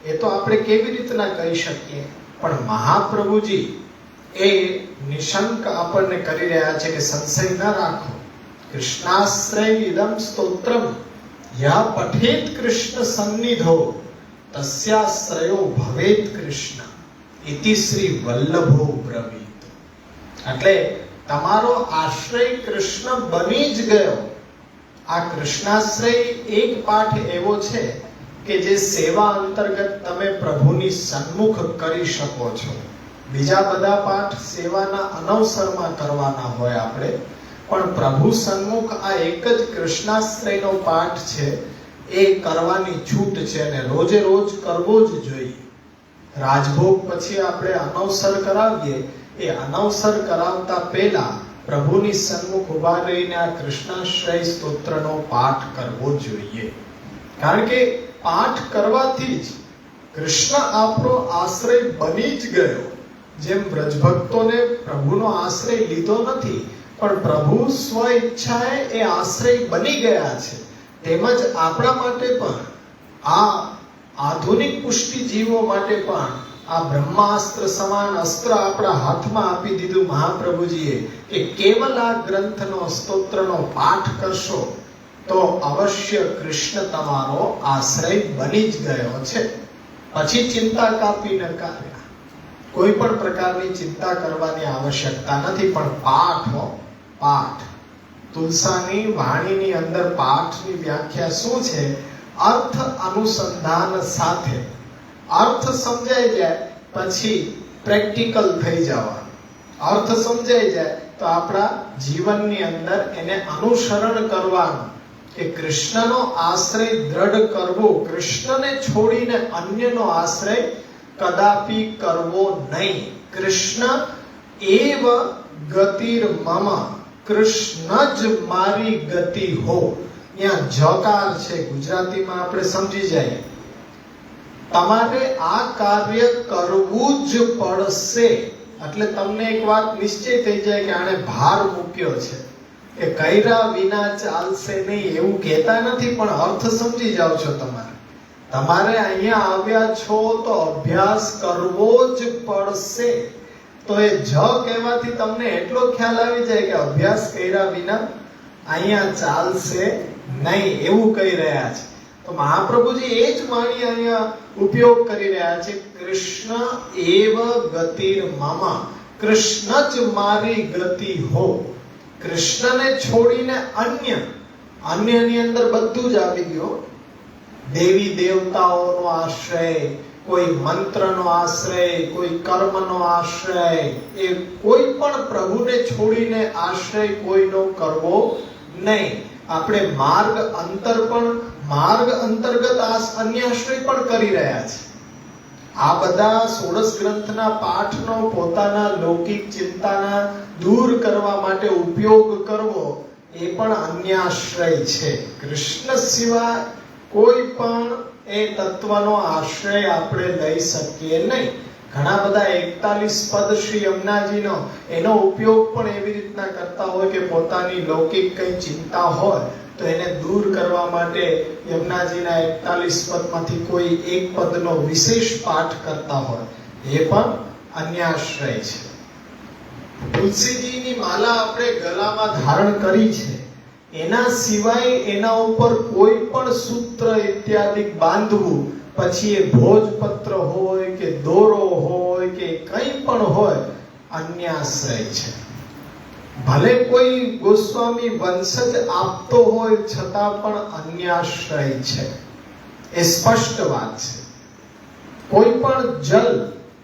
એ તો આપણે કેવી રીતના કહી શકીએ? પણ મહાપ્રભુજી એ નિશંક આપણને કરી રહ્યા છે કે સંશય ન રાખો. કૃષ્ણાશ્રય ઇદમ સ્તોત્રમ યા પઠેત કૃષ્ણ સન્નિધો તસ્યાશ્રયો ભવેત કૃષ્ણ ઇતિ શ્રી વલ્લભો બ્રવીત. એટલે તમારો આશ્રય કૃષ્ણ બની જ ગયો. આ કૃષ્ણાશ્રય એક પાઠ એવો છે કે જે સેવા અંતર્ગત તમે પ્રભુની સન્મુખ કરી શકો છો. બીજા બધા પાઠ સેવાના અનવસરમાં કરવાના હોય આપણે, પણ પ્રભુ સન્મુખ આ એક જ કૃષ્ણાશ્રયનો પાઠ છે, એ કરવાની છૂટ છે અને રોજે રોજ કરવો જ જોઈએ. રાજભોગ પછી આપણે અનવસર કરાવીએ, એ અનવસર કરાવતા પહેલા પ્રભુની સન્મુખ ઉભા રહીને આ કૃષ્ણાશ્રય સ્તોત્રનો પાઠ કરવો જોઈએ. કારણ કે પાઠ કરવાથી જ કૃષ્ણ આપણો આશ્રય બની જ ગયો. જેમ બ્રજભક્તોને પ્રભુનો આશ્રય લીધો નથી, પણ પ્રભુ સ્વ ઈચ્છાએ એ આશ્રય બની ગયા છે, તેમજ આપણા માટે પણ, આ આધુનિક પુષ્ટિ જીવો માટે પણ આ બ્રહ્માસ્ત્ર સમાન અસ્ત્ર આપણા હાથમાં આપી દીધું મહાપ્રભુજીએ કે કેવલ આ ગ્રંથનો સ્તોત્રનો પાઠ કરશો તો અવશ્ય કૃષ્ણ તમારો આશ્રય બની જ ગયો છે. પછી ચિંતા કાપી ન કાર્ય. કોઈ પણ પ્રકારની ચિંતા કરવાની આવશ્યકતા નથી. પણ પાઠ તુલસાની વાણીની અંદર પાઠની વ્યાખ્યા શું છે? અર્થ અનુસંધાન સાથે. અર્થ સમજાઈ જાય પછી પ્રેક્ટિકલ થઈ જવાનું. અર્થ સમજાઈ જાય તો આપણા જીવનની અંદર એને અનુસરણ કરવાનું કે કૃષ્ણનો આશ્રય દ્રઢ કરવો, કૃષ્ણને છોડીને અન્યનો આશ્રય કદાપી કરવો નહીં. કૃષ્ણ એવ ગતિર મમ, કૃષ્ણ જ મારી ગતિ હો. અહીંયા જકાર છે, ગુજરાતીમાં આપણે સમજી જઈએ. તમારે આ કાર્ય કરવું જ પડશે. એટલે તમને એક વાત નિશ્ચય થઈ જાય કે આણે ભાર મૂક્યો છે કે કર્યા વિના ચાલશે નહીં. એવું કહેતા નથી, પણ અર્થ સમજી જાઓ છો. તમારે અહીંયા આવ્યા છો તો અભ્યાસ કરવો જ પડશે. તો એ જ કહેવાથી તમને એટલો ખ્યાલ આવી જાય કે અભ્યાસ કર્યા વિના અહીંયા ચાલશે નહીં, એવું કહી રહ્યા છે. તો મહાપ્રભુજી એ જ વાણી અહીંયા ઉપયોગ કરી રહ્યા છે. કૃષ્ણ એવ ગતિર મમ, કૃષ્ણ જ મારી ગતિ હો. કૃષ્ણને છોડીને અન્યની અંદર બધું જ આવી ગયું. દેવી દેવતાઓનો આશ્રય, કોઈ મંત્રનો આશ્રય, કોઈ કર્મનો આશ્રય, એ કોઈ પણ પ્રભુને છોડીને આશ્રય કોઈનો કરવો નહીં. આપણે માર્ગ અંતર્ગત અન્ય આશ્રય પણ કરી રહ્યા છે. આ બધા 16 ગ્રંથના પાઠનો પોતાના લૌકિક ચિંતાના દૂર કરવા માટે ઉપયોગ કરવો એ પણ અન્ય આશ્રય છે. કૃષ્ણ સિવાય કોઈ પણ એ તત્વનો આશ્રય આપણે લઈ શકીએ નહીં. ઘણા બધા 41 પદ શ્રી યમુનાજીનો એનો ઉપયોગ પણ એવી રીતના કરતા હોય કે પોતાની લૌકિક કઈ ચિંતા હોય તો એને દૂર કરવા માટે યમુનાજીના 41 પદમાંથી કોઈ એક પદનો વિશેષ પાઠ કરતા હોય, એ પણ અન્ય આશ્રય છે. તુલસીજીની માલા આપણે ગળામાં ધારણ કરી છે, એના સિવાય એના ઉપર કોઈ પણ સૂત્ર ઇત્યાદિ બાંધવું, પછી એ ભોજપત્ર હોય કે દોરો હોય કે કંઈ પણ હોય, અન્ય આશ્રય છે. ભલે કોઈ ગોસ્વામી વંશજ આપતો હોય છતાં પણ અન્ય આશ્રય છે. એ સ્પષ્ટ વાત છે. કોઈ પણ જલ,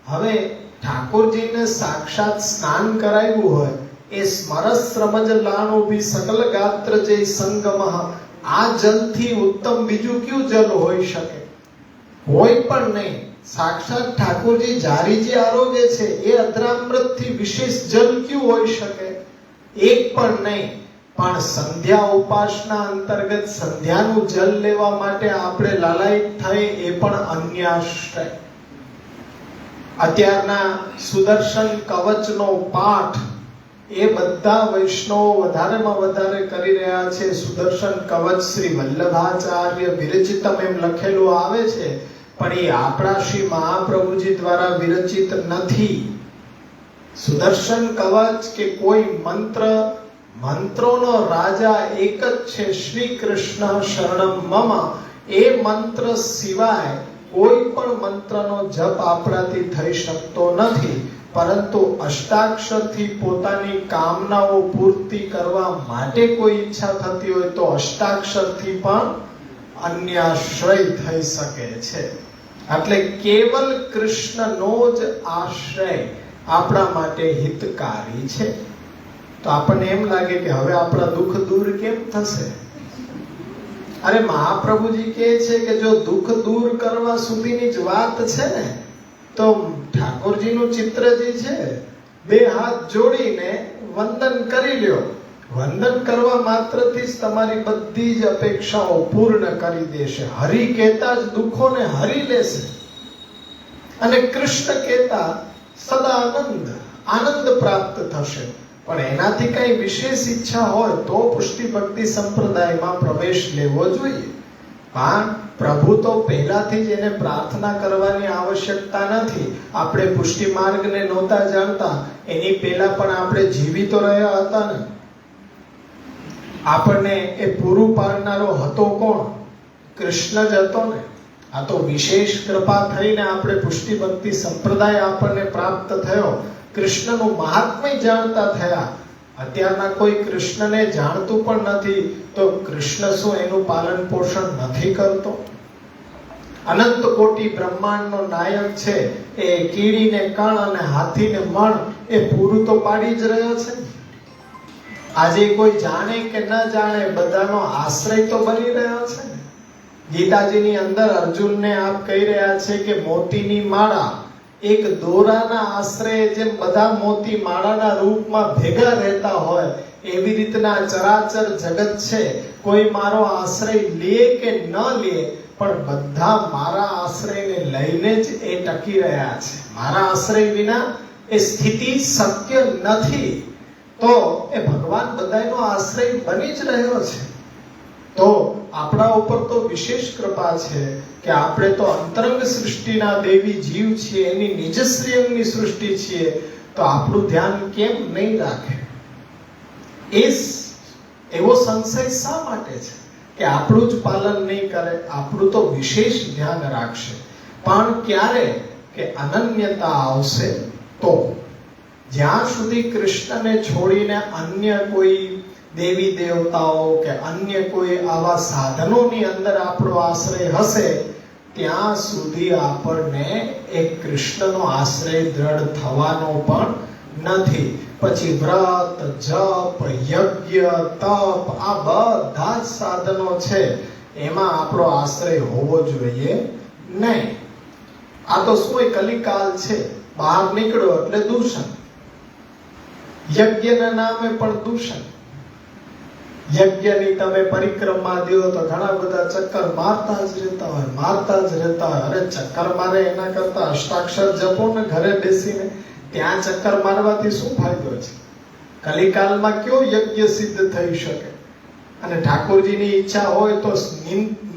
હવે ઠાકોરજીને સાક્ષાત સ્નાન કરાવ્યું હોય, એ સ્મરસ્રમજ લાણોભી સકલ ગાત્ર જય સંગમઃ, આ જલથી ઉત્તમ બીજું કયું જલ હોઈ શકે? કોઈ પણ નહીં. સાક્ષાત ઠાકોરજી જારીજી આરોગ્ય છે, એ અધરામૃતથી વિશેષ જલ કયું હોઈ શકે? એક પણ નહીં. પણ સંધ્યા ઉપાસના અંતર્ગત સંધ્યાનું જલ લેવા માટે આપણે લાલાયિત થઈ, એ પણ અન્ય આશ્રય. અત્યારના સુદર્શન કવચનો પાઠ એ બધા વૈષ્ણવો વધારેમાં વધારે કરી રહ્યા છે. સુદર્શન કવચ શ્રી વલ્લભાચાર્ય વિરચિતમ એમ લખેલું આવે છે, પણ એ આપણા શ્રી મહાપ્રભુજી દ્વારા વિરચિત નથી. સુદર્શન કવચ કે કોઈ મંત્ર મંત્રોનો રાજા એક જ છે, શ્રી કૃષ્ણ શરણમ મમ. એ મંત્ર સિવાય કોઈ પણ મંત્રનો જપ આપણાથી થઈ શકતો નથી. પરંતુ અષ્ટાક્ષરથી પોતાની કામનાઓ પૂર્તિ કરવા માટે કોઈ ઈચ્છા થતી હોય તો અષ્ટાક્ષરથી પણ અન્યાશ્રય થઈ શકે છે. એટલે કેવલ કૃષ્ણનો જ આશ્રય આપણા માટે હિતકારી છે. તો આપણને એમ લાગે કે હવે આપણા દુઃખ દૂર કેમ થશે? અરે મહાપ્રભુજી કહે છે કે જો દુઃખ દૂર કરવા સુધીની જ વાત છે ને, તો ઠાકોરજીનું ચિત્ર જે છે, બે હાથ જોડીને વંદન કરી લ્યો. વંદન કરવા માત્રથી જ તમારી બધી જ અપેક્ષાઓ પૂર્ણ કરી દેશે. હરિ કહેતા જ દુઃખોને હરી લેશે, અને કૃષ્ણ કહેતા સદા આનંદ પ્રાપ્ત થશે. પણ એનાથી કઈ વિશેષ ઈચ્છા હોય તો પુષ્ટિ ભક્તિ સંપ્રદાયમાં પ્રવેશ લેવો જોઈએ. પણ પ્રભુ તો પહેલાથી જ એને પ્રાર્થના કરવાની આવશ્યકતા નથી. આપણે પુષ્ટિ માર્ગને નહોતા જાણતા, એની પહેલા પણ આપણે જીવિતો રહ્યા હતા ને. આપણને એ પૂરું પાડનારો હતો કોણ? કૃષ્ણ જ હતો ને. આ તો વિશેષ કૃપા થઈને આપણે પુષ્ટિ ભક્તિ સંપ્રદાય આપણને પ્રાપ્ત થયો. કૃષ્ણનું મહાત્મ્ય જાણતા થયા. અત્યારના કોઈ કૃષ્ણને જાણતું પણ નથી, તો કૃષ્ણ શું એનું પાલન પોષણ નથી કરતો? અનંત કોટી બ્રહ્માંડનો નાયક છે, એ કીડીને કણ અને હાથીને મણ એ પૂરું તો પાડી જ રહ્યો છે. આજે કોઈ જાણે કે ન જાણે બધાનો આશ્રય તો બની રહ્યો છે. ગીતાજીની અંદર અર્જુનને આપ કહી રહ્યા છે કે મોતીની માળા એક દોરાના આશ્રય જેમ બધા મોતી માળાના રૂપમાં ભેગા રહેતા હોય, એવી રીતના ચરાચર જગત છે. કોઈ મારો આશ્રય લે કે ન લે, પણ બધા મારા આશ્રયને લઈને જ એ ટકી રહ્યા છે. મારા આશ્રય વિના એ સ્થિતિ શક્ય નથી. તો એ ભગવાન બધાનો આશ્રય બની જ રહ્યો છે. તો આપણા ઉપર તો વિશેષ કૃપા છે કે આપણે તો અંતરંગ સૃષ્ટિના દેવી જીવ છીએ, એની નિજશ્રીયંગની સૃષ્ટિ છીએ. તો આપણું ધ્યાન કેમ નહીં રાખે? એવો સંશય શા માટે છે કે આપણું જ પાલન નહીં કરે? આપણું તો વિશેષ ધ્યાન રાખશે. પણ ક્યારે કે અનન્યતા આવશે તો. જ્યાં સુધી કૃષ્ણને છોડીને અન્ય કોઈ દેવી દેવતાઓ કે અન્ય કોઈ આવા સાધનોની અંદર આપણો આશ્રય હશે, ત્યાં સુધી આપણને એક કૃષ્ણનો આશ્રય દ્રઢ થવાનો પણ નથી. પછી વ્રત, જપ, યજ્ઞ, તપ, આ બધા જ સાધનો છે, એમાં આપણો આશ્રય હોવો જોઈએ નહીં. આ તો શું એ કલિકાલ છે, બહાર નીકળો એટલે દૂષણ. યજ્ઞના નામે પણ દૂષણ. યજ્ઞની તમે પરિક્રમા દો તો ઘણા બધા ચક્કર મારતા જ રહેતા હોય. અરે ચક્કર મારે એના કરતા અષ્ટાક્ષર જપો ને ઘરે બેસીને. ત્યાં ચક્કર મારવાથી શું ફાયદો છે? કલિકાલમાં કયો યજ્ઞ સિદ્ધ થઈ શકે? અને ઠાકોરજીની ઈચ્છા હોય તો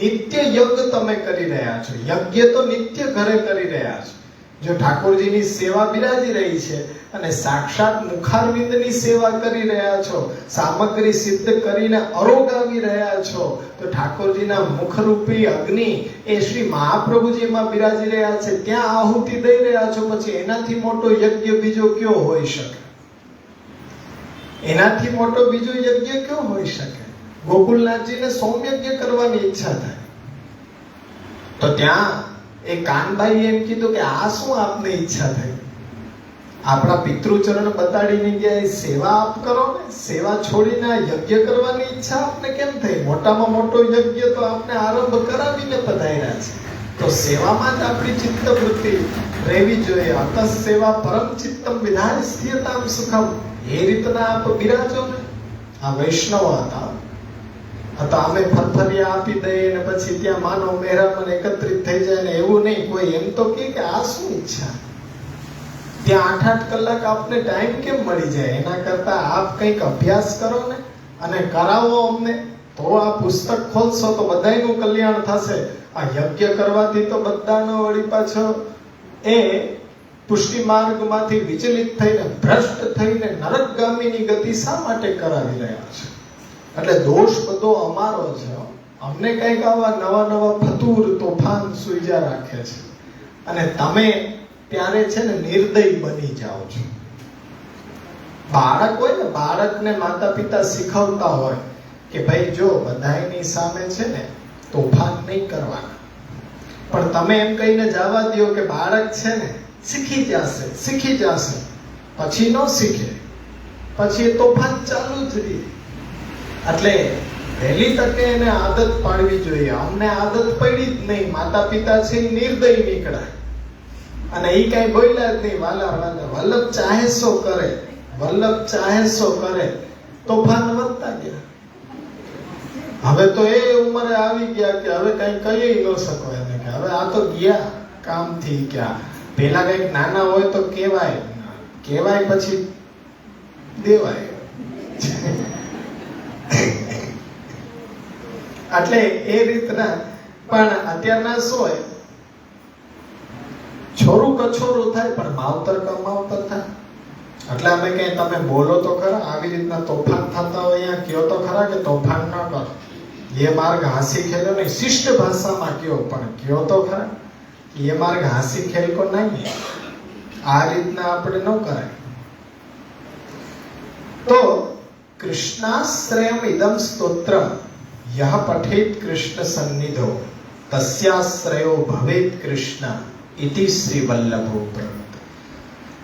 નિત્ય યજ્ઞ તમે કરી રહ્યા છો. યજ્ઞ તો નિત્ય ઘરે કરી રહ્યા છો. જો ઠાકોરજીની સેવા બિરાજી રહી છે અને સાક્ષાત મુખારવિંદની સેવા કરી રહ્યા છો, સામગ્રી સિદ્ધ કરીને અરોગાવી રહ્યા છો, તો ઠાકોરજીના મુખરૂપી અગ્નિ એ શ્રી મહાપ્રભુજીમાં બિરાજી રહ્યા છે, ત્યાં આહુતિ દઈ રહ્યા છો. પછી એનાથી મોટો યજ્ઞ બીજો કયો હોઈ શકે? એનાથી મોટો બીજો યજ્ઞ કયો હોઈ શકે? ગોકુલનાથજીને સૌમ્યજ્ઞ કરવાની ઈચ્છા થાય તો ત્યાં એ કાનભાઈ એમ કીધું કે આ શું આપને ઈચ્છા થઈ? આપણા પિતૃચરણ બતાડીને ગયા, સેવા આપ કરો ને. સેવા છોડીને આ યજ્ઞ કરવાની ઈચ્છા આપને કેમ થઈ? મોટામાં મોટો યજ્ઞ તો આપને આરંભ કરાવીને પધાર્યા છે. તો સેવામાં જ આપણી ચિત્તવૃત્તિ રહેવી જોઈએ. અત સેવા પરમ ચિત્તમ વિધાય સ્થિરતામ સુખમ. એ રીતના આપ બિરાજો ને. આ વૈષ્ણવ હતા, અમે ફરફરિયા આપી દઈએ ને પછી ત્યાં માનવ મહેરામણ એકત્રિત થઈ જાય ને એવું નહીં. કોઈ એમ તો કે આ શું ઈચ્છા? ત્યાં 8-8 કલાક આપને ટાઈમ કેમ મળી જાય? એના કરતા આપ કંઈક અભ્યાસ કરો ને અને કરાવો અમને. તો આ પુસ્તક ખોલશો તો બધાયનું કલ્યાણ થશે. આ યજ્ઞ કરવાથી તો બધાનો વળી પાછો એ પુષ્ટિ માર્ગમાંથી વિચલિત થઈને ભ્રષ્ટ થઈને નરકગામીની ગતિ શા માટે કરાવી રહ્યા છે? એટલે દોષ બધો અમારો છે. અમને કઈક આવા નવા નવા ફતુર તોફાન સુઈજા રાખે છે અને તમે ત્યારે છે ને નિર્દય બની જાઓ છો. બાળક હોય ને, બાળકને માતા પિતા શીખવતા હોય કે ભાઈ જો બધાયની સામે છે ને તોફાન નહીં કરવાના, પણ તમે એમ કહીને જવા દો કે બાળક છે ને શીખી જશે, પછી ન શીખે, પછી તોફાન ચાલુ જ રહે. એટલે વહેલી તકે એને આદત પાડવી જોઈએ. અમને આદત પડી જ નહીં, માતા પિતા છે નિર્દય નીકળ્યા અને એ કઈ બોલ્યા જ નહીં. વલ્લભ ચાહે સો કરે, તોફાન વધતા ગયા. હવે તો એ ઉંમરે આવી ગયા કે હવે કઈ કહી ન શકો એને, કે હવે આ તો ગયા કામથી. ક્યાં પેલા કઈક નાના હોય તો કેવાય પછી દેવાય. એટલે એ રીતના. પણ અત્યારના શું હોય, છોરું કછોરું થાય પણ માવતર કમાવતર થાય. એટલે અમે કઈ તમે બોલો તો ખરા, આવી રીતના તોફાન થતા હોય અહીંયા કયો તો ખરા કે તોફાન ન કરો, એ માર્ગ હાંસી ખેલો નહીં. શિષ્ટ ભાષામાં કયો, પણ કયો તો ખરા એ માર્ગ હાંસી ખેલ કો નહીં. આ રીતના આપણે ન કરાય. તો કૃષ્ણાશ્રયમ ઇદમ સ્તોત્રમ યહ પઠેત કૃષ્ણ સન્નિધો તસ્યાશ્રયો ભવેત કૃષ્ણ ઇતિ શ્રી વલ્લભો પ્રવૃત્ત.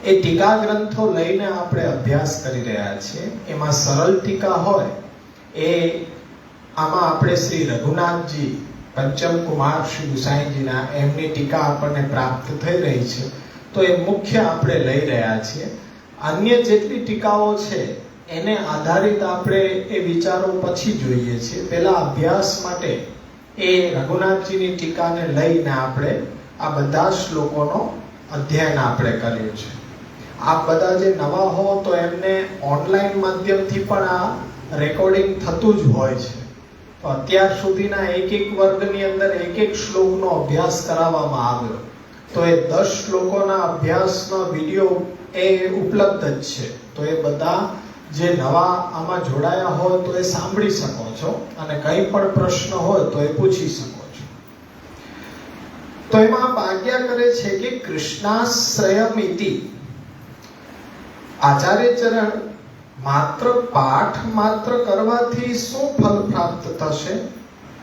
એ ટીકા ગ્રંથો લઈને આપણે અભ્યાસ કરી રહ્યા છીએ. એમાં સરળ ટીકા હોય એ આમાં આપણે શ્રી રઘુનાથજી પંચમ કુમાર શ્રી ગુસાઈજીના એમની ટીકા આપણને પ્રાપ્ત થઈ રહી છે, તો એ મુખ્ય આપણે લઈ રહ્યા છીએ. અન્ય જેટલી ટીકાઓ છે એને આધારિત આપણે એ વિચારો પછી જોઈએ છીએ. પહેલા અભ્યાસ માટે એ રઘુનાથજીની ટીકાને લઈને આપણે આ બધા શ્લોકોનો અધ્યયન આપણે કર્યું છે. આપ બધા જે નવા હો તો એમને ઓનલાઈન માધ્યમથી પણ આ રેકોર્ડિંગ થતું જ હોય છે. તો અત્યાર સુધીના એક વર્ગની અંદર એક શ્લોકનો અભ્યાસ કરાવવામાં આવ્યો, તો એ 10 શ્લોકોના અભ્યાસનો વિડીયો એ ઉપલબ્ધ જ છે. તો એ બધા જે નવા આમાં જોડાયા હોય તો એ સાંભળી શકો છો અને કંઈ પણ પ્રશ્ન હોય તો એ પૂછી શકો છો. તો એમાં આપ આજ્ઞા કરે છે કે કૃષ્ણાશ્રયમિતિ. આચાર્ય ચરણ માત્ર પાઠ માત્ર કરવાથી શું ફળ પ્રાપ્ત થશે?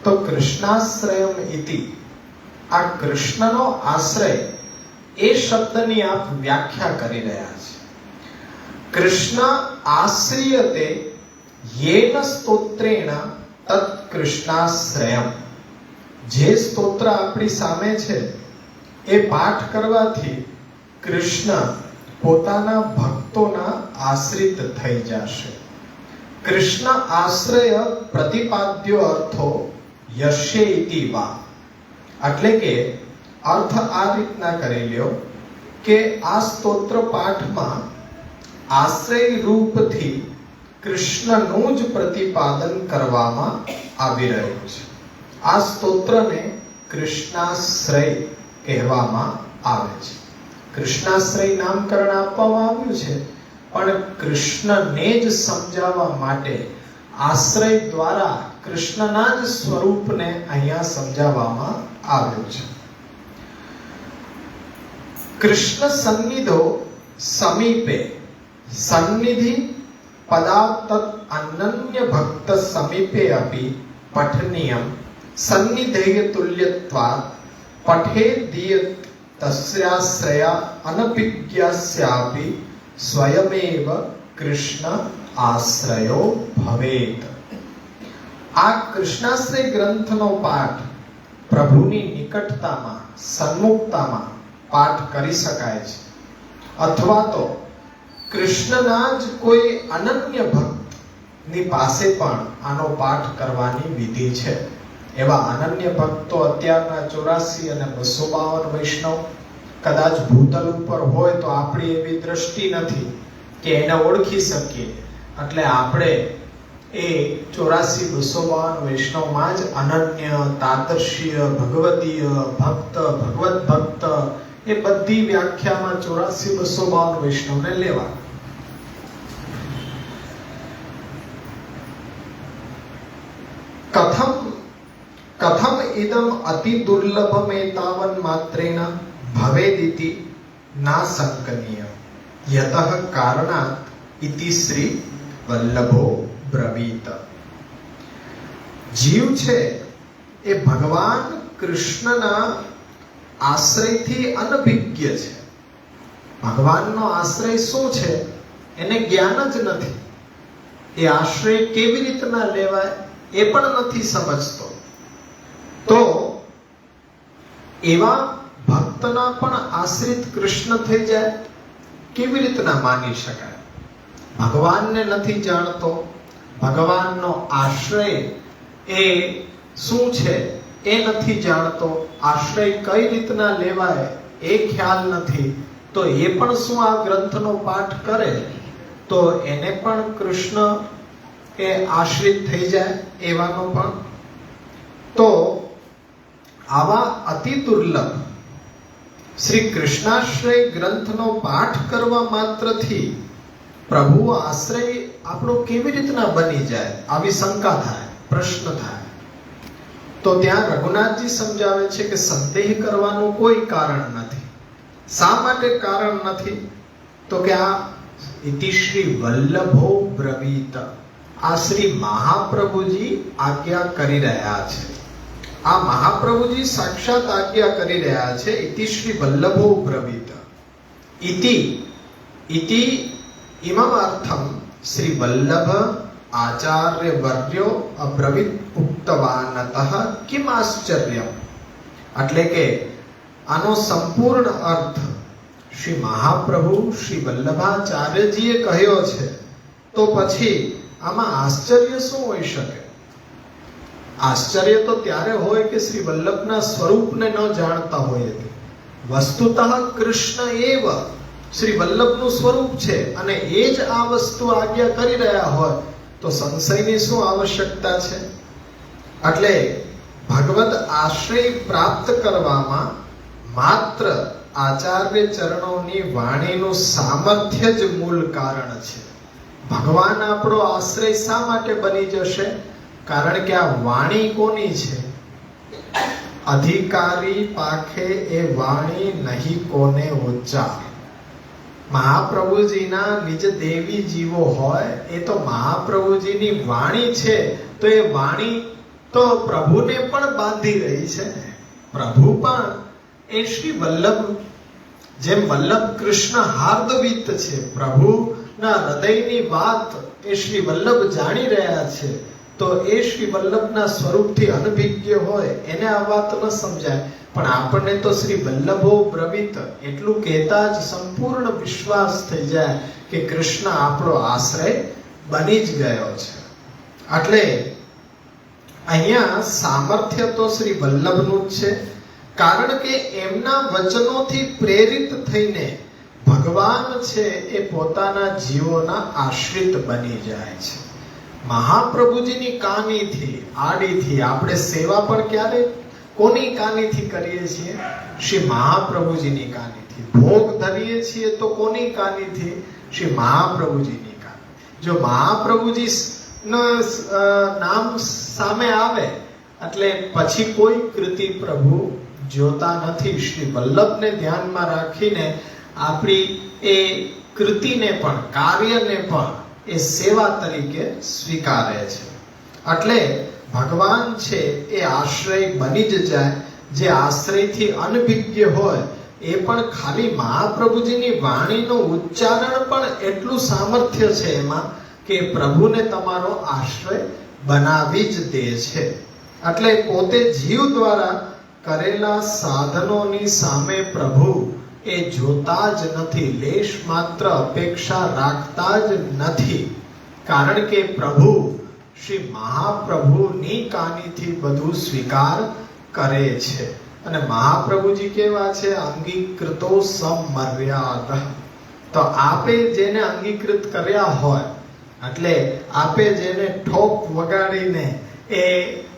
તો કૃષ્ણાશ્રયમ ઇતિ, આ કૃષ્ણનો આશ્રય, એ શબ્દની આપ વ્યાખ્યા કરી રહ્યા છે. કૃષ્ણ આશ્રિયતે યેન સ્તોત્રેણ તત કૃષ્ણાશ્રયમ. જે સ્તોત્ર આપણી સામે છે એ પાઠ કરવાથી કૃષ્ણ પોતાના ભક્તોના આશ્રિત થઈ જશે. કૃષ્ણ આશ્રય પ્રતિપાદ્યો અર્થો યશે ઇતિ વા. એટલે કે અર્થ આ રીતના કરી લ્યો કે આ સ્તોત્ર પાઠમાં આશ્રય રૂપથી કૃષ્ણનું જ પ્રતિપાદન કરવામાં આવી રહ્યું છે. આ સ્તોત્રને કૃષ્ણાશ્રય કહેવામાં આવે છે. કૃષ્ણાશ્રય નામકરણ આપવામાં આવ્યું છે, પણ કૃષ્ણને જ સમજાવવા માટે આશ્રય દ્વારા કૃષ્ણના જ સ્વરૂપને અહીંયા સમજાવવામાં આવ્યું છે. કૃષ્ણ સન્નિધો સમીપે. સન્નિધિ પદાર્થ અનન્ય ભક્ત સમીપે અપી પઠનીયમ સન્નિધેય તુલ્યત્વાत् પઠેદિયત તસ્યાશ્રયા અનપિજ્ઞસ્યાપી સ્વયમેવ કૃષ્ણ આશ્રયો ભવેત. આ કૃષ્ણાશ્રય ગ્રંથનો પાઠ પ્રભુની નિકટતામાં, સન્મુખતામાં પાઠ કરી શકાય છે, અથવા તો કૃષ્ણના જ કોઈ અનન્ય ભક્તની પાસે પણ આનો પાઠ કરવાની વિધિ છે. એવા અનન્ય ભક્તો અત્યારના 84 અને 252 વૈષ્ણવ કદાચ ભૂતલ ઉપર હોય તો આપણી એવી દ્રષ્ટિ નથી કે એને ઓળખી શકીએ. એટલે આપણે એ 84 252 વૈષ્ણવમાં જ અનન્ય, તાદર્શીય, ભગવદીય ભક્ત, ભગવત ભક્ત એ બધી વ્યાખ્યામાં 84-252 વૈષ્ણવને લેવા. કથમ ઇદમ અતિ દુર્લભમેતાવન માત્રેણ ભવેદિતિ ના સંકનીય યતઃ કારણાત ઇતિ શ્રી વલ્લભો બ્રવીત. જીવ છે એ ભગવાન કૃષ્ણના આશ્રયથી અનભિજ્ઞ છે. ભગવાનનો આશ્રય શું છે એને જ્ઞાન જ નથી. એ આશ્રય કેવી રીતના લેવાય એ પણ નથી સમજતો. તો એવા ભક્તના પણ આશ્રિત કૃષ્ણ થઈ જાય કેવી રીતના માની શકાય? ભગવાનને નથી જાણતો, ભગવાનનો આશ્રય એ શું છે એ નથી જાણતો, આશ્રય કઈ રીતના લેવાય એ ખ્યાલ નથી, તો એ પણ શું આ ગ્રંથનો પાઠ કરે તો એને પણ કૃષ્ણ એ આશ્રિત થઈ જાય એવાનો પણ. તો આવા અતિ દુર્લભ શ્રી કૃષ્ણાશ્રય ગ્રંથનો પાઠ કરવા માત્રથી પ્રભુ આશ્રય આપણો કેવી રીતના બની જાય, આવી શંકા થાય, પ્રશ્ન થાય. તો ત્યાં રઘુનાથજી સમજાવે છે કે સંદેહ કરવાનું કોઈ કારણ નથી. શા માટે કારણ નથી? તો કે આ ઇતિ શ્રી વલ્લભો બ્રવીત, આ શ્રી મહાપ્રભુજી આજ્ઞા કરી રહ્યા છે. આ મહાપ્રભુજી સાક્ષાત આજ્ઞા કરી રહ્યા છે. ઇતિ શ્રી વલ્લભો બ્રવીત. ઇતિ ઇમમ અર્થમ શ્રી વલ્લભ આચાર્ય વર્યો અબ્રવીત ઉક્તવાનતઃ કિમ આશ્ચર્યમ. એટલે કે આનો સંપૂર્ણ અર્થ શ્રી મહાપ્રભુ શ્રી વલ્લભાચાર્યજીએ કહ્યો છે, તો પછી આમાં આશ્ચર્ય શું હોઈ શકે? આશ્ચર્ય તો ત્યારે હોય કે શ્રી વલ્લભના સ્વરૂપને ન જાણતા હોય. વસ્તુતઃ કૃષ્ણ એવ શ્રી વલ્લભનું સ્વરૂપ છે અને એ જ આ વસ્તુ આજ્ઞા કરી રહ્યા હોય તો સંશયની શું આવશ્યકતા છે? એટલે ભગવદ આશ્રય પ્રાપ્ત કરવામાં માત્ર આચાર્ય ચરણોની વાણીનું સામર્થ્ય જ મૂળ કારણ છે. ભગવાન આપણો આશ્રય શા માટે બની જશે? કારણ કે આ વાણી કોની છે? અધિકારી પાખે એ વાણી નહીં કોને ઉચ્ચાર. મહાપ્રભુજીના નિજ દેવી જીવો હોય એ તો મહાપ્રભુજીની વાણી છે, તો એ વાણી તો પ્રભુને પણ બાંધી રહી છે. પ્રભુ પણ એ શ્રી વલ્લભ, જેમ વલ્લભ કૃષ્ણ હાર્દવિત છે, પ્રભુના હૃદયની વાત એ શ્રી વલ્લભ જાણી રહ્યા છે, તો એ શ્રી વલ્લભના સ્વરૂપથી અનભિજ્ઞ હોય એને આ વાત ન સમજાય. પણ આપણને તો શ્રી વલ્લભો બ્રવીત એટલું કહેતા જ સંપૂર્ણ વિશ્વાસ થઈ જાય કે કૃષ્ણ આપણો આશ્રય બની જ ગયો છે. એટલે અહીંયા સામર્થ્ય તો શ્રી વલ્લભનું જ છે, કારણ કે એમના વચનોથી પ્રેરિત થઈને ભગવાન છે એ પોતાના જીવોના આશ્રિત બની જાય છે. મહાપ્રભુજીની કાનીથી આડીથી આપણે સેવા પણ ક્યારે કોની કાનીથી કરીએ છીએ? શ્રી મહાપ્રભુજીની કાનીથી. ભોગ ધરીએ છીએ તો કોની કાનીથી? શ્રી મહાપ્રભુજીની કાની. જો મહાપ્રભુજી નામ સામે આવે એટલે પછી કોઈ કૃતિ પ્રભુ જોતા નથી. શ્રી વલ્લભને ધ્યાનમાં રાખીને આપણી એ કૃતિને પણ, કાર્યને પણ એ સેવા તરીકે સ્વીકારે છે. એટલે ભગવાન છે એ આશ્રય બની જ જાય. જે આશ્રયથી અનભિજ્ઞ હોય એ પણ ખાલી મહાપ્રભુજીની વાણીનું ઉચ્ચારણ પણ એટલું સામર્થ્ય છે એમાં કે પ્રભુને તમારો આશ્રય બનાવી જ દે છે. એટલે પોતે જીવ દ્વારા કરેલા સાધનોની સામે પ્રભુ એ જોતા જ નથી, લેશ માત્ર અપેક્ષા રાખતા જ નથી. કારણ કે પ્રભુ શ્રી મહાપ્રભુની કાનીથી બધું સ્વીકાર કરે છે. અને મહાપ્રભુજી કેવા છે? અંગીકૃતો સમર્યાદ. તો આપે જેને અંગીકૃત કર્યા હોય, એટલે આપે જેને ઠોક વગાડીને એ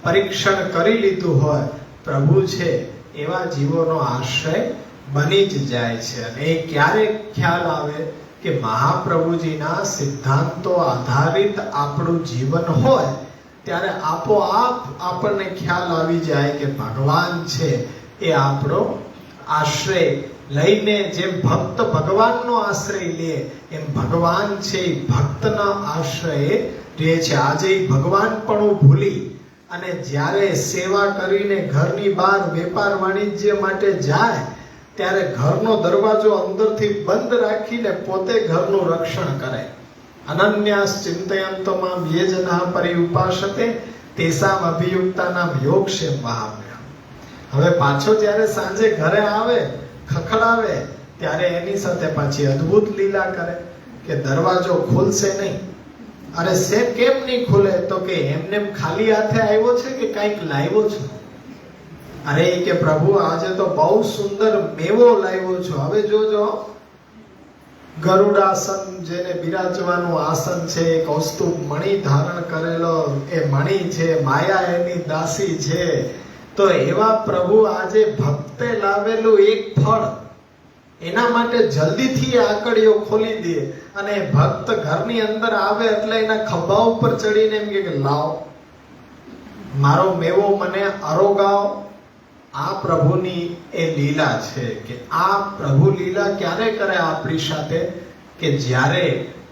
પરીક્ષણ કરી લીધું હોય, પ્રભુ છે એવા જીવોનો આશ્રય બની જ જાય છે. અને એ ક્યારે ખ્યાલ આવે કે મહાપ્રભુજીના સિદ્ધાંતો આધારિત આપણું જીવન હોય ત્યારે આપોઆપ આપણને ખ્યાલ આવી જાય કે ભગવાન છે એ આપણો આશ્રય લઈને, જેમ ભક્ત ભગવાનનો આશ્રય લે એમ ભગવાન છે એ ભક્તના આશ્રયે રહે છે. આજે એ ભગવાન પણ ભૂલી અને જ્યારે સેવા કરીને ઘરની બહાર વેપાર વાણિજ્ય માટે જાય ત્યારે ઘરનો દરવાજો અંદરથી બંધ રાખીને પોતે ઘરનું રક્ષણ કરે. અનન્યાસ ચિંતયંતો મામ યે જનાઃ પર્યુપાસતે તેસામ અભિયુક્તાનામ યોગક્ષેમ વહામ્યહમ. હવે પાછો જ્યારે સાંજે ઘરે આવે, ખખડાવે, ત્યારે એની સાથે પાછી અદ્ભુત લીલા કરે કે દરવાજો ખુલશે નહીં. અરે સે કેમ નહીં ખુલે? તો કે એમને ખાલી હાથે આવ્યો છે કે કંઈક લાવ્યો છે? અરે કે પ્રભુ આજે તો બહુ સુંદર મેવો લાવ્યો છો. હવે જોજો, ગરુડાસન જેને બિરાજવાનું આસન છે, કૌસ્તુભ મણિ ધારણ કરેલો એ મણિ છે, માયા એની દાસી છે. તો એવા પ્રભુ આજે ભક્તે લાવેલું એક ફળ એના માટે જલ્દીથી આકડીઓ ખોલી દે અને ભક્ત ઘરની અંદર આવે એટલે એના ખભા ઉપર ચડીને એમ કે લાવ મારો મેવો મને આરોગાવ. આ પ્રભુની એ લીલા છે કે આ પ્રભુ લીલા ક્યારે કરે આપણી સાથે? કે જ્યારે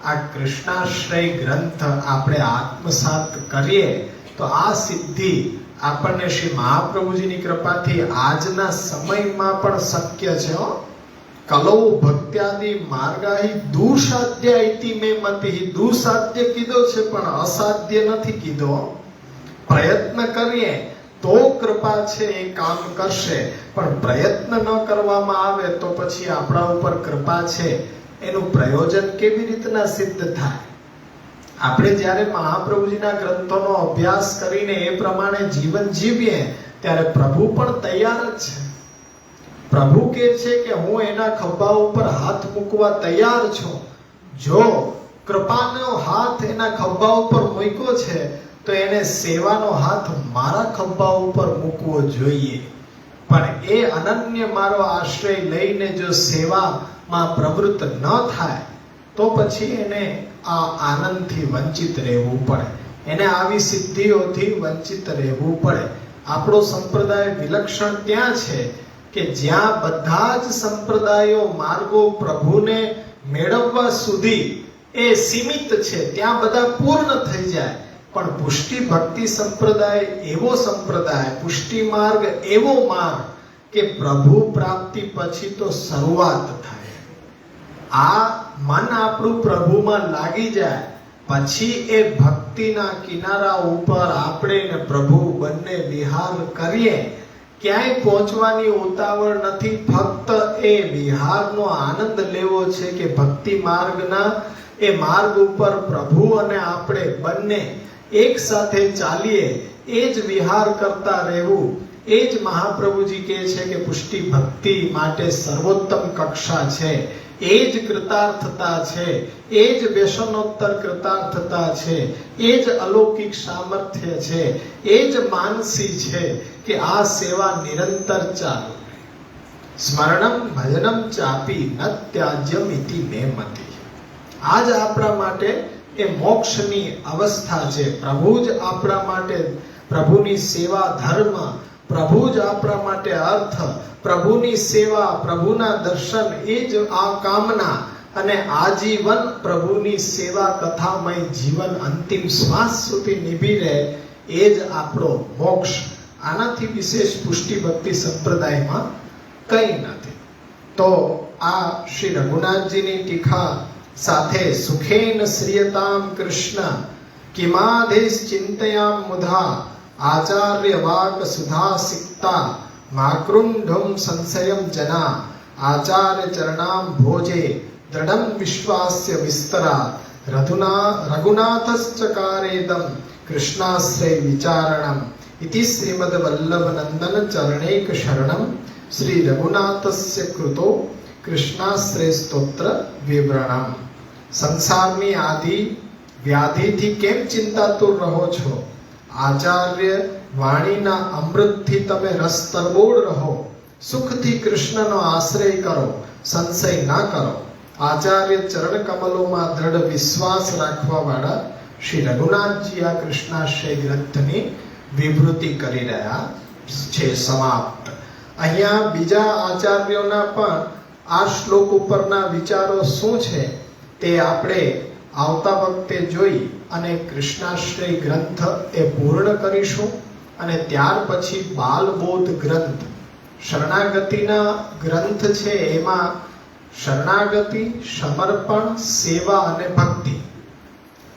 આ કૃષ્ણાશ્રય ગ્રંથ આપણે આત્મસાત કરીએ તો આ સિદ્ધિ આપણને શ્રી મહાપ્રભુજીની કૃપાથી આજના સમયમાં પણ શક્ય છે. કલૌ ભક્ત્યાદિ માર્ગાહી દુસાધ્ય ઇતિ મે મતિઃ. દુસાધ્ય કીધો છે પણ અસાધ્ય નથી કીધો. પ્રયત્ન કરીએ તો કૃપા છે એ કામ કરશે, પણ પ્રયત્ન ન કરવામાં આવે તો પછી આપણા ઉપર કૃપા છે એનું પ્રયોજન કેવી રીતના સિદ્ધ થાય? આપણે જ્યારે મહાપ્રભુજીના ગ્રંથોનો અભ્યાસ કરીને એ પ્રમાણે જીવન જીવીએ ત્યારે પ્રભુ પણ તૈયાર જ છે. પ્રભુ કહે છે કે હું એના ખભા ઉપર હાથ મૂકવા તૈયાર છું. જો કૃપાનો હાથ એના ખભા ઉપર મૂક્યો છે તો એને સેવાનો હાથ મારા ખભા ઉપર મૂકવો જોઈએ. પણ એ અનન્ય મારો આશ્રય લઈને જો સેવામાં પ્રવૃત્ત ન થાય તો પછી એને આ આનંદથી વંચિત રહેવું પડે, એને આવી સિદ્ધિઓથી વંચિત રહેવું પડે. આપણો સંપ્રદાય વિલક્ષણ ત્યાં છે કે જ્યાં બધા જ સંપ્રદાયો માર્ગો પ્રભુને મેળવવા સુધી એ સીમિત છે, ત્યાં બધા પૂર્ણ થઈ જાય. પણ પુષ્ટિ ભક્તિ સંપ્રદાય એવો સંપ્રદાય, પુષ્ટિ માર્ગ એવો માર્ગ કે પ્રભુ પ્રાપ્તિ પછી તો શરૂઆત થાય. આ મન આપણું પ્રભુમાં લાગી જાય પછી એ ભક્તિના કિનારા ઉપર આપણે ને પ્રભુ બંને વિહાર કરીએ. ક્યાંય પહોંચવાની ઉતાવળ નથી, ફક્ત એ વિહારનો આનંદ લેવો છે કે ભક્તિ માર્ગના એ માર્ગ ઉપર પ્રભુ અને આપણે બંને એક સાથે ચાલીએ, એ જ વિહાર કરતા રહેવું. એ જ મહાપ્રભુજી કહે છે કે પુષ્ટિ ભક્તિ માટે સર્વોત્તમ કક્ષા છે, એ જ કૃતાર્થતા છે, એ જ વ્યસનોત્તર કૃતાર્થતા છે, એ જ અલૌકિક સામર્થ્ય છે, એ જ માનસી છે કે આ સેવા નિરંતર ચાલુ. સ્મરણમ ભજનમ ચાપી ન ત્યાજ્યમ ઇતિ મે મતિ. આ જ આપણા માટે એ મોક્ષની અવસ્થા છે. પ્રભુ જ આપણા માટે, પ્રભુની સેવા ધર્મ, પ્રભુ જ આપણા માટે અર્થ, પ્રભુની સેવા, પ્રભુના દર્શન, એ જ આ કામના. અને આજીવન પ્રભુની સેવા કથામય જીવન અંતિમ શ્વાસ સુધી નિભી રહે એ જ આપણો મોક્ષ. આનાથી વિશેષ પુષ્ટિ ભક્તિ સંપ્રદાયમાં કંઈ નથી. તો આ શ્રી રઘુનાથજીની ટીકા સાથે સુખેન શ્રિયતામ કૃષ્ણ કિમાદેશ ચિંતયામ મુધા આચાર્ય વાક સુધા સિક્તા માકૃંઢમ સંશયમ જના આચાર્ય ચરણામ ભોજે દૃઢમ વિશ્વાસ્ય વિસ્તરા રઘુનાથશ્ચકારેદમ કૃષ્ણાશ્રય વિચારણમ ઇતિ શ્રીમદ વલ્લભ નંદન ચરણેક શરણમ શ્રી રઘુનાથસ્ય કૃતો કૃષ્ણાશ્રય સ્તોત્ર વિવરણમ. સંસારની આદિ વ્યાધિથી કેમ ચિંતાતુર રહો છો? આચાર્ય વાણીના અમૃતથી તમે રસ તરબોળ રહો. સુખથી કૃષ્ણનો આશ્રય કરો, સંશય ના કરો. આચાર્ય ચરણ કમલોમાં દ્રઢ વિશ્વાસ રાખવા વાળા શ્રી રઘુનાથજી આ કૃષ્ણાશ્રય ગ્રંથની વિવૃત્તિ કરી રહ્યા છે. સમાપ્ત. અહીંયા બીજા આચાર્યોના પણ આ શ્લોક ઉપરના વિચારો શું છે તે આપણે આવતા વખતે જોઈ અને કૃષ્ણાશ્રય ગ્રંથ એ પૂર્ણ કરીશું. અને ત્યાર પછી બાલબોધ ગ્રંથ શરણાગતિના ગ્રંથ છે. એમાં શરણાગતિ, સમર્પણ, સેવા અને ભક્તિ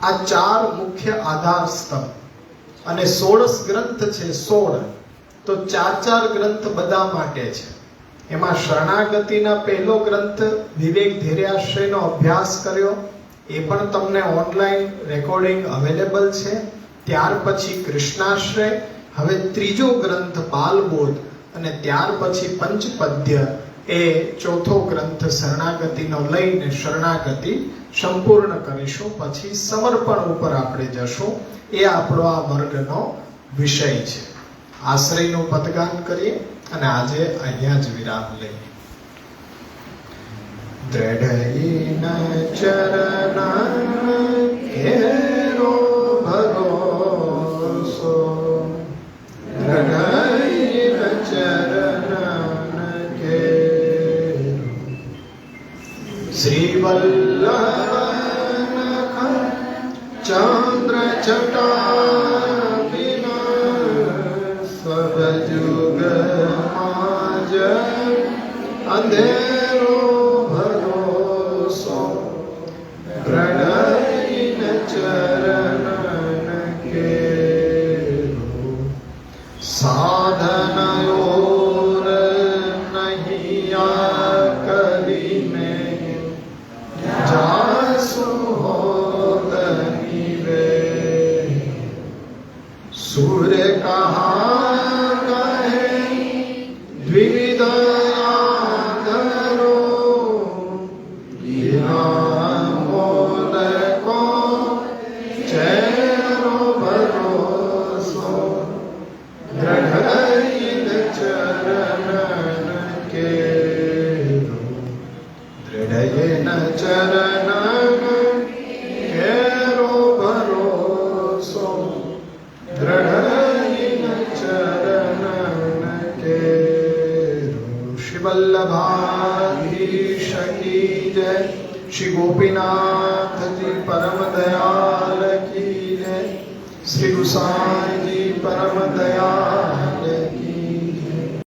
આ 4 મુખ્ય આધાર સ્તંભ. અને 16 ગ્રંથ છે. 16 તો 4 ગ્રંથ બધા માટે છે. એમાં શરણાગતિના પહેલો ગ્રંથ વિવેક ધૈર્યાશ્રયનો અભ્યાસ કર્યો, એ પણ તમને ઓનલાઈન રેકોર્ડિંગ અવેલેબલ છે. ત્યાર પછી કૃષ્ણાશ્રય, હવે ત્રીજો ગ્રંથ બાલબોધ, અને ત્યાર પછી પંચપદ્ય એ ચોથો ગ્રંથ શરણાગતિનો લઈને શરણાગતિ સંપૂર્ણ કરીશું. પછી સમર્પણ ઉપર આપણે જશું. એ આપણો આ વર્ગનો વિષય છે. આશ્રયનું પદગાન કરીએ અને આજે અહીંયા જ વિરામ લઈએ. દ્રઢઈન ચરણ કેરો ભરોસો, દ્રઢઈન ચરણ કેરો શ્રી વલ્લભ ચંદ્ર છટા સબ જુગ માજ અંધેરો ભરોસો, દ્રઢઈન ચરણ કેરો સાધન ઓર નહિયા કરીને જાસુ હોદની રે, સૂર્ય કહા કહે દ્વિવિધ આદરો, મોલ કો ચેરો ભરોસો, દ્રઢઈન ચરણ કેરો, દ્રઢઈન ચરણ કેરો ભરોસો, દ્રઢઈન ચરણ કેરો. શ્રી વલ્લભાધીશ કી જય. શ્રી ગોપીનાથજી પરમ દયાલ કી જય. શ્રી ગુસાઈજી પરમ દયાલ